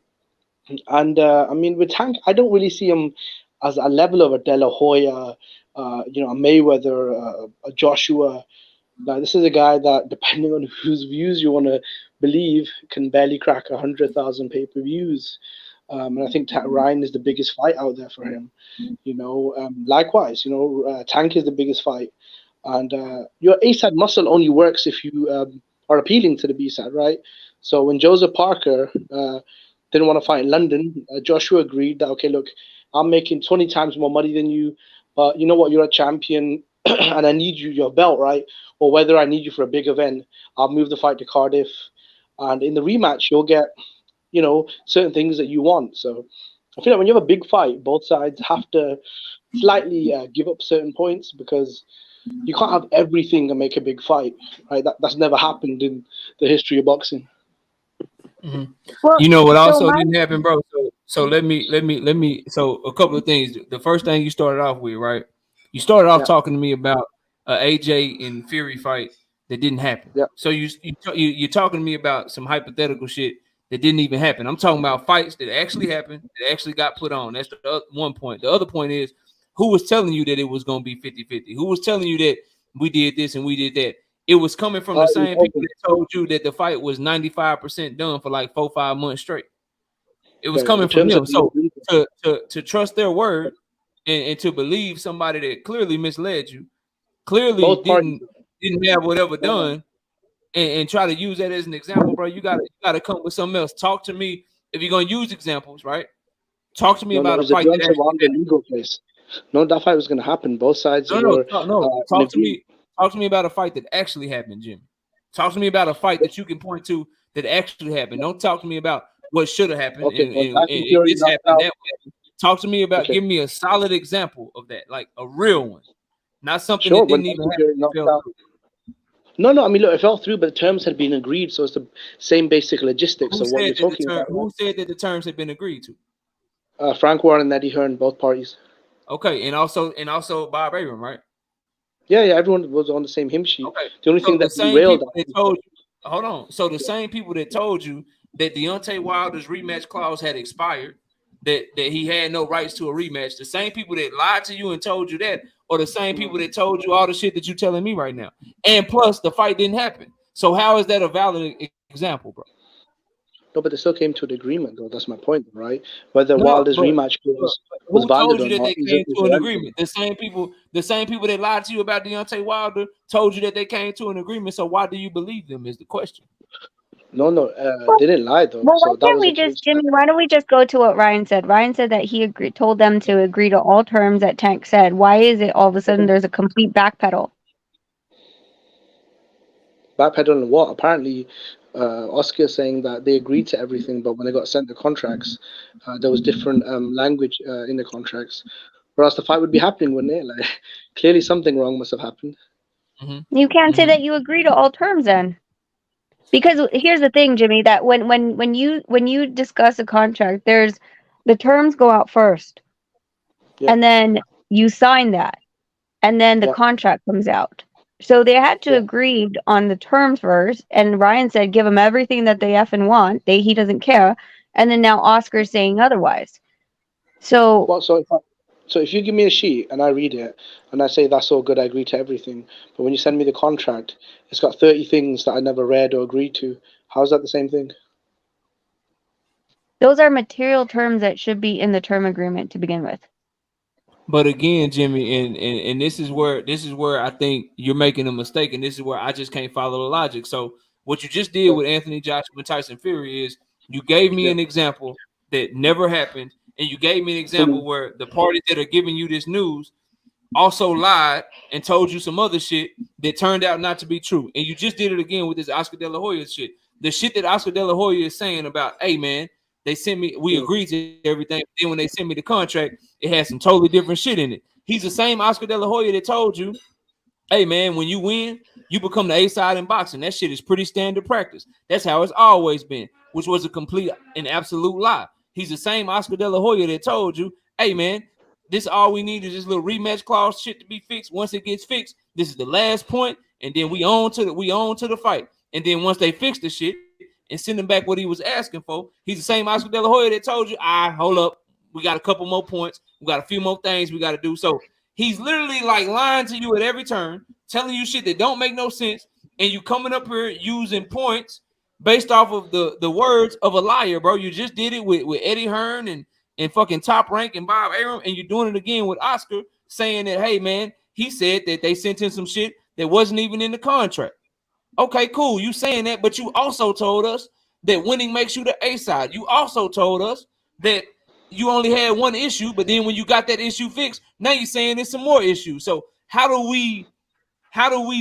mean, with Tank, I don't really see him as a level of a De La Hoya, a Mayweather, a Joshua. Like this is a guy that, depending on whose views you want to believe, can barely crack 100,000 pay-per-views. And I think Ryan is the biggest fight out there for him. Likewise, Tank is the biggest fight, and your A side muscle only works if you are appealing to the B side, right? So when Joseph Parker didn't want to fight in London, Joshua agreed that, okay, look, I'm making 20 times more money than you, but you know what, you're a champion and I need your belt, right? Or whether I need you for a big event, I'll move the fight to Cardiff. And in the rematch, you'll get, certain things that you want. So I feel like when you have a big fight, both sides have to slightly give up certain points because you can't have everything and make a big fight, right? That's never happened in the history of boxing. Mm-hmm. Well, You know what so also my didn't happen, bro? So let me. So a couple of things. The first thing you started off with, right? You started off Yeah, talking to me about AJ and Fury fight that didn't happen. yeah. So you're talking to me about some hypothetical shit that didn't even happen. I'm talking about fights that actually happened, that actually got put on. That's the one point. The other point is, who was telling you that it was going to be 50-50? Who was telling you that we did this and we did that? It was coming from the same people that told you that the fight was 95% done for like 4-5 months straight. It was coming In from terms them. of So to trust their word and to believe somebody that clearly misled you, clearly both parties, didn't have whatever done, and try to use that as an example, bro. You gotta come with something else. Talk to me if you're gonna use examples, right? Talk to me no, about it a was a fight that Deontay actually Wilder legal case. No, that fight was going to happen. Both sides were no. in Talk to agreement. me. Talk to me about a fight that actually happened, Jimmy. Talk to me about a fight that you can point to that actually happened. Don't talk to me about what should have happened Okay, well, Tyson and Fury this knocked happened, out. that happened. Talk to me about. Okay, Give me a solid example of that, like a real one, not something sure. that When didn't even Tyson happen. Fury That knocked fell out. through. No. I mean, look, it fell through, but the terms had been agreed, so it's the same basic logistics Who of what said you're that the talking term? about. Who said that the terms had been agreed to? Frank Warren and Eddie Hearn, both parties. Okay, and also Bob Arum, right? Yeah. Everyone was on the same hymn sheet. Okay, The only so thing the that same derailed people that that. told you, hold on. So the same people that told you that Deontay Wilder's rematch clause had expired, that he had no rights to a rematch, the same people that lied to you and told you that, or the same people that told you all the shit that you're telling me right now. And plus, the fight didn't happen. So how is that a valid example, bro? No, but they still came to an agreement, though. That's my point, right? Whether No, Wilder's rematch but was who valid told or you that not they is came to an irrelevant. agreement? The same people that lied to you about Deontay Wilder told you that they came to an agreement. So why do you believe them? Is the question. No, well, they didn't lie though. well, why So that can't was the we just, case. Jimmy? Why don't we just go to what Ryan said? Ryan said that he told them to agree to all terms that Tank said. Why is it all of a sudden there's a complete backpedal? Backpedaling what? Apparently, Oscar saying that they agreed to everything, but when they got sent the contracts, there was different language in the contracts. Or else the fight would be happening, wouldn't it? Like clearly something wrong must have happened. Mm-hmm. You can't say Mm-hmm. that you agree to all terms then. Because here's the thing, Jimmy, that when you discuss a contract, there's the terms go out first, Yeah, and then you sign that, and then the yeah. contract comes out. So they had to agree on the terms first, and Ryan said, "Give them everything that they effing want. He doesn't care." And then now Oscar's saying otherwise. So Well, so if you give me a sheet and I read it and I say that's all good, I agree to everything, but when you send me the contract, it's got 30 things that I never read or agreed to. How's that the same thing? those are material terms that should be in the term agreement to begin with. But again, Jimmy, and this is where I think you're making a mistake, and this is where I just can't follow the logic. So what you just did with Anthony Joshua and Tyson Fury is you gave me an example that never happened, and you gave me an example where the parties that are giving you this news also lied and told you some other shit that turned out not to be true. And you just did it again with this Oscar De La Hoya shit. The shit that Oscar De La Hoya is saying about, hey man, they sent me, we agreed to everything. Then when they sent me the contract, it had some totally different shit in it. He's the same Oscar De La Hoya that told you, hey man, when you win, you become the A side in boxing. That shit is pretty standard practice. That's how it's always been, which was a complete and absolute lie. He's the same Oscar De La Hoya that told you, hey man, this all we need is this little rematch clause shit to be fixed. Once it gets fixed, this is the last point, and then we on to the fight. And then once they fix the shit and send him back what he was asking for, he's the same Oscar De La Hoya that told you, hold up, we got a couple more points, we got a few more things we got to do. So he's literally like lying to you at every turn, telling you shit that don't make no sense, and you coming up here using points based off of the words of a liar, bro. You just did it with Eddie Hearn and fucking Top Rank and Bob Arum, and you're doing it again with Oscar, saying that, hey man, he said that they sent him some shit that wasn't even in the contract. Okay, cool. You saying that, but you also told us that winning makes you the A side. You also told us that you only had one issue, but then when you got that issue fixed, now you're saying there's some more issues. So how do we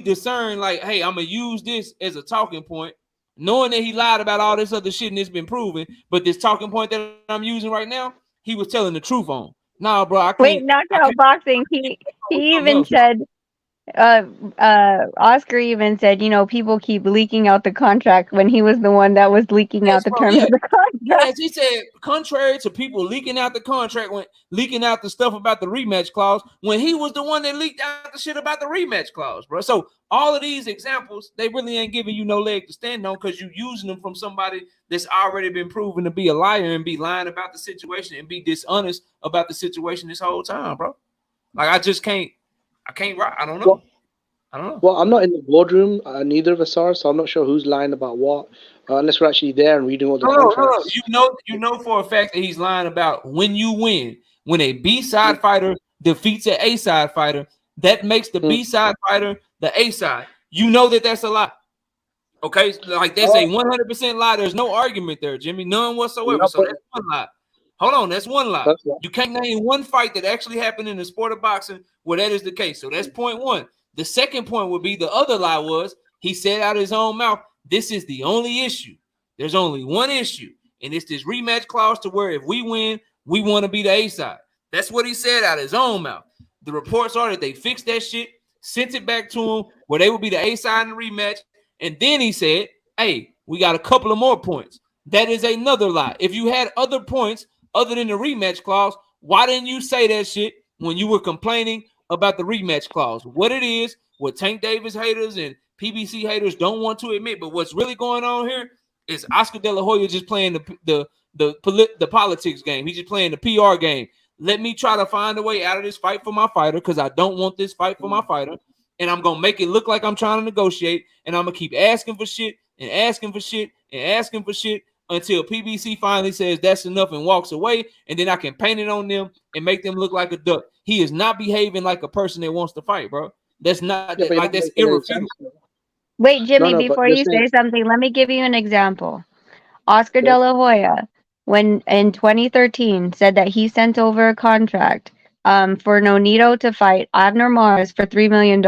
discern, like, hey, I'm gonna use this as a talking point, knowing that he lied about all this other shit and it's been proven, but this talking point that I'm using right now, he was telling the truth on. Nah, bro, I can't. Wait, knockout boxing. He even said, Oscar even said, people keep leaking out the contract when he was the one that was leaking out the terms of the contract. Yes, he said, contrary to people leaking out the contract, when leaking out the stuff about the rematch clause, when he was the one that leaked out the shit about the rematch clause, bro. So all of these examples, they really ain't giving you no leg to stand on because you're using them from somebody that's already been proven to be a liar and be lying about the situation and be dishonest about the situation this whole time, bro. Like I can't. I don't know. Well, I'm not in the boardroom. Neither of us are, so I'm not sure who's lying about what, unless we're actually there and reading all the contracts. You know for a fact that he's lying about when you win. When a B-side fighter defeats an A-side fighter, that makes the B-side fighter the A-side. You know that that's a lie. Okay? Like that's a 100% lie. There's no argument there, Jimmy. None whatsoever. So that's one lie. Hold on, that's one lie. You can't name one fight that actually happened in the sport of boxing where that is the case. So that's point one. The second point would be the other lie was he said out of his own mouth, this is the only issue. There's only one issue, and it's this rematch clause to where if we win, we want to be the A side. That's what he said out of his own mouth. The reports are that they fixed that shit, sent it back to him where they would be the A side in the rematch, and then he said, hey, we got a couple of more points. That is another lie. If you had other points other than the rematch clause, why didn't you say that shit when you were complaining about the rematch clause? What it is, what Tank Davis haters and PBC haters don't want to admit, but what's really going on here is Oscar De La Hoya just playing the politics game. He's just playing the PR game. Let me try to find a way out of this fight for my fighter because I don't want this fight for my fighter, and I'm gonna make it look like I'm trying to negotiate, and I'm gonna keep asking for shit and asking for shit and asking for shit until PBC finally says that's enough and walks away, and then I can paint it on them and make them look like a duck. He is not behaving like a person that wants to fight, bro. That's not like that's irrefutable. Wait, Jimmy, before you say something, let me give you an example. Oscar De La Hoya, when in 2013, said that he sent over a contract for Nonito to fight Abner Mares for $3 million.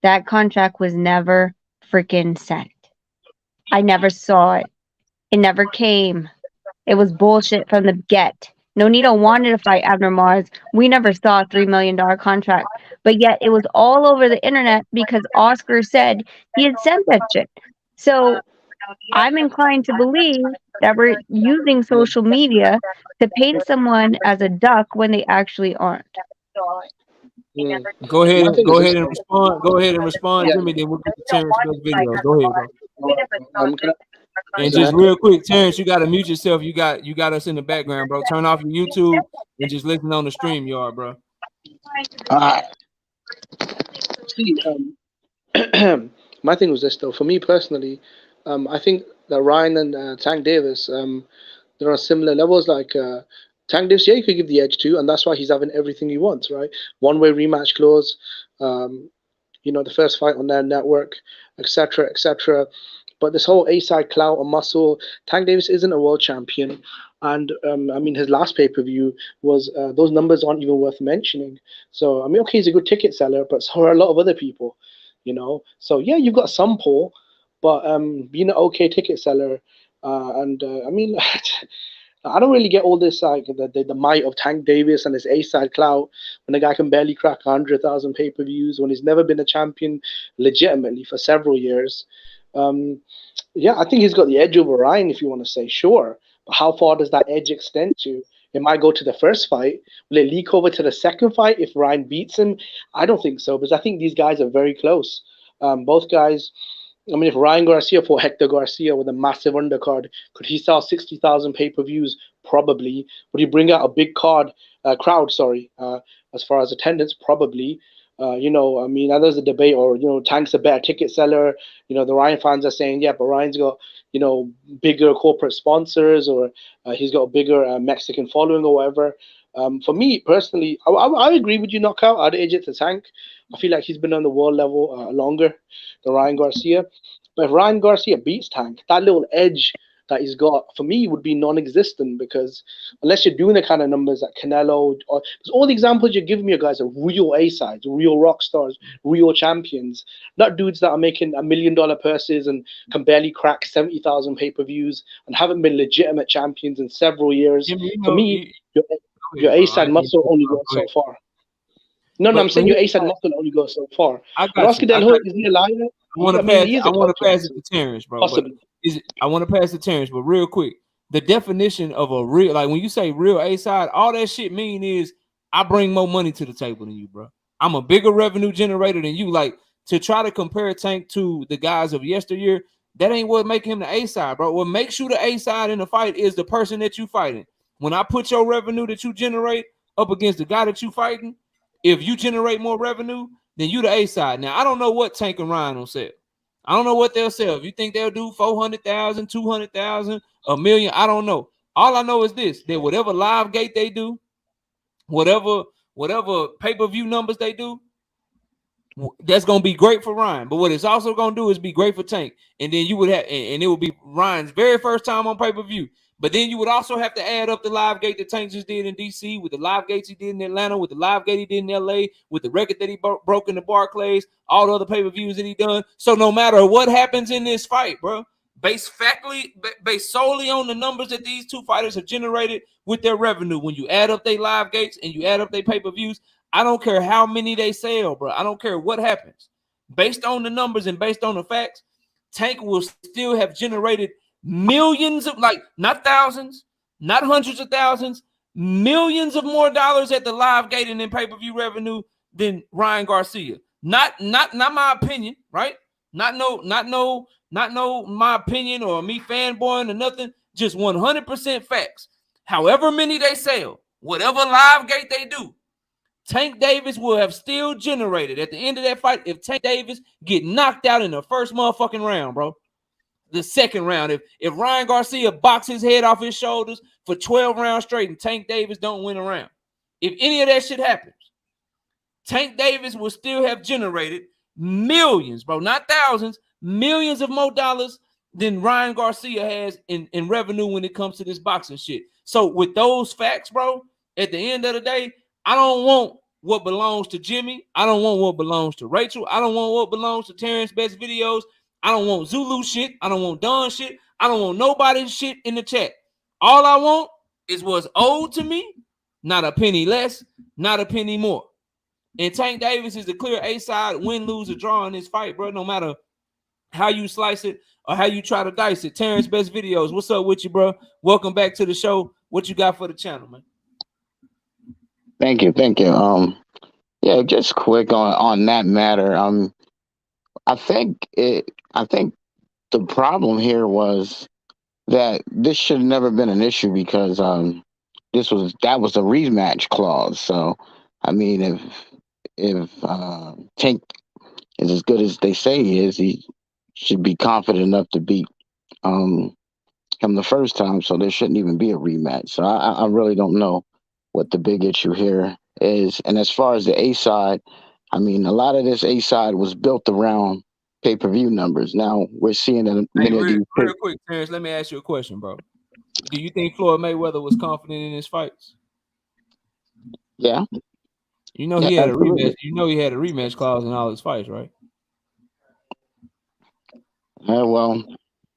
That contract was never freaking sent. I never saw it. It never came. It was bullshit from the get. Nonito wanted to fight Abner Mares. We never saw a $3 million contract. But yet it was all over the internet because Oscar said he had sent that shit. So I'm inclined to believe that we're using social media to paint someone as a duck when they actually aren't. Go ahead My and thing is this, respond. Go ahead and respond, yeah. Jimmy. Then we'll get to Terrence Best video. Go ahead, bro. Can And I, just real quick, Terrence, you gotta mute yourself. You got us in the background, bro. Turn off your YouTube and just listen on the stream yard, bro. see, my thing was this though. For me personally, I think that Ryan and Tank Davis, they're on similar levels. Like Tank Davis, yeah, you could give the edge to, and that's why he's having everything he wants, right? One-way rematch clause, the first fight on their network, etc., etc. But this whole A-side clout and muscle, Tank Davis isn't a world champion. And his last pay-per-view was those numbers aren't even worth mentioning. So okay, he's a good ticket seller, but so are a lot of other people, So yeah, you've got some pull, but being an okay ticket seller, I don't really get all this like the might of Tank Davis and his A-side clout when the guy can barely crack 100,000 pay-per-views, when he's never been a champion legitimately for several years. I think he's got the edge over Ryan, if you want to say, sure. But how far does that edge extend to? It might go to the first fight. Will it leak over to the second fight if Ryan beats him? I don't think so, because I think these guys are very close. Both guys, if Ryan Garcia fought Hector Garcia with a massive undercard, could he sell 60,000 pay-per-views? Probably. Would he bring out a big crowd, as far as attendance? Probably. There's a debate, or Tank's a better ticket seller. The Ryan fans are saying, yeah, but Ryan's got bigger corporate sponsors, or he's got a bigger Mexican following or whatever. For me personally, I agree with you, Knockout. I'd edge it to Tank. I feel like he's been on the world level longer than Ryan Garcia. But if Ryan Garcia beats Tank, that little edge that he's got, for me, would be non-existent, because unless you're doing the kind of numbers that Canelo, or all the examples you're giving me, you guys, are real A-sides, real rock stars, real champions, not dudes that are making $1 million purses and can barely crack 70,000 pay-per-views and haven't been legitimate champions in several years. For me, your A-side muscle only goes so far. I'm saying your A-side muscle only goes so far. Oscar De La Hoya, is he a liar? I want to pass it to Terrence, bro. Possibly. I want to pass it to Terrence, but real quick, the definition of a real, like when you say real A-side, all that shit mean is I bring more money to the table than you, bro. I'm a bigger revenue generator than you. Like, to try to compare Tank to the guys of yesteryear, that ain't what make him the A-side, bro. What makes you the A-side in the fight is the person that you fighting. When I put your revenue that you generate up against the guy that you fighting, if you generate more revenue, then you the A-side. Now, I don't know what Tank and Ryan will sell. I don't know what they'll sell. If you think they'll do 400,000, 200,000, $1 million, I don't know. All I know is this, that whatever live gate they do, whatever pay-per-view numbers they do, that's going to be great for Ryan. But what it's also going to do is be great for Tank. And then you would have, and it would be Ryan's very first time on pay-per-view. But then you would also have to add up the live gate that Tank just did in DC, with the live gates he did in Atlanta, with the live gate he did in LA, with the record that he broke in the Barclays, all the other pay-per-views that he done. So no matter what happens in this fight, bro, based solely on the numbers that these two fighters have generated with their revenue, when you add up their live gates and you add up their pay-per-views, I don't care how many they sell, bro. I don't care what happens. Based on the numbers and based on the facts, Tank will still have generated millions of, like, not thousands, not hundreds of thousands, millions of more dollars at the live gate and in pay-per-view revenue than Ryan Garcia. Not my opinion, right? Not my opinion or me fanboying or nothing. Just 100% facts. However many they sell, whatever live gate they do, Tank Davis will have still generated at the end of that fight. If Tank Davis get knocked out in the first motherfucking round, bro, the second round, if Ryan Garcia boxes his head off his shoulders for 12 rounds straight and Tank Davis don't win a round, if any of that shit happens, Tank Davis will still have generated millions, bro, not thousands, millions of more dollars than Ryan Garcia has in revenue when it comes to this boxing shit. So with those facts, bro, at the end of the day, I don't want what belongs to Jimmy. I don't want what belongs to Rachel. I don't want what belongs to Terrence Best videos. I don't want Zulu shit. I don't want Don shit. I don't want nobody's shit in the chat. All I want is what's owed to me, not a penny less, not a penny more. And Tank Davis is the clear A-side, win, lose, or draw in this fight, bro, no matter how you slice it or how you try to dice it. Terrence Best videos, what's up with you, bro? Welcome back to the show. What you got for the channel, man? Thank you. Yeah, just quick on that matter. I think the problem here was that this should have never been an issue because that was a rematch clause. So I mean, if Tank is as good as they say he is, he should be confident enough to beat um him the first time. So there shouldn't even be a rematch. So I really don't know what the big issue here is. And as far as the A side, I mean, a lot of this A side was built around pay per view numbers. Now we're seeing that Hey, many of these. real quick, Terrence, let me ask you a question, bro. Do you think Floyd Mayweather was confident in his fights? Yeah, You know yeah, he had a absolutely. rematch. You know he had a rematch clause in all his fights, right? Well,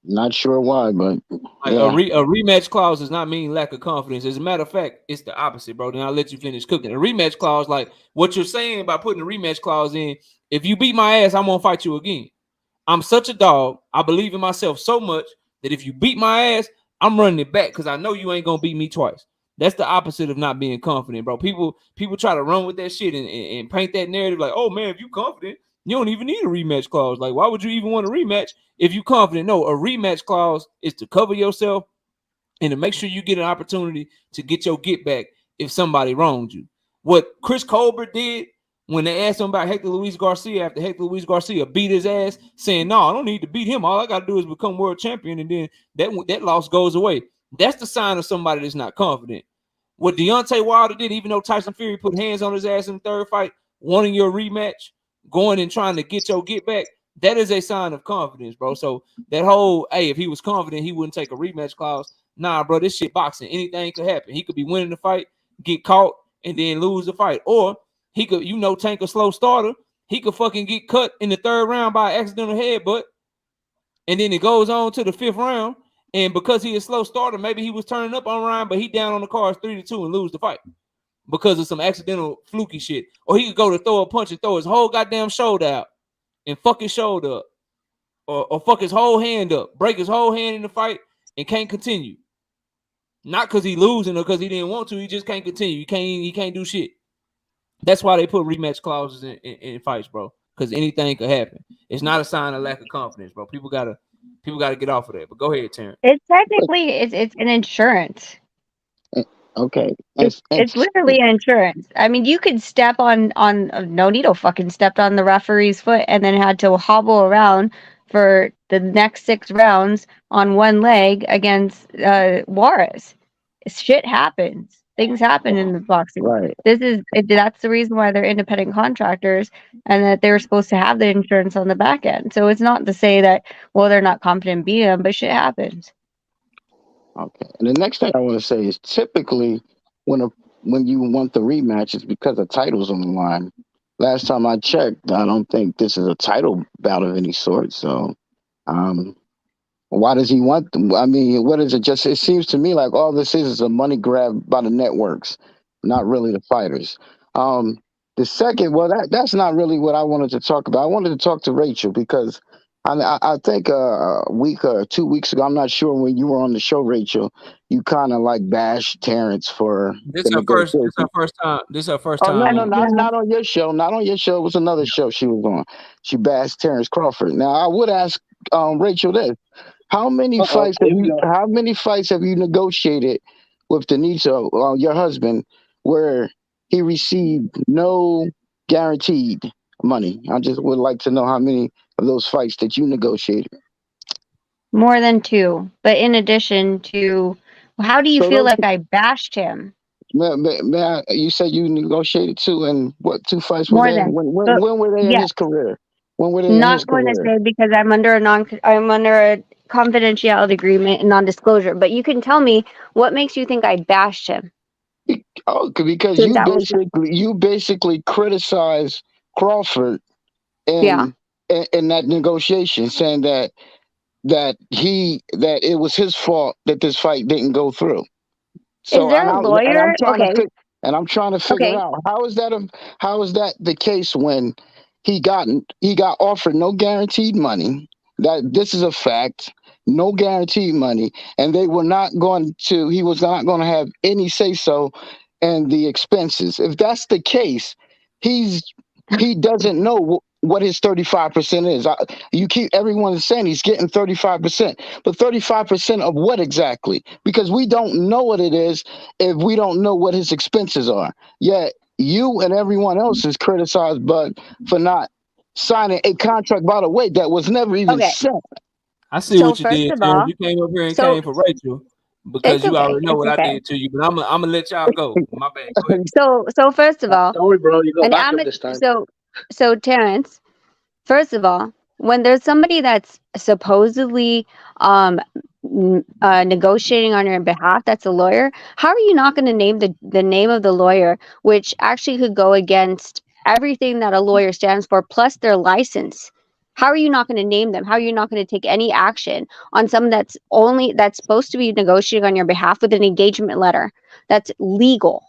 not sure why, but Like yeah. a rematch clause does not mean lack of confidence. As a matter of fact, it's the opposite, bro. Then I'll let you finish cooking. A rematch clause, like what you're saying by putting a rematch clause in, if you beat my ass, I'm gonna fight you again. I'm such a dog. I believe in myself so much that if you beat my ass, I'm running it back because I know you ain't gonna beat me twice. That's the opposite of not being confident, bro. People try to run with that shit and paint that narrative like, oh man, if you confident, you don't even need a rematch clause. Like, why would you even want a rematch if you confident? No, a rematch clause is to cover yourself and to make sure you get an opportunity to get your get back if somebody wronged you. What Chris Colbert did when they asked him about Hector Luis Garcia after Hector Luis Garcia beat his ass, saying, no, I don't need to beat him. All I got to do is become world champion, and then that loss goes away. That's the sign of somebody that's not confident. What Deontay Wilder did, even though Tyson Fury put hands on his ass in the third fight, wanting your rematch, going and trying to get your get back, that is a sign of confidence, bro. So that whole, hey, if he was confident, he wouldn't take a rematch clause. Nah, bro, this shit boxing. Anything could happen. He could be winning the fight, get caught, and then lose the fight. Or he could, Tank a slow starter. He could fucking get cut in the third round by accidental headbutt. And then it goes on to the fifth round. And because he is slow starter, maybe he was turning up on Ryan, but he down on the cards 3-2 and lose the fight because of some accidental fluky shit. Or he could go to throw a punch and throw his whole goddamn shoulder out and fuck his shoulder up. Or fuck his whole hand up, break his whole hand in the fight and can't continue. Not because he losing or because he didn't want to. He just can't continue. He can't do shit. That's why they put rematch clauses in fights, bro. Because anything could happen. It's not a sign of lack of confidence, bro. People gotta get off of that. But go ahead, Terrence. It's technically it's an insurance. Okay. It's literally an insurance. I mean, you could step on no Nito fucking stepped on the referee's foot and then had to hobble around for the next 6 rounds on one leg against Juarez. Shit happens. Things happen in the boxing. Right. That's the reason why they're independent contractors and that they were supposed to have the insurance on the back end. So it's not to say that, well, they're not confident beating them, but shit happens. Okay. And the next thing I want to say is typically when you want the rematch, it's because a title's on the line. Last time I checked, I don't think this is a title bout of any sort. So, why does he want them? I mean, what is it? Just it seems to me like all this is a money grab by the networks, not really the fighters. The second, well, that's not really what I wanted to talk about. I wanted to talk to Rachel because I think a week or 2 weeks ago, I'm not sure when you were on the show, Rachel, you kind of like bashed Terrence for This the is her first. negotiation. This is her first time. This is her first Oh no, time. no, not on your show. Not on your show. It was another show she was on. She bashed Terrence Crawford. Now I would ask Rachel this: How many fights have you? How many fights have you negotiated with Denito, your husband, where he received no guaranteed money? I just would like to know how many of those fights that you negotiated. More than 2. But in addition to, how do you So feel those, like I bashed him? you said you negotiated 2, and what 2 fights were More they? than. But When were they in yes, his career? When were they in his not going to career? say because I'm under a confidentiality agreement and non-disclosure. But you can tell me what makes you think I bashed him. Oh, because Since that was you basically criticize Crawford yeah. in that negotiation, saying that it was his fault that this fight didn't go through. Is So there a lawyer? Okay, I'm trying to figure okay. out how is that the case when he got offered no guaranteed money, that this is a fact, no guaranteed money, and he was not going to have any say so in the expenses. If that's the case, he doesn't know what his 35% is. You keep everyone is saying he's getting 35%, but 35% of what exactly? Because we don't know what it is if we don't know what his expenses are. Yet you and everyone else is criticized Bud for not signing a contract, by the way, that was never even Okay. sent. I see So what you first did, of Tim. all, You came up here and so came for Rachel because it's you okay. already know It's what I okay. did to you. But I'm gonna let y'all go. My bad. Go ahead. So first of all, Don't worry, bro. You got an backup amateur. this time. So Terrence, first of all, when there's somebody that's supposedly negotiating on your behalf, that's a lawyer. How are you not going to name the name of the lawyer, which actually could go against everything that a lawyer stands for, plus their license? How are you not going to name them? How are you not going to take any action on someone that's supposed to be negotiating on your behalf with an engagement letter that's legal?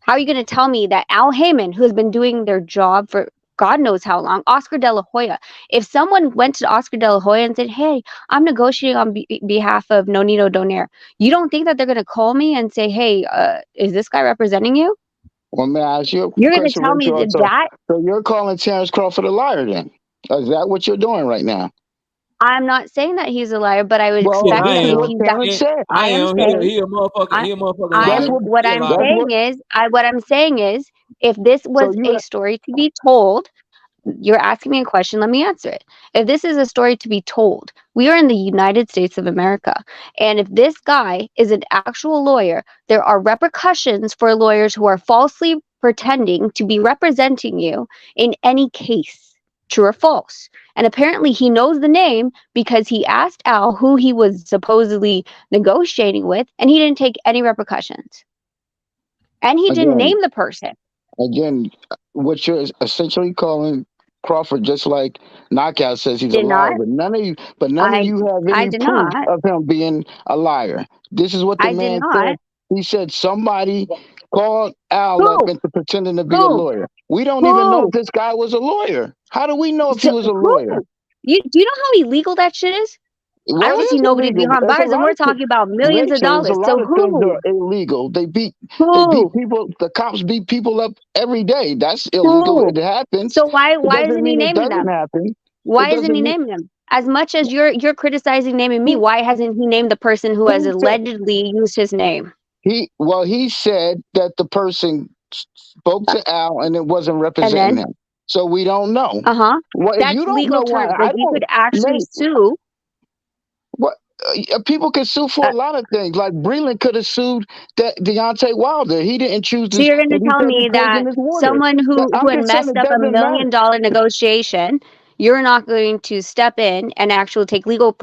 How are you going to tell me that Al Heyman, who has been doing their job for God knows how long, Oscar De La Hoya, if someone went to Oscar De La Hoya and said, "Hey, I'm negotiating on behalf of Nonito Donaire," you don't think that they're going to call me and say, "Hey, is this guy representing you?" Well, may I ask you a You're going to question, tell me Rachel? that So you're calling Terrence Crawford a liar then? Is that what you're doing right now? I'm not saying that he's a liar, but I would Well, Yeah, expect I this that is if what am. he's that. Terrence said. I I am am. saying, He a motherfucking. I, He a motherfucking I'm That's liar. what. what He a I'm liar. That's saying what. is, what I'm saying is, if this So was you. a story to be told, you're asking me a question, let me answer it. If this is a story to be told, we are in the United States of America. And if this guy is an actual lawyer, there are repercussions for lawyers who are falsely pretending to be representing you in any case, true or false. And apparently he knows the name because he asked Al who he was supposedly negotiating with, and he didn't take any repercussions. And he didn't Again, name the person. again, what you're essentially calling Crawford, just like Knockout says he's a Did liar, not. but none of I you have I any did proof not. of him being a liar. This is what the I did man not. said. He said somebody called Al up Who? into pretending to be a Who? lawyer. We don't even know if Who? this guy was a lawyer. How do we know if he So, was a lawyer? who? Do you know how illegal that shit is? I Well, it don't see is nobody illegal. behind There's a bars, and lot we're of talking about millions of Rachel. There's a dollars. So lot of things that who? are illegal. They beat Who? people. The cops beat people up every day. That's illegal. Who? It happens. So why It why doesn't isn't he mean it naming doesn't them? happen. It Why isn't he doesn't mean naming them? As much as you're criticizing naming me, he why hasn't he named the person who has he said allegedly used his name? he said that the person spoke Uh, to Al and it wasn't And representing then, him. So we don't know. uh-huh. Well, if you That's don't know legal why, terms. I Like you don't. could actually sue. What people can sue for Uh, a lot of things. Like Breland could have sued that Deontay Wilder. He didn't choose So this, you're going to and he tell said he me that poisoned his water. someone who I'm had just saying messed it up $1 doesn't matter. million negotiation, you're not going to step in and actually take legal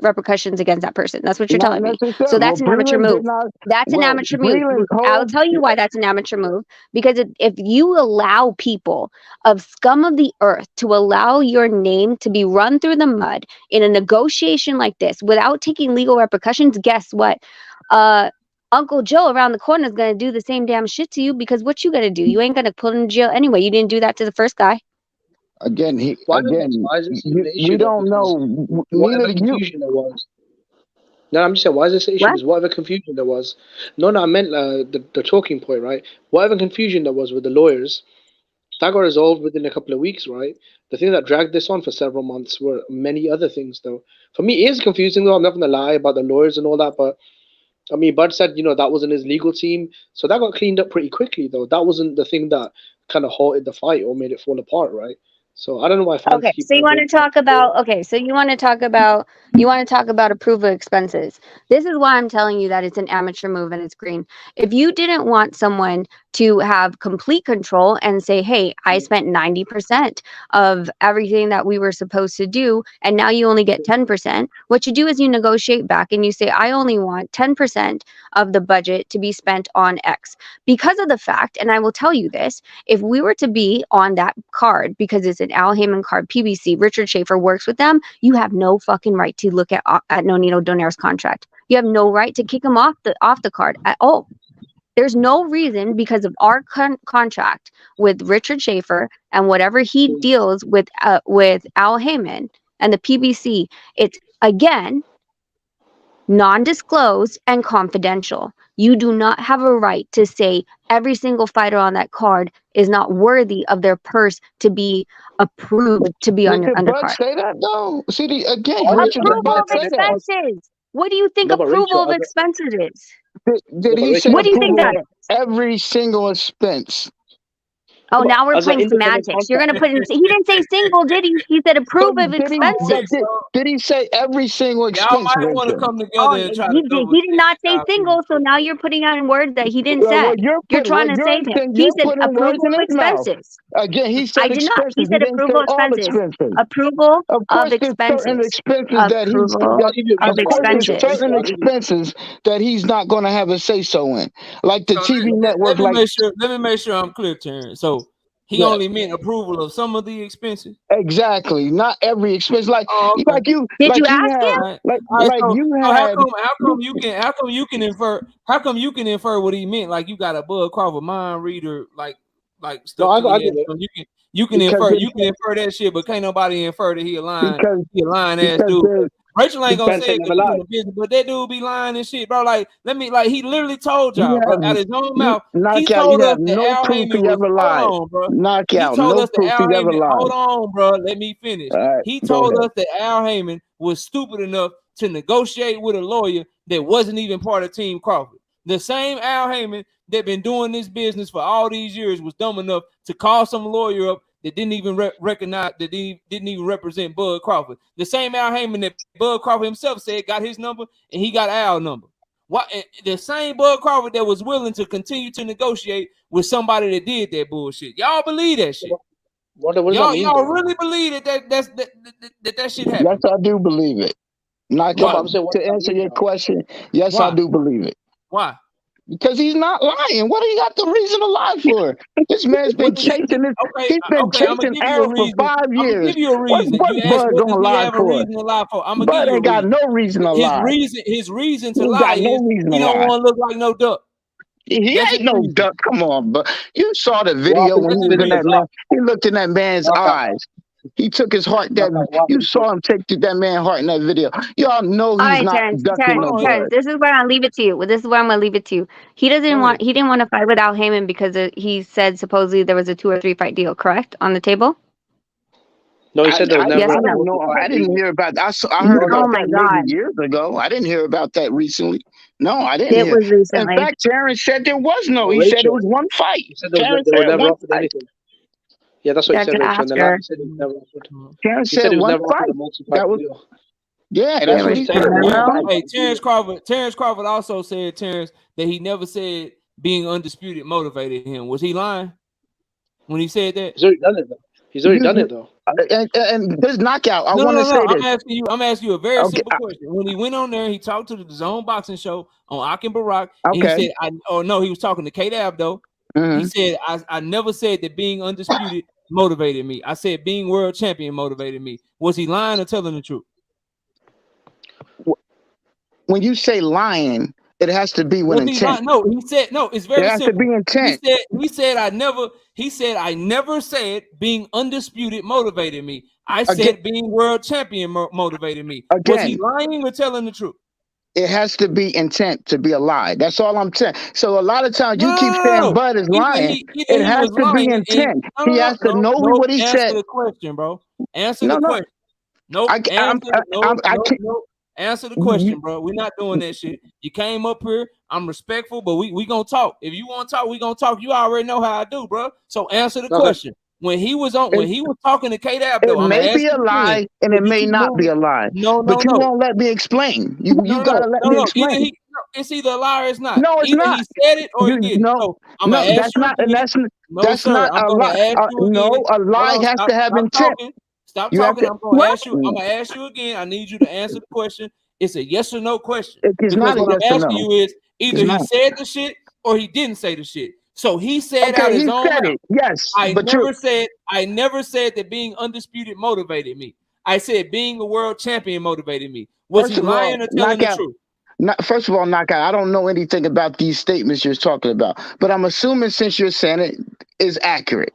repercussions against that person. That's what you're Not telling me. So necessarily. Well, that's an amateur Breland move. did not. That's an Well, amateur move. Breland I'll hold. tell you why that's an amateur move. Because if you allow people of scum of the earth to allow your name to be run through the mud in a negotiation like this without taking legal repercussions, guess what? Uncle Joe around the corner is going to do the same damn shit to you because what you going to do? You ain't going to put him in jail anyway. You didn't do that to the first guy. Again, Why is this even an we issue though? don't Because know. Neither whatever do you. confusion there was. No, I'm just saying, why is this an issue? What? Because whatever confusion there was, no, I meant the talking point, right? Whatever confusion there was with the lawyers, that got resolved within a couple of weeks, right? The thing that dragged this on for several months were many other things, though. For me, it is confusing, though. I'm not going to lie about the lawyers and all that, but I mean, Bud said, that wasn't his legal team, so that got cleaned up pretty quickly, though. That wasn't the thing that kind of halted the fight or made it fall apart, right? So I don't know why fans Okay, keep so trying you to want bring to it back talk to the. about approval expenses. This is why I'm telling you that it's an amateur move and it's green. If you didn't want someone to have complete control and say, "Hey, I spent 90% of everything that we were supposed to do and now you only get 10%." What you do is you negotiate back and you say, "I only want 10% of the budget to be spent on X." Because of the fact, and I will tell you this, if we were to be on that card because it's an Al Heyman card, PBC, Richard Schaefer works with them, you have no fucking right to look at Nonito Donaire's contract. You have no right to kick him off the card at all. There's no reason because of our contract with Richard Schaefer and whatever he deals with Al Heyman and the PBC. It's again non-disclosed and confidential. You do not have a right to say every single fighter on that card is not worthy of their purse to be approved to be on your Did Bud undercard. say that though? See, again, Oh, Richard, did Approval Bud of say that? expenses. What do you think No, but approval Rachel, of expenses is? Did but he say Rachel, What do you think approval that of is? every single expense? Oh, now we're as an playing independent semantics. You're contractor. gonna put in. He didn't say single, did he? He said So approve of did he expenses. did he say every single Y'all expense, might want to Richard? come Oh, together and try to he double did check not say y'all single, so now you're putting out in words that he didn't Well, say. You're trying to save him. He you're said putting words approval in of his mouth. expenses. Again, he I said did not. expenses. He said He didn't approval say of all expenses. expenses. Approval Of of course, there's certain expenses. expenses that he's Approval I'll give you of of example. course there's expenses. certain expenses that he's not going to have a say so in, like the So TV network. let me Like make sure. Let me make sure I'm clear, Terrence. So he yeah, only meant approval of some of the expenses. exactly. Not every expense. Oh, okay. Did you ask All him? right. All right. like So, you so had. how come you can infer what he meant? Like you got a Bud Crawford mind reader, like No, stuck to I your get head. it. So you can Because infer that shit, but can't nobody infer that he a lying ass because dude. Rachel ain't gonna Ben say said it never because he in lied. the business, but that dude be lying and shit, bro. Like he literally told you y'all, bro, have out his own mouth. He knockout. You told us have that no Al proof Heyman he was. ever Hold lied. on, bro. He Knockout. told No us that proof he Al ever Heyman. Hold lied. on, bro. Let me finish. All right, He go told ahead. us that Al Heyman was stupid enough to negotiate with a lawyer that wasn't even part of Team Crawford. The same Al Heyman that been doing this business for all these years was dumb enough to call some lawyer up that didn't even recognize, that didn't even represent Bud Crawford. The same Al Heyman that Bud Crawford himself said got his number and he got Al's number. What the same Bud Crawford that was willing to continue to negotiate with somebody that did that bullshit. Y'all believe that shit? What does that mean? Y'all Though? really believe that shit happened? Yes, I do believe it. No, but Knockout. I'm saying, what To does that answer mean, your though? question, yes, Why? I do believe it. Why? Because he's not lying. What do you got the reason to lie for? This man's been What did he? chasing this. Okay, He's been okay. I'm gonna chasing give you a Al for reason. 5 I'm gonna years. give you a reason. You What's asked, Bud what does gonna he lie have a for? reason to lie for? I'm gonna give Bud you a ain't got reason. no reason to lie. His reason He to ain't lie got no is reason to he don't lie. want to look like no duck. He That's ain't his no reason. duck. Come on, but you saw the What video happens when That's he his was in that reason. man. He looked in that man's Knockout, eyes. He took his heart. That what you happens? saw him take to that man's heart in that video. Y'all know All he's right, not Terrence. ducking no Terrence. Bud. This is where I'll leave it to you. This is where I'm gonna leave it to you. He didn't want to fight with Al Heyman because he said supposedly there was a 2 or 3 fight deal, correct, on the table. No, he said there was Yes never or a no? multi-fight I didn't agreement. hear about. I heard No, Oh about no. my that maybe God, years ago. I didn't hear about that recently. No, I didn't it hear. was In recently. fact, Terrence said there was no. Well, He said it was Rachel, one fight. he said Terrence they were said never one offered fight. anything. Yeah, that's what he Got said, to Rachel. In ask the lab, her. he said he was never offered. Terrence He said said he was one never offered fight. a multi-fight That was deal. yeah. That's That's what what he he said. said. There was One never a fight. Hey, multi-fight Terrence deal. Crawford also said, Terrence, that he never said being undisputed motivated him. Was he lying when he said that? He's already done it, though. He's already done it, though. And this knockout. I No, want to say I'm this. asking you a very Okay. simple question. When he went on there, he talked to the Zone Boxing Show on Akin Barak, and he Okay. said, he was talking to Kate Abdo. He said, I never said that being undisputed motivated me. I said being world champion motivated me. Was he lying or telling the truth? When you say lying, it has to be with Was he lying? intent. No, he said no. It's It very has to simple. be intent. He said I never said being undisputed motivated me. I Again, said being world champion motivated me. Was he again, lying or telling the truth? it has to be intent to be a lie. That's all I'm saying. So a lot of times you keep saying No. Bud is Either lying. he It has was to be lying and intent. He has to know no. what he Answer said. the question, bro. Answer No, the no. question. Nope. I can't. No. Answer the question, bro. We're not doing that shit. You came up here. I'm respectful, but we gonna talk. If you want to talk, we gonna talk. You already know how I do, bro. So answer the Okay. question. When he was talking to Kate Abdo, It I'm gonna may ask be a you lie again. and So it you may keep not be moving. a lie. No. But you won't let me explain. You gotta let me explain. It's either a lie or it's not. No, it's Either not. he said it or he didn't. No, So I'm no, gonna ask that's you not, and again. No, that's sir. not I'm a gonna lie. ask you No, again. a Hold lie on. has to have Stop intent. talking. Stop You have talking. to. I'm gonna What? ask you. I'm gonna ask you again. I need you to answer the question. It's a yes or no question. It is Because not a what I'm yes or asking no. you is It's either he not. said the shit or he didn't say the shit. So he said out Okay, his he own said mouth. it. Yes, I but never said that being undisputed motivated me. I said being a world champion motivated me. Was he first of all, lying or telling the knockout. truth? First of all, knockout. I don't know anything about these statements you're talking about, but I'm assuming since you're saying it is accurate.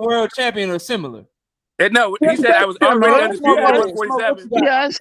the world champion or similar? No, he Yes, said I that's was already similar. undisputed at Smoke, Yes, 147. what you got? yes,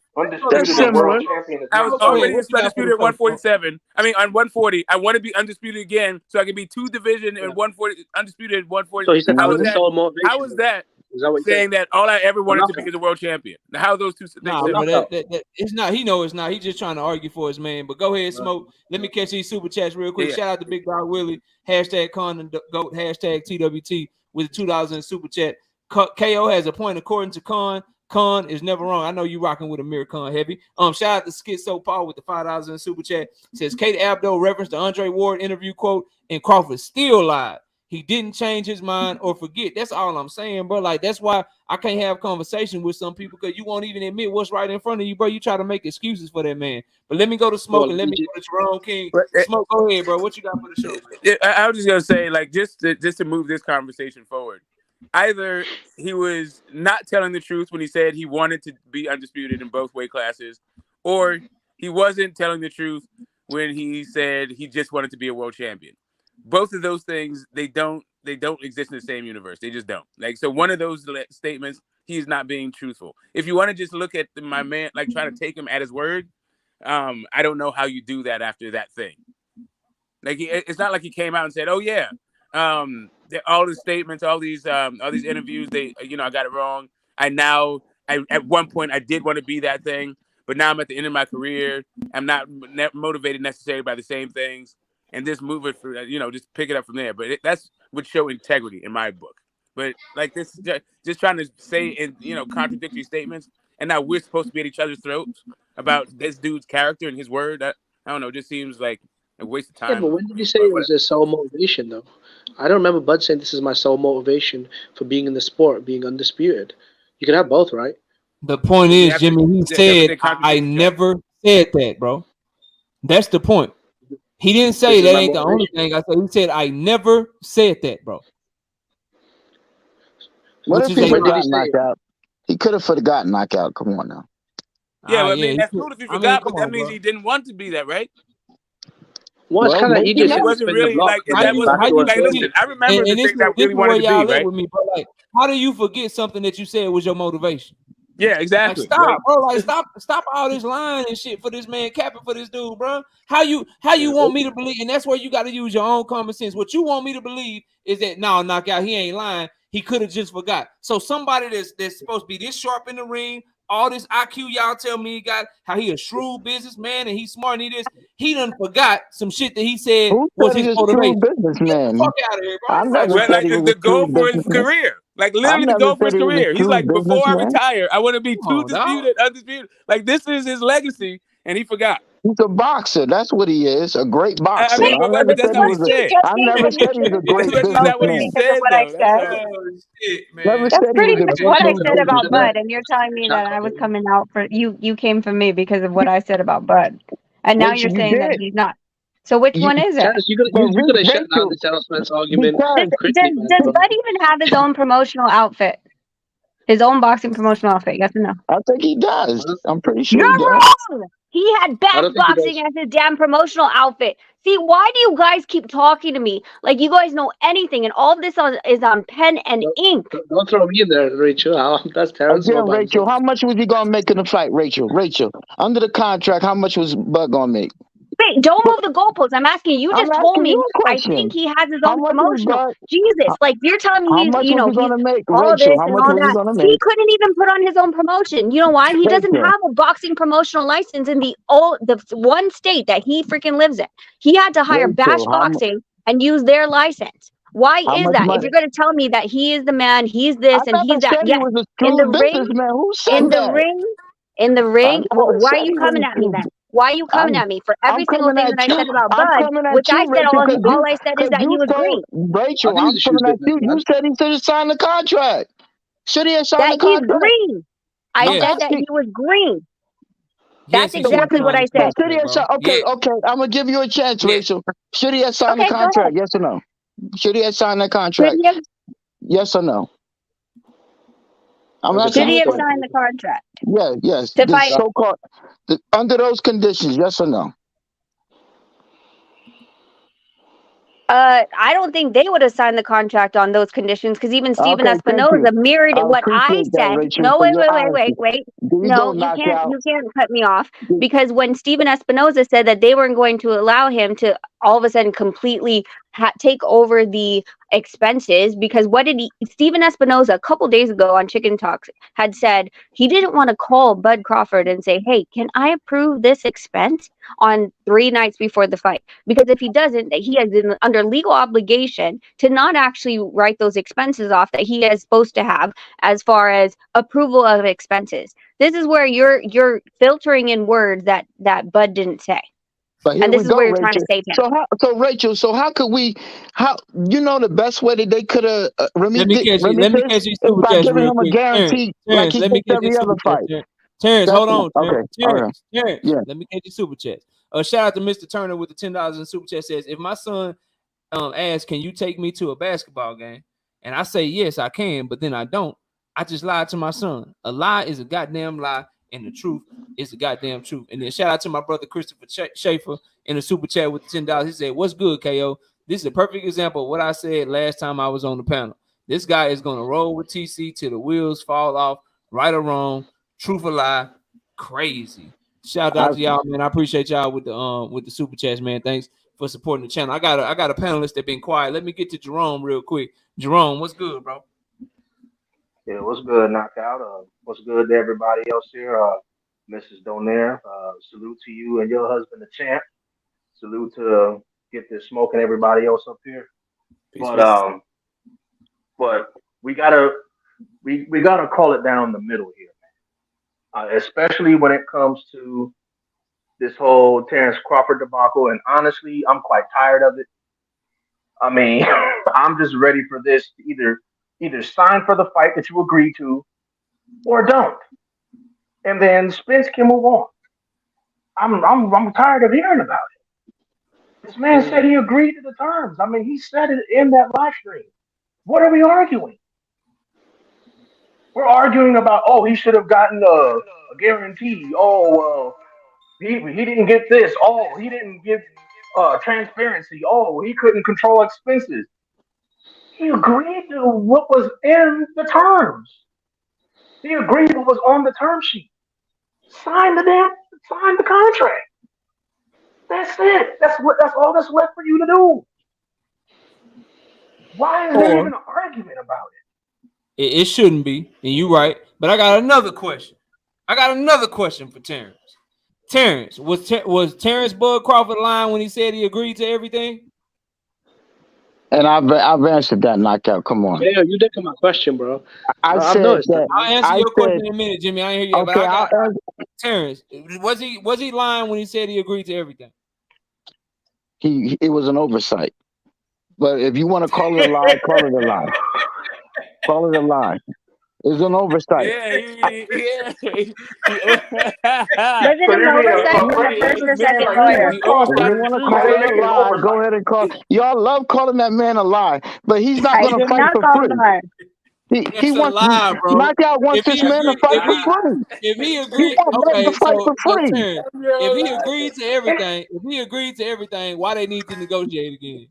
that's Undisputed and similar. world champion is I not was the Go ahead. already same. What you got for undisputed the at folks, Smoke? 147. I mean, on 140. I want to be undisputed again, so I can be two division and 140 undisputed at 140. So he said that How was is his that? sole How motivation. is Then. that Is that what he said? saying that all I ever For wanted to be knockout. is a world champion? Now, how are those two things Nah, For bro, similar? knockout. that it's not. He know it's not. He's just trying to argue for his man. But go ahead, Smoke. Let me catch these super chats real quick. Yeah. Shout out to Big Dog Willie. Hashtag Con and Goat. Hashtag TWT with the $2 in super chat. KO has a point according to Con. Con is never wrong. I know you rocking with Amir Khan heavy. Shout out to Schizo Paul with the $5 in super chat. Says Kate Abdo referenced the Andre Ward interview quote, and Crawford still lied. He didn't change his mind or forget. That's all I'm saying, bro. Like, that's why I can't have conversation with some people, because you won't even admit what's right in front of you, bro. You try to make excuses for that man. But let me go to Smoke Well, and let me you go to Jerome King. But, Smoke, go ahead, bro. What you got for the show, man? I was just gonna say, like, just to move this conversation forward. Either he was not telling the truth when he said he wanted to be undisputed in both weight classes, or he wasn't telling the truth when he said he just wanted to be a world champion. Both of those things, they don't exist in the same universe. They just don't. Like, so one of those statements, he's not being truthful. If you want to just look at my man, like trying to take him at his word, I don't know how you do that after that thing. Like, it's not like he came out and said, "Oh yeah, all the statements, all these interviews, I got it wrong. At one point I did want to be that thing, but now I'm at the end of my career. I'm not motivated necessarily by the same things, and just move it for just pick it up from there. But that's would show integrity in my book. But like this, just trying to say contradictory statements, and now we're supposed to be at each other's throats about this dude's character and his word. I don't know. It just seems like a waste of Yeah, time. but when did he say it was his sole motivation, though? I don't remember Bud saying this is my sole motivation for being in the sport, being undisputed. You can have both, right? The point You is, have to- Jimmy, he but said, they I contradict each other. never said that, bro. That's the point. He didn't say This is that my ain't the only motivation. thing I said. He said, I never said that, bro. What Which if is he When did he forgot say it? knockout? He could have forgot knockout. Come on now. Yeah, well, I yeah, mean, that's cool if he forgot, but that means bro. he didn't want to be that, right? Well, it's Well, kind of maybe It egotistic not. to wasn't spin the really block. like But that then was back how to you like. forget? Listen, I remember And the this things I is really where wanted to y'all be, at right? with me, bro. Like, how do you forget something that you said was your motivation? Yeah, Like, exactly. stop, Like, bro. Like, stop all this lying and shit for this man, capping for this dude, bro. How you want me to believe? And that's where you got to use your own common sense. What you want me to believe is that knockout, he ain't lying. He could have just forgot. So somebody that's supposed to be this sharp in the ring, all this IQ y'all tell me he got, how he a shrewd businessman and he's smart and he done forgot some shit that he said Who was said his he's a motivation. true Get the businessman? fuck out of here, bro. I Ain't never nobody well, said like he was the a true goal for his businessman. career, like I literally the never goal for said his he was a career. He's true like, before I businessman. retire, I want to be Come on, dog. undisputed. Like, this is his legacy, and he forgot. He's a boxer. That's what he is. A great boxer. mean, I never but that's said he all he was a. said. I never said he was a great But it's not what he businessman. because of said, what I though. That's said. all. Oh shit, Never man. That's said he pretty was much a what I true said about businessman. Bud, and you're telling me that I was Shaq. coming out for you. You came for me because of what I said about Bud, and now Rachel, you're you saying that did. he's not. So which one is it? Chance, you But could have shut down Rachel, the Terrell Spence argument Does, because quickly, man. does But Bud even have his own promotional outfit? His own boxing promotional outfit? Yes or no? I think he I does. don't, I'm pretty sure You're he does. wrong. He had I back don't think he boxing does. as his damn promotional outfit. See, why do you guys keep talking to me like you guys know anything? And all of this is on pen and Don't, ink. don't throw me in there, Rachel. That's Terrence all Again, by Rachel, himself. how much was he gonna make in the fight, Rachel? Rachel, under the contract, how much was Bud gonna make? Wait, don't move the goalposts. I'm asking you. You I'm just told asking you me. a I think question. he has his How own much was promotional. Bud? Jesus, like you're telling How me, much was he he's gonna make, all Rachel? this How and much all was he that. gonna He make, couldn't even put on his own promotion. You know why? He doesn't Rachel? have a boxing promotional license in the one state that he freaking lives in. He had to hire Bash Rachel, Boxing and use their license. Why how is much that? If money? you're going to tell me that he is the man, he's I this and never he's that, said he yes. was a In true the ring, businessman. Who said in the that? ring, in the I ring. never Why are said you he was coming a at me true. then? Why are you coming I'm at me for I'm every single coming thing at that I you. said about I'm Bud, coming at which I you, said Rachel, all I said is because that he you was told green. I Rachel. think I'm he's a shoe coming at you. You businessman. said he should have signed the contract. Should he have signed That the he's contract? green. I I'm Yes. said that asking. he was green. Yes, That's he should have exactly what signed I the said. Should he contract, have bro. signed? Okay, Yeah. okay. I'm gonna give you a chance, Yeah. Rachel. Should he have signed the Okay, go ahead. contract? Yes or no? Should he have signed that Should contract? he have, Yes or no? I'm As a asking should you he a have boxer, question. signed the contract Yes. to The fight? I don't think they would have signed the contract on those conditions because even Steven Okay, thank you. Espinoza mirrored I what I appreciate that, said. Rachel, No, for your honesty. wait. There you No, go, knockout. you can't cut me off There- because when Steven Espinoza said that they weren't going to allow him to all of a sudden completely take over the expenses, because what did Steven Espinoza a couple days ago on Chicken Talks had said he didn't want to call Bud Crawford and say, hey, can I approve this expense on 3 nights before the fight? Because if he doesn't, he is under legal obligation to not actually write those expenses off that he is supposed to have as far as approval of expenses. This is where you're filtering in words that Bud didn't say. But here And this we is go, where you're trying Rachel. to save him. So Rachel, so how could we? How the best way that they could have Let me catch you is super by chats giving real him a quick. guarantee like he Let me gets catch every you other super fight. chats. Terrence, hold on. Okay, all right. Terrence, Yeah. let me catch you super chats. Shout out to Mr. Turner with the $10 in super chat. Says, if my son asks, can you take me to a basketball game? And I say yes, I can, but then I don't. I just lied to my son. A lie is a goddamn lie, and the truth is the goddamn truth. And then shout out to my brother Christopher Schaefer in the super chat with the $10. He said, what's good, KO? This is a perfect example of what I said last time I was on the panel. This guy is going to roll with TC till the wheels fall off, right or wrong, truth or lie, crazy. Shout out to y'all, man. I appreciate y'all with the super chats, man. Thanks for supporting the channel. I got a panelist that been quiet. Let me get to Jerome real quick. Jerome, what's good, bro? Yeah, what's good, Knockout? What's good to everybody else here? Mrs. Donaire, salute to you and your husband, the champ. Salute to Get This Smoke and everybody else up here. Peace, But we gotta call it down the middle here, especially when it comes to this whole Terrence Crawford debacle. And honestly, I'm quite tired of it. I mean, I'm just ready for this to either sign for the fight that you agree to or don't. And then Spence can move on. I'm tired of hearing about it. This man said he agreed to the terms. I mean, he said it in that live stream. What are we arguing? We're arguing about, oh, he should have gotten a guarantee. Oh, he didn't get this. Oh, he didn't give transparency. Oh, he couldn't control expenses. He agreed to what was in the terms. He agreed to what was on the term sheet. Sign the contract. That's it. That's all that's left for you to do. Why is there even an argument about it? It shouldn't be, and you're right. But I got another question. For Terrence. Terrence, was Terrence Bud Crawford lying when he said he agreed to everything? And I've answered that, Knockout. Come on. Yeah, you did come my question, bro. I I've said noticed that. I'll answer your question in a minute, Jimmy. I ain't hear you. Okay, But I got Terrence. Was he lying when he said he agreed to everything? It was an oversight. But if you want to call it a lie, call it a lie. Call it a lie. It's an oversight. Was it an oversight from the first or second lawyer? If you want to call it a lie, go ahead and call. Y'all love calling that man a lie, but he's not going to fight for free. He wants lie, bro. Knockout wants this man to fight for free. If he agreed, to fight for free. Terrence, if he agreed to everything, why they need to negotiate again?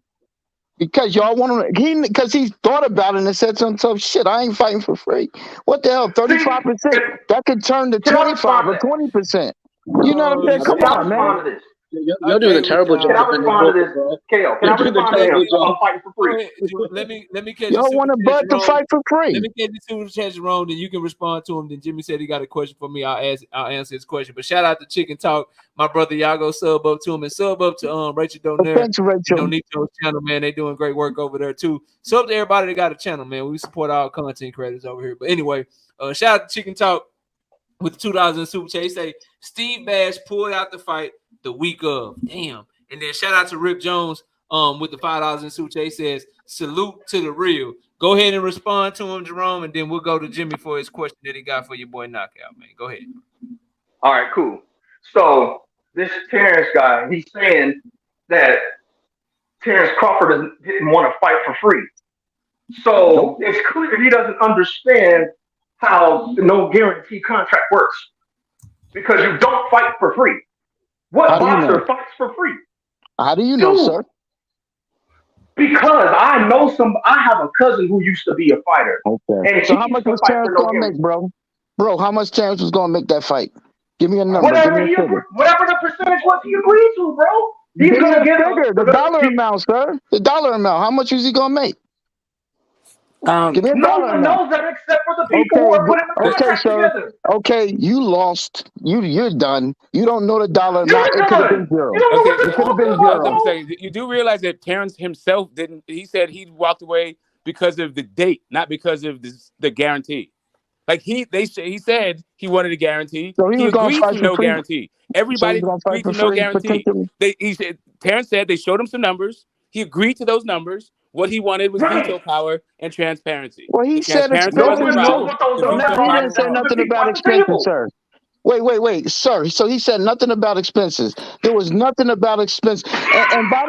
Because y'all want to, because he thought about it and said to himself, shit, I ain't fighting for free. What the hell, 35%? That could turn to 25 or 20%. You know what I'm saying? Come on, man. You're doing a terrible job. Can I respond to this, KO? Can I respond to this? I'm fighting for free. Let me catch y'all want a Bud to fight for free. Let me get the super chat, Jerome, then you can respond to him. Then Jimmy said he got a question for me. I'll answer his question. But shout out to Chicken Talk, my brother. Y'all go sub up to him and sub up to Rachel Donaire. Thanks, Rachel. Donito's channel, man. They doing great work over there too. Sub to everybody that got a channel, man. We support our content creators over here. But anyway, shout out to Chicken Talk with the $2 in super chat. He say Steve Bash pulled out the fight the week of. Damn. And then shout out to Rick Jones with the $5 in super chat. He says salute to the real. Go ahead and respond to him, Jerome, and then we'll go to Jimmy for his question that he got for your boy Knockout, man. Go ahead. All right, cool. So this Terrence guy, he's saying that Terrence Crawford didn't want to fight for free. So it's clear he doesn't understand how the no guarantee contract works, because you don't fight for free. What boxer fights for free? How do you know, sir? Because I know I have a cousin who used to be a fighter. Okay. And So he how used much to was fight Terrence for no gonna make, guarantee. bro? Bro, how much Terrence was gonna make that fight? Give me a number. Give Whatever me a figure. whatever the percentage was he agreed to, bro. He's Give me gonna a get figure. The dollar amount, sir. The dollar amount. How much is he gonna make? Give me a No dollar one amount. knows that except for the people who Okay, are putting the okay, contract sir. together. Okay, you lost. You're done. You don't know the dollar amount. You're It could have been done. You zero. don't know what Okay, you're It could have talking been about, hold zero. on a bro. second. You do realize that Terrence himself didn't. He said he walked away because of the date, not because of the guarantee. Like he said he wanted a guarantee. So he He was gonna agreed fight to for no free. guarantee. So he's Everybody gonna fight agreed for to no free guarantee. potentially. Terrence said they showed him some numbers. He agreed to those numbers. What he wanted was Right. veto power and transparency. Well, The he said transparency No wasn't a one expenses knows too. problem. what those The So numbers veto he are power didn't say until was. the nothing people about at the expenses, table. sir. Wait, sir. So he said nothing about expenses. There was nothing about expense. And by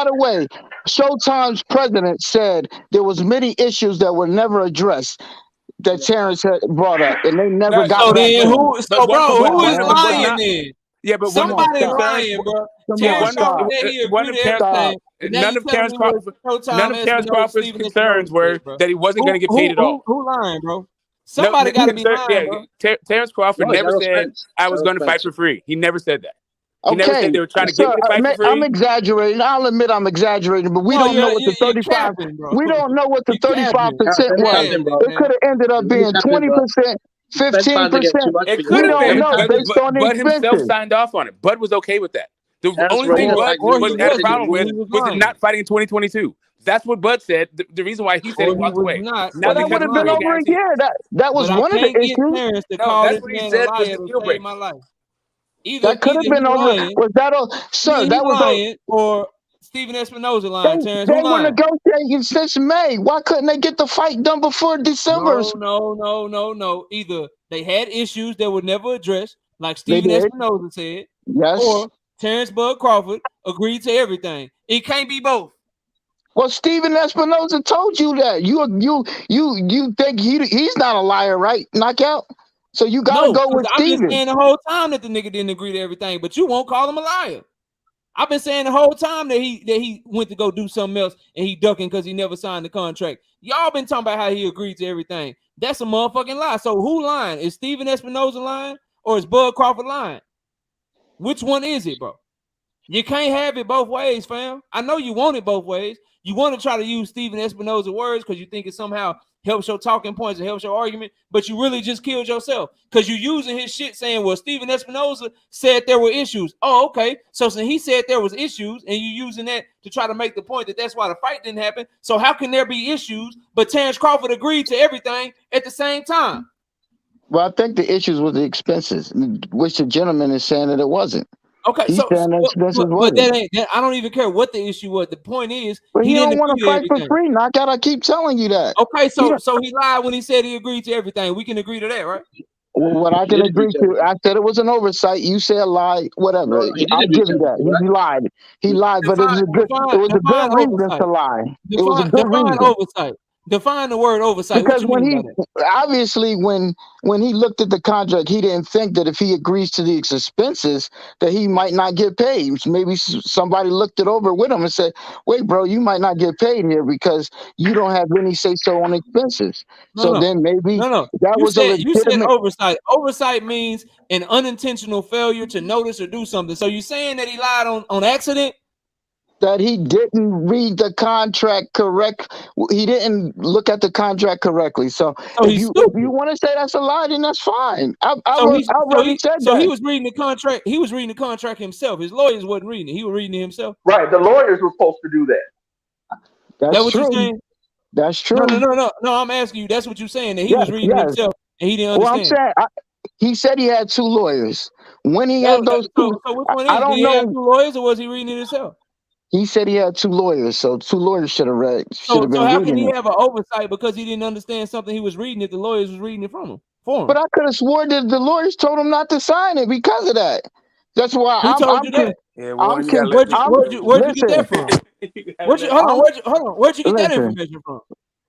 the way, Showtime's president said there was many issues that were never addressed that Terrence had brought up, and they never No, got so So back then to him. who? but So one bro, one who is one Man, was lying not. then? Yeah, but one come of on, Somebody stop. Terrence lying, bro. Come on, Terrence one Crawford stop. said he one agreed of to Terrence everything, Stop. and now none you of telling Terrence me what Crawford none Showtime of Terrence Espinosa, Crawford's Stephen Espinosa concerns were said, bro. that he wasn't going to get paid Who at all. lying, bro? No, Somebody got to his be concern, lying, yeah, bro. Terrence Crawford No, it's never Errol said Spence. I It's was Errol going to fight Spence. for free. He never said that. He never Okay, said they were trying to get sir, me to fight for I'm free. exaggerating. I'll admit I'm exaggerating, but we No, don't know what the you're 35. capping, bro. We don't know what the You capping. 35% Spence was. tapping, Capping, bro. It could man. have ended up You're really being tapping, bro. 20%, Spence fans are getting too 15%. much for It you. could We have don't been, Spence know but, tapping. based but on the Bud himself expenses. signed off on it. Bud was okay with that. The Terrence only Rowe thing didn't Bud tag you Or in he for had a wasn't, problem nothing. or with he was was him lying, not fighting in 2022. That's what Bud said. The reason why he said he or he walked was away, not, Well, not or he that was would because have of the been no lying. over a guarantee. year. That was But I one of the can't get issues. Terrence to No, call that's this what he man a said was liar the to deal save breaker. my life. That could Either have he been over. lying, Was that a either sir? he That was a. lying, or Stephen Espinosa They lying. Terrence, they who were lying? negotiating since May. Why couldn't they get the fight done before December? No. Either they had issues that were never addressed, like They Stephen did. Espinosa said, Yes. or Terrence Bud Crawford agreed to everything. It can't be both. Well, Steven Espinosa told you that. You think he's not a liar, right? Knockout. So you got to No, go because with I've been Steven. saying the whole time that the nigga didn't agree to everything, but you won't call him a liar. I've been saying the whole time that he went to go do something else and he ducking because he never signed the contract. Y'all been talking about how he agreed to everything. That's a motherfucking lie. So who lying? Is Stephen Espinosa lying or is Bud Crawford lying? Which one is it, bro? You can't have it both ways, fam. I know you want it both ways. You want to try to use Stephen Espinosa's words because you think it somehow helps your talking points and helps your argument, but you really just killed yourself because you're using his shit saying, well, Stephen Espinosa said there were issues. Oh, okay. So since he said there was issues and you using that to try to make the point that that's why the fight didn't happen, so how can there be issues, but Terrence Crawford agreed to everything at the same time? Well, I think the issues with the expenses, which the gentleman is saying that it wasn't. Okay, He's so saying the expenses but wasn't. that ain't that, I don't even care what the issue was. The point is But he he didn't don't want agree to to fight for everything. free. Knockout. I keep telling you that. Okay, He so don't- he lied when he said he agreed to everything. We can agree to that, right? Well, what I He can did agree agree to to, everything. I said it was an oversight. You said lie, whatever. No, he did I'll agree give to you that. everything, right? He lied. He lied, but it was a good. It was a Define good reason oversight. to lie. It was a good Define reason. oversight. Define the word oversight. What Because you when mean by he that? obviously when he looked at the contract, he didn't think that if he agrees to these expenses that he might not get paid. Maybe somebody looked it over with him and said, "Wait, bro, you might not get paid here because you don't have any say so on expenses." So then maybe No. that You was a said legitimate. oversight. Oversight means an unintentional failure to notice or do something. So you saying that he lied on accident? That he didn't read the contract correct. He didn't look at the contract correctly. So So if he's you stupid. want to say that's a lie, then that's fine. I So already said so that. he was reading the contract. He was reading the contract himself. His lawyers wasn't reading it. He was reading it himself. Right. The lawyers were supposed to do that. That's That what you true. saying? That's true. No. I'm asking you. That's what you're saying. That he was reading Yes. himself and he didn't Well, I'm understand. saying he said he had two lawyers. When he So had those two, which one I is it? Did don't he have know. two lawyers or was he reading it himself? He said he had two lawyers, so two lawyers should have So been how can reading he it. have an oversight because he didn't understand something he was reading if the lawyers was reading it for him? But I could have sworn that the lawyers told him not to sign it because of that. That's why Who told you that? Yeah, I'm Warren, you gotta let these people. Where'd you get that from? Where'd you get that listen. information from?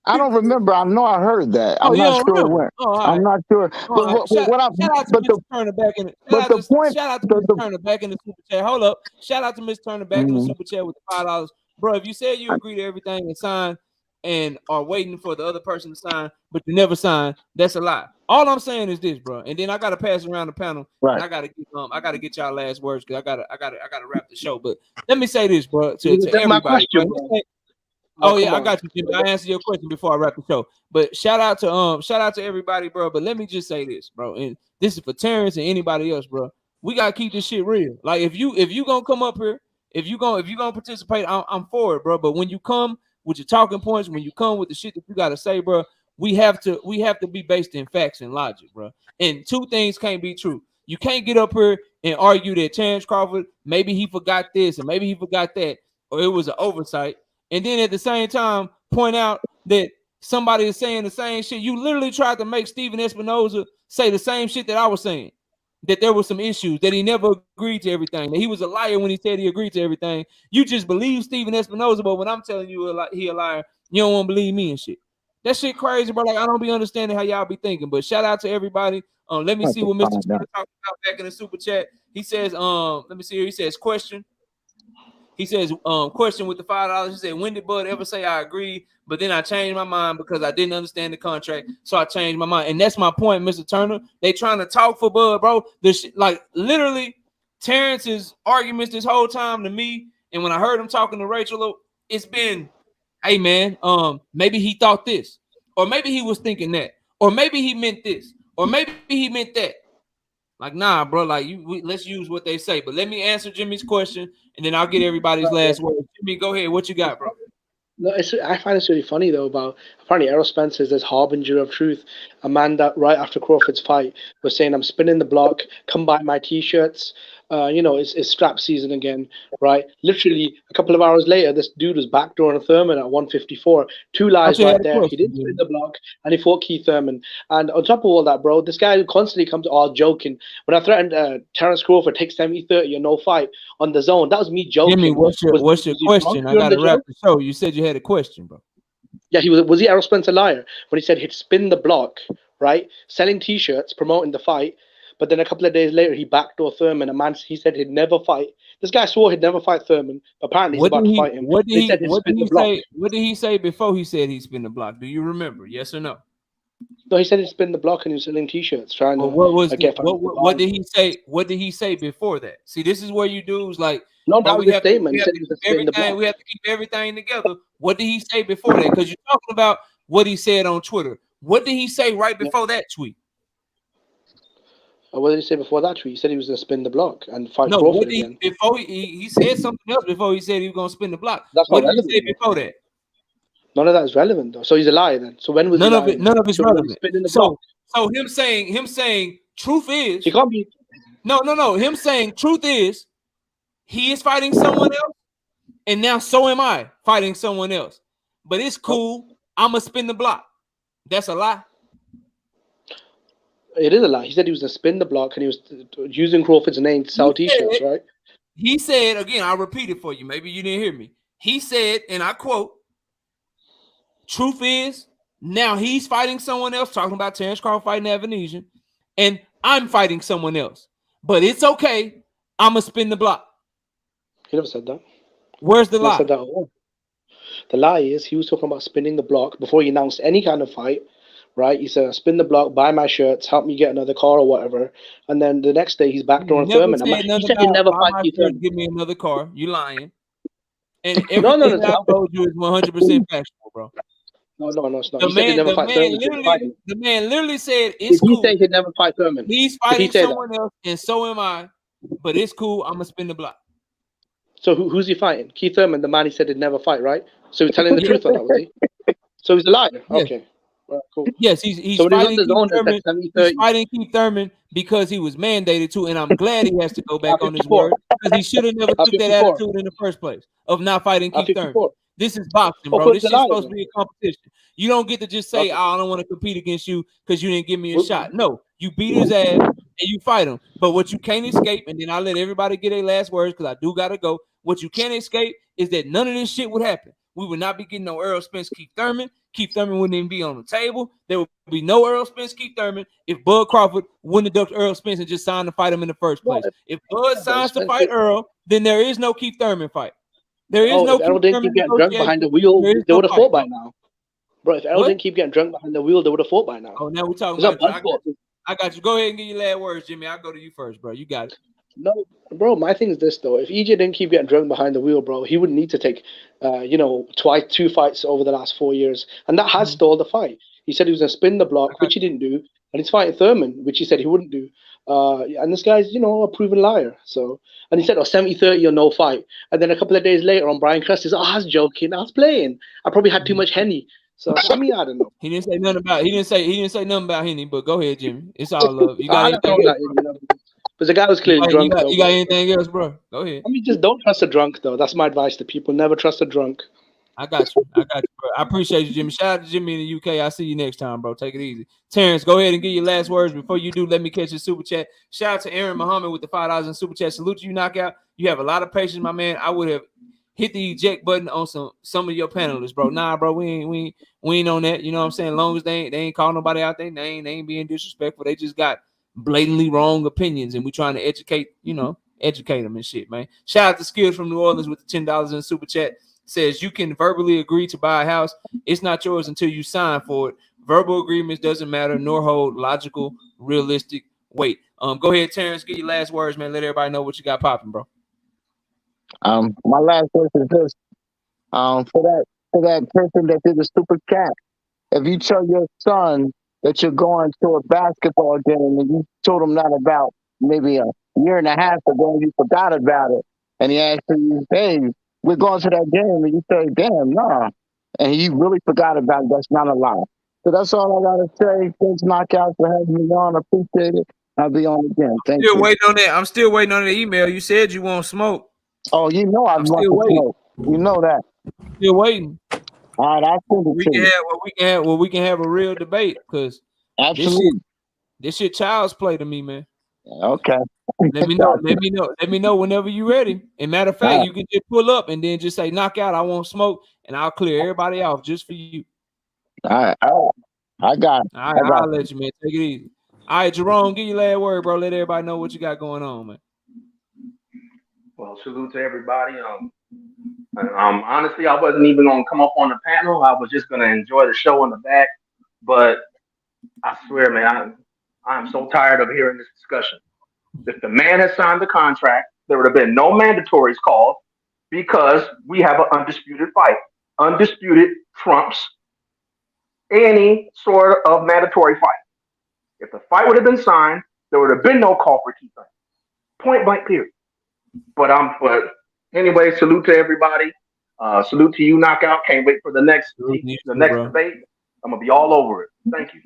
I don't remember. I know I heard that. Oh, I'm you not don't sure remember? where. Oh, all right. I'm not sure. All right. But what I'm. Shout out to But Mr. Turner back in the but the point. shout out to Mr. Turner back in the super chat. Hold up. Shout out to Mr. Turner back in the super chat with the $5. bro, if you said you agree to everything and sign and are waiting for the other person to sign, but you never sign, that's a lie. All I'm saying is this, bro. And then I gotta pass around the panel, Right. and I gotta get y'all last words because I gotta wrap the show. But let me say this, bro, You to get my everybody. question, Bro. bro. Oh No, yeah, come I on. got you, Jimmy. I answered your question before I wrap the show. But shout out to everybody, bro. But let me just say this, bro. And this is for Terrence and anybody else, bro. We gotta keep this shit real. Like if you gonna come up here, if you gonna participate, I'm for it, bro. But when you come with your talking points, when you come with the shit that you gotta say, bro, we have to be based in facts and logic, bro. And two things can't be true. You can't get up here and argue that Terrence Crawford, maybe he forgot this and maybe he forgot that, or it was an oversight. And then at the same time, point out that somebody is saying the same shit. You literally tried to make Steven Espinoza say the same shit that I was saying, that there were some issues, that he never agreed to everything, that he was a liar when he said he agreed to everything. You just believe Steven Espinoza, but when I'm telling you he a liar, you don't want to believe me and shit. That shit crazy, bro. Like I don't be understanding how y'all be thinking. But shout out to everybody. Let me see what Mr. Turner talked about back in the super chat. He says, let me see here. He says, question. He says, question with the $5. He said, when did Bud ever say I agree? But then I changed my mind because I didn't understand the contract. So I changed my mind. And that's my point, Mr. Turner. They trying to talk for Bud, bro. This like literally Terrence's arguments this whole time to me. And when I heard him talking to Rachel, it's been, hey man, maybe he thought this, or maybe he was thinking that, or maybe he meant this, or maybe he meant that. Like, nah, bro, like let's use what they say. But let me answer Jimmy's question, and then I'll get everybody's last word. Jimmy, go ahead. What you got, bro? No, I find it's really funny though about apparently Errol Spence is this harbinger of truth. A man that right after Crawford's fight was saying, "I'm spinning the block. Come buy my t-shirts." It's strap season again, right? Literally a couple of hours later, this dude was backdooring a Thurman at 154. Two lies right there. He didn't spin the block, and he fought Keith Thurman. And on top of all that, bro, this guy constantly comes all joking. When I threatened Terrence Crawford take 70-30 or no fight on the zone, that was me joking. Jimmy, what's your question? I gotta wrap the show. You said you had a question, bro. Yeah, was he Errol Spence a liar when he said he'd spin the block, right? Selling t-shirts, promoting the fight, but then a couple of days later he backdoor Thurman. He said he'd never fight. This guy swore he'd never fight Thurman, but apparently he's about to fight him. What did he say before he said he'd spin the block? Do you remember? Yes or no? No, he said he'd spin the block and he was selling t-shirts, trying to what did he say? What did he say before that? See, this is where you dudes like no, that was his statement. We have to keep everything together. What did he say before that? Because you're talking about what he said on Twitter. What did he say right before that tweet? What did he say before that tweet? He said he was going to spin the block and fight Crawford again. Before he said something else before he said he was going to spin the block. That's what did he say before that? None of that is relevant though. So he's a liar then. So when was none of it's relevant? So him saying truth is he can't be. No. Him saying truth is he is fighting someone else, and now so am I fighting someone else. But it's cool. I'ma spin the block. That's a lie. It is a lie. He said he was going to spin the block and he was using Crawford's name to sell t-shirts, right? He said, again, I'll repeat it for you. Maybe you didn't hear me. He said, and I quote, truth is, now he's fighting someone else, talking about Terrence Crawford fighting Evanesian, and I'm fighting someone else. But it's okay. I'm going to spin the block. He never said that. Where's the lie? Said that at all. The lie is he was talking about spinning the block before he announced any kind of fight. Right, he said, "Spin the block, buy my shirts, help me get another car or whatever." And then the next day, he's backdooring Thurman. He said he'd never fight Keith Thurman. Give me another car. You lying? And everything I told you is 100% factual, bro. No, it's not. He said he'd never fight Thurman. The man literally said it's cool. He said he'd never fight Thurman. He's fighting someone else, and so am I. But it's cool. I'm gonna spin the block. So who's he fighting? Keith Thurman, the man he said he'd never fight, right? So he's telling the truth on that, was he? So he's a liar. Yes. Okay. Right, cool. Yes, he's fighting Keith Thurman because he was mandated to, and I'm glad he has to go back on his word because he should have never took that attitude in the first place of not fighting Keith Thurman. This is boxing, bro. This is supposed to be a competition. You don't get to just say, I don't want to compete against you because you didn't give me a shot. No, you beat his ass and you fight him. But what you can't escape, and then I'll let everybody get their last words because I do got to go. What you can't escape is that none of this shit would happen. We would not be getting no Errol Spence, Keith Thurman. Keith Thurman wouldn't even be on the table. There would be no Errol Spence, Keith Thurman if Bud Crawford wouldn't have ducked Errol Spence and just signed to fight him in the first place. If Bud signs to fight Earl, then there is no Keith Thurman fight. There is Oh, no if Errol didn't keep predetermined getting drunk negotiation. behind the wheel, There is they no would have fight, fought by bro. now. Bro, if Errol What? didn't keep getting drunk behind the wheel, they would have fought by now. Oh, now we're talking It's not about you. blood sport. I got you. Go ahead and get your last words, Jimmy. I'll go to you first, bro. You got it. No, bro, my thing is this though. If EJ didn't keep getting drunk behind the wheel, bro, he wouldn't need to take, two fights over the last 4 years. And that has stalled the fight. He said he was going to spin the block, which he didn't do. And he's fighting Thurman, which he said he wouldn't do. And this guy's, a proven liar. So, and he said, 70-30 or no fight. And then a couple of days later on Brian Crest, he's, I was joking. I was playing. I probably had too much Henny. So, I mean, I don't know. He didn't say nothing about. He didn't say nothing about Henny. But go ahead, Jimmy. It's all love. You got I don't anything? know that, But the guy was clearly drunk, though. You got anything else, bro? Go ahead. I mean, just don't trust a drunk, though. That's my advice to people. Never trust a drunk. I got you, bro. I appreciate you, Jimmy. Shout out to Jimmy in the UK. I'll see you next time, bro. Take it easy. Terrence, go ahead and get your last words. Before you do, let me catch your super chat. Shout out to Aaron Muhammad with the $5 in super chat. Salute to you, Knockout. You have a lot of patience, my man. I would have hit the eject button on some of your panelists, bro. Nah, bro, we ain't on that. You know what I'm saying? As long as they ain't calling nobody out there, they ain't being disrespectful. They just got blatantly wrong opinions, and we trying to educate them and shit, man. Shout out to Skills from New Orleans with the $10 in the super chat. Says you can verbally agree to buy a house. It's not yours until you sign for it. Verbal agreements doesn't matter nor hold logical, realistic weight. Go ahead, Terrence. Get your last words, man. Let everybody know what you got popping, bro. My last words is this. For that person that did the super chat, if you tell your son that you're going to a basketball game and you told him that about maybe a year and a half ago and you forgot about it, and he asked you, hey, we're going to that game, and you say, damn, nah. And you really forgot about it. That's not a lie. So that's all I got to say. Thanks, Knockout, for having me on. I appreciate it. I'll be on again. Thank you. Waiting on that. I'm still waiting on the email. You said you won't smoke. Oh, you know I want to smoke. You know that. Still waiting. All right, I'll send it to you. We can have a real debate because this shit child's play to me, man. Okay. Let me know whenever you're ready. And matter of fact, you can just pull up and then just say knockout. I won't smoke, and I'll clear everybody off just for you. All right. I got it. All right, I'll let you, man. Take it easy. All right, Jerome, give your last word, bro. Let everybody know what you got going on, man. Well, salute to everybody. Honestly, I wasn't even gonna come up on the panel. I was just gonna enjoy the show in the back. But I swear, man, I'm so tired of hearing this discussion. If the man has signed the contract, there would have been no mandatories called because we have an undisputed fight. Undisputed trumps any sort of mandatory fight. If the fight would have been signed, there would have been no call for keeping. Point blank, period. But anyway, salute to everybody. Salute to you, Knockout. Can't wait for the next debate. I'm gonna be all over it. Thank you.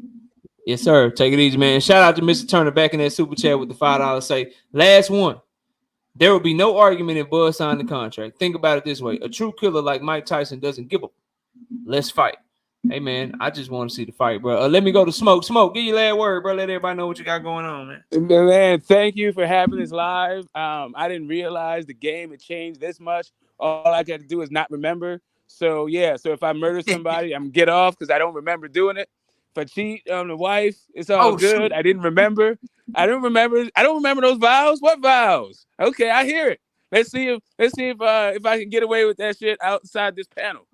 Yes, sir. Take it easy, man. Shout out to Mr. Turner back in that super chat with the $5. Say, last one. There will be no argument if Bud signed the contract. Think about it this way. A true killer like Mike Tyson doesn't give up. Let's fight. Hey, man, I just want to see the fight, bro. Let me go to Smoke. Smoke, give your last word, bro. Let everybody know what you got going on, man. Man, thank you for having this live. I didn't realize the game had changed this much. All I got to do is not remember. So, so if I murder somebody, I'm get off because I don't remember doing it. If I cheat on the wife, it's all good. Shoot. I didn't remember. I don't remember those vows. What vows? Okay, I hear it. Let's see if I can get away with that shit outside this panel.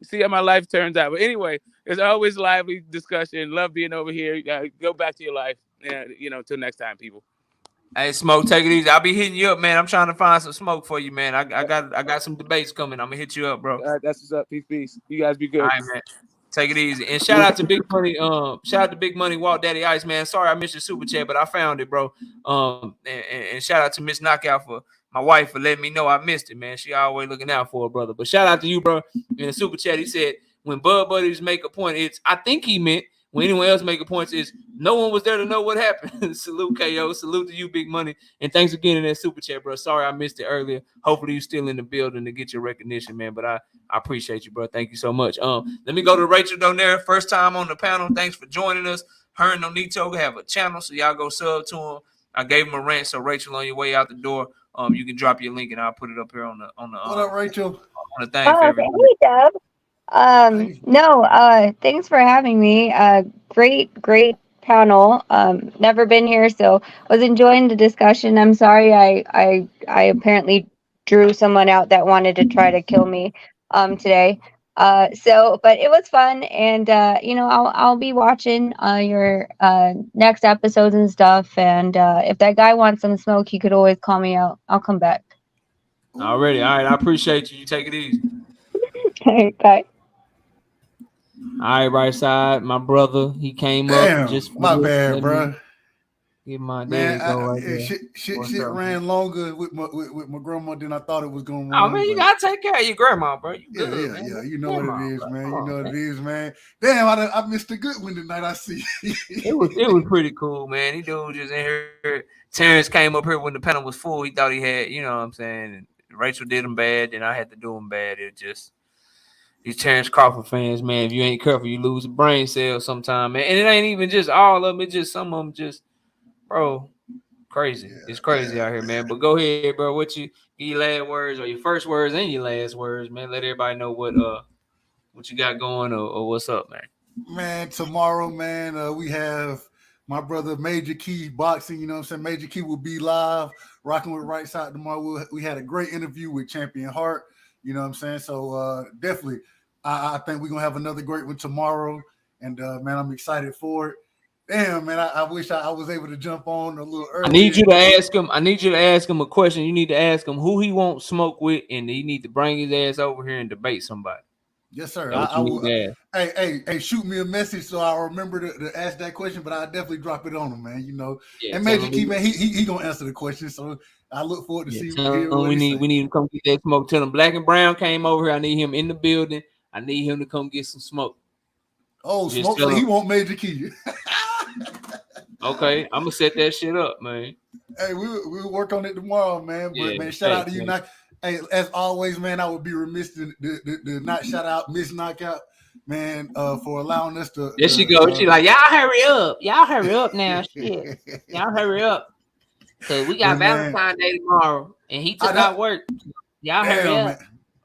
See how my life turns out. But anyway, it's always lively discussion. Love being over here. Go back to your life. Till next time, people. Hey, Smoke, take it easy. I'll be hitting you up, man. I'm trying to find some smoke for you, man. I got some debates coming. I'm gonna hit you up, bro. All right, that's what's up. Peace. You guys be good. All right, man. Take it easy. And shout out to Big Money. Shout out to Big Money Walt Daddy Ice, man. Sorry I missed your super chat, but I found it, bro. And shout out to Miss Knockout for my wife for letting me know I missed it, man. She always looking out for her brother. But shout out to you, bro. In the super chat, he said when Bud Buddies make a point, I think he meant when anyone else make a point is no one was there to know what happened. Salute KO. Salute to you, Big Money. And thanks again in that super chat, bro. Sorry I missed it earlier. Hopefully you're still in the building to get your recognition, man. But I appreciate you, bro. Thank you so much. Let me go to Rachel Donaire. First time on the panel. Thanks for joining us. Her and Nonito have a channel, so y'all go sub to him. I gave him a rant, so Rachel, on your way out the door, you can drop your link and I'll put it up here on the what up, Rachel? On the thing for everybody. Hey, Deb. Thanks for having me. Great panel. Never been here, so was enjoying the discussion. I'm sorry I apparently drew someone out that wanted to try to kill me today. But it was fun, and I'll be watching your next episodes and stuff. And if that guy wants some smoke, he could always call me out. I'll come back. Already. All right. I appreciate you. You take it easy. All right, bye. All right, right side. My brother, he came up just for my this. bad, Let bro. me get my Man, there you go right there. Shit ran longer with my grandma than I thought it was gonna Oh run. man, you gotta take care of your grandma, bro. You good, man. Yeah. You know what it is, bro. man. Come You on, know what man. it is, man. Damn, I missed a good one tonight. I see. It was pretty cool, man. He dude just in here. Terrence came up here when the panel was full. He thought he had, you know what I'm saying. And Rachel did him bad, then I had to do him bad. It just these Terrence Crawford fans, man. If you ain't careful, you lose a brain cell sometime, man. And it ain't even just all of them. It's just some of them just, bro, crazy. Yeah, it's crazy out here, man. But go ahead, bro. What you your last words or your first words and your last words, man? Let everybody know what you got going or what's up, man. Man, tomorrow, man, we have my brother Major Key boxing. You know what I'm saying? Major Key will be live rocking with Right Side tomorrow. We had a great interview with Champion Hart. You know what I'm saying? So definitely, I think we're gonna have another great one tomorrow. And man, I'm excited for it. Damn, man, I wish I was able to jump on a little earlier. I need you to ask him a question. You need to ask him who he won't smoke with, and he need to bring his ass over here and debate somebody. Yes, sir. I will. Hey, shoot me a message so I'll remember to ask that question, but I'll definitely drop it on him, man. You know. Yeah, and Major Key, man, he gonna answer the question. So I look forward to see what we need him to come get that smoke. Tell him Black and Brown came over here. I need him in the building. I need him to come get some smoke. Oh, just smoke! So he won't Major Key. Okay, I'm gonna set that shit up, man. Hey, we'll work on it tomorrow, man. But man, shout out to you, Knock. Hey, as always, man, I would be remiss to not shout out Miss Knockout, man, for allowing us to. There she goes. She like, y'all hurry up now, shit. Y'all hurry up, cause we got Valentine's Day tomorrow, and he took out work. Y'all hurry up. Man.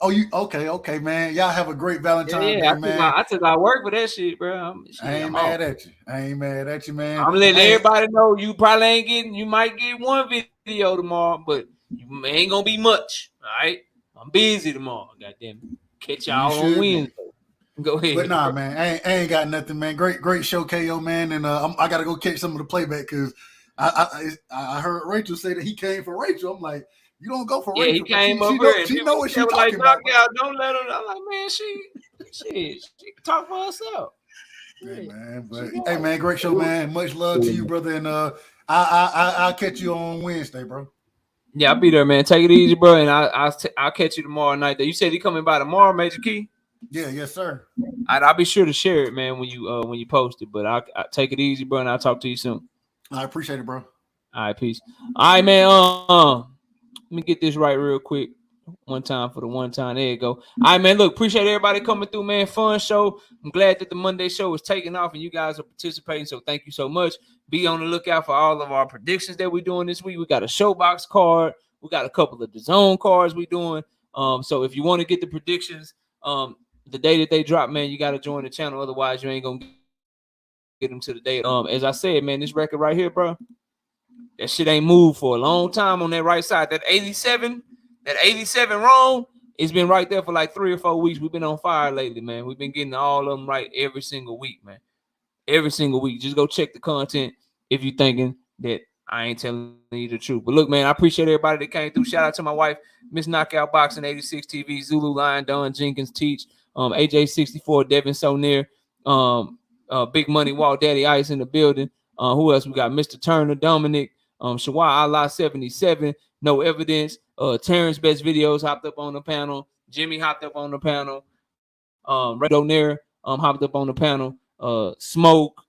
Oh, you okay, man. Y'all have a great Valentine's Day, man. I took out work for that shit, bro. I ain't mad at you, man. I'm letting everybody know you probably ain't getting. You might get one video tomorrow, but you ain't gonna be much. All right, I'm busy tomorrow. Goddamn, catch y'all on Wednesday. Go ahead. But nah, man, I ain't got nothing, man. Great show, KO, man. And I gotta go catch some of the playback because I heard Rachel say that he came for Rachel. I'm like. You don't go for Rachel. He came over and she know what she's like, talking about. Don't let her. I'm like, man, she can talk for herself. Hey, man, hey, man, great show, man. Much love to you, brother. And I'll catch you on Wednesday, bro. Yeah, I'll be there, man. Take it easy, bro. And I'll catch you tomorrow night. You said he coming by tomorrow, Major Key? Yeah, yes, sir. I'll be sure to share it, man, when you post it. But I'll take it easy, bro, and I'll talk to you soon. I appreciate it, bro. All right, peace. All right, man. Let me get this right real quick. One time for the one time. There you go. All right, man. Look, appreciate everybody coming through, man. Fun show. I'm glad that the Monday show is taking off and you guys are participating. So thank you so much. Be on the lookout for all of our predictions that we're doing this week. We got a Showbox card. We got a couple of the Zone cards we're doing. So if you want to get the predictions, the day that they drop, man, you got to join the channel. Otherwise, you ain't gonna get them to the day. As I said, man, this record right here, bro. That shit ain't moved for a long time on that right side. That 87 wrong, it's been right there for like 3 or 4 weeks. We've been on fire lately, man. We've been getting all of them right every single week, man. Every single week. Just go check the content if you're thinking that I ain't telling you the truth. But look, man, I appreciate everybody that came through. Shout out to my wife, Miss Knockout Boxing 86 TV, Zulu Lion, Don Jenkins Teach, AJ64, Devin Soneer, Big Money Walt Daddy Ice in the building. Who else? We got Mr. Turner, Dominic, Shawai Allah 77, No Evidence, Terrence Best Videos hopped up on the panel, Jimmy hopped up on the panel, Red O'Near hopped up on the panel, Smoke,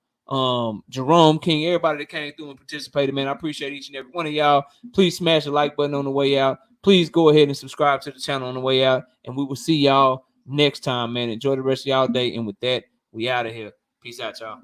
Jerome King, everybody that came through and participated, man. I appreciate each and every one of y'all. Please smash the like button on the way out. Please go ahead and subscribe to the channel on the way out, and we will see y'all next time, man. Enjoy the rest of y'all day, and with that, we out of here. Peace out, y'all.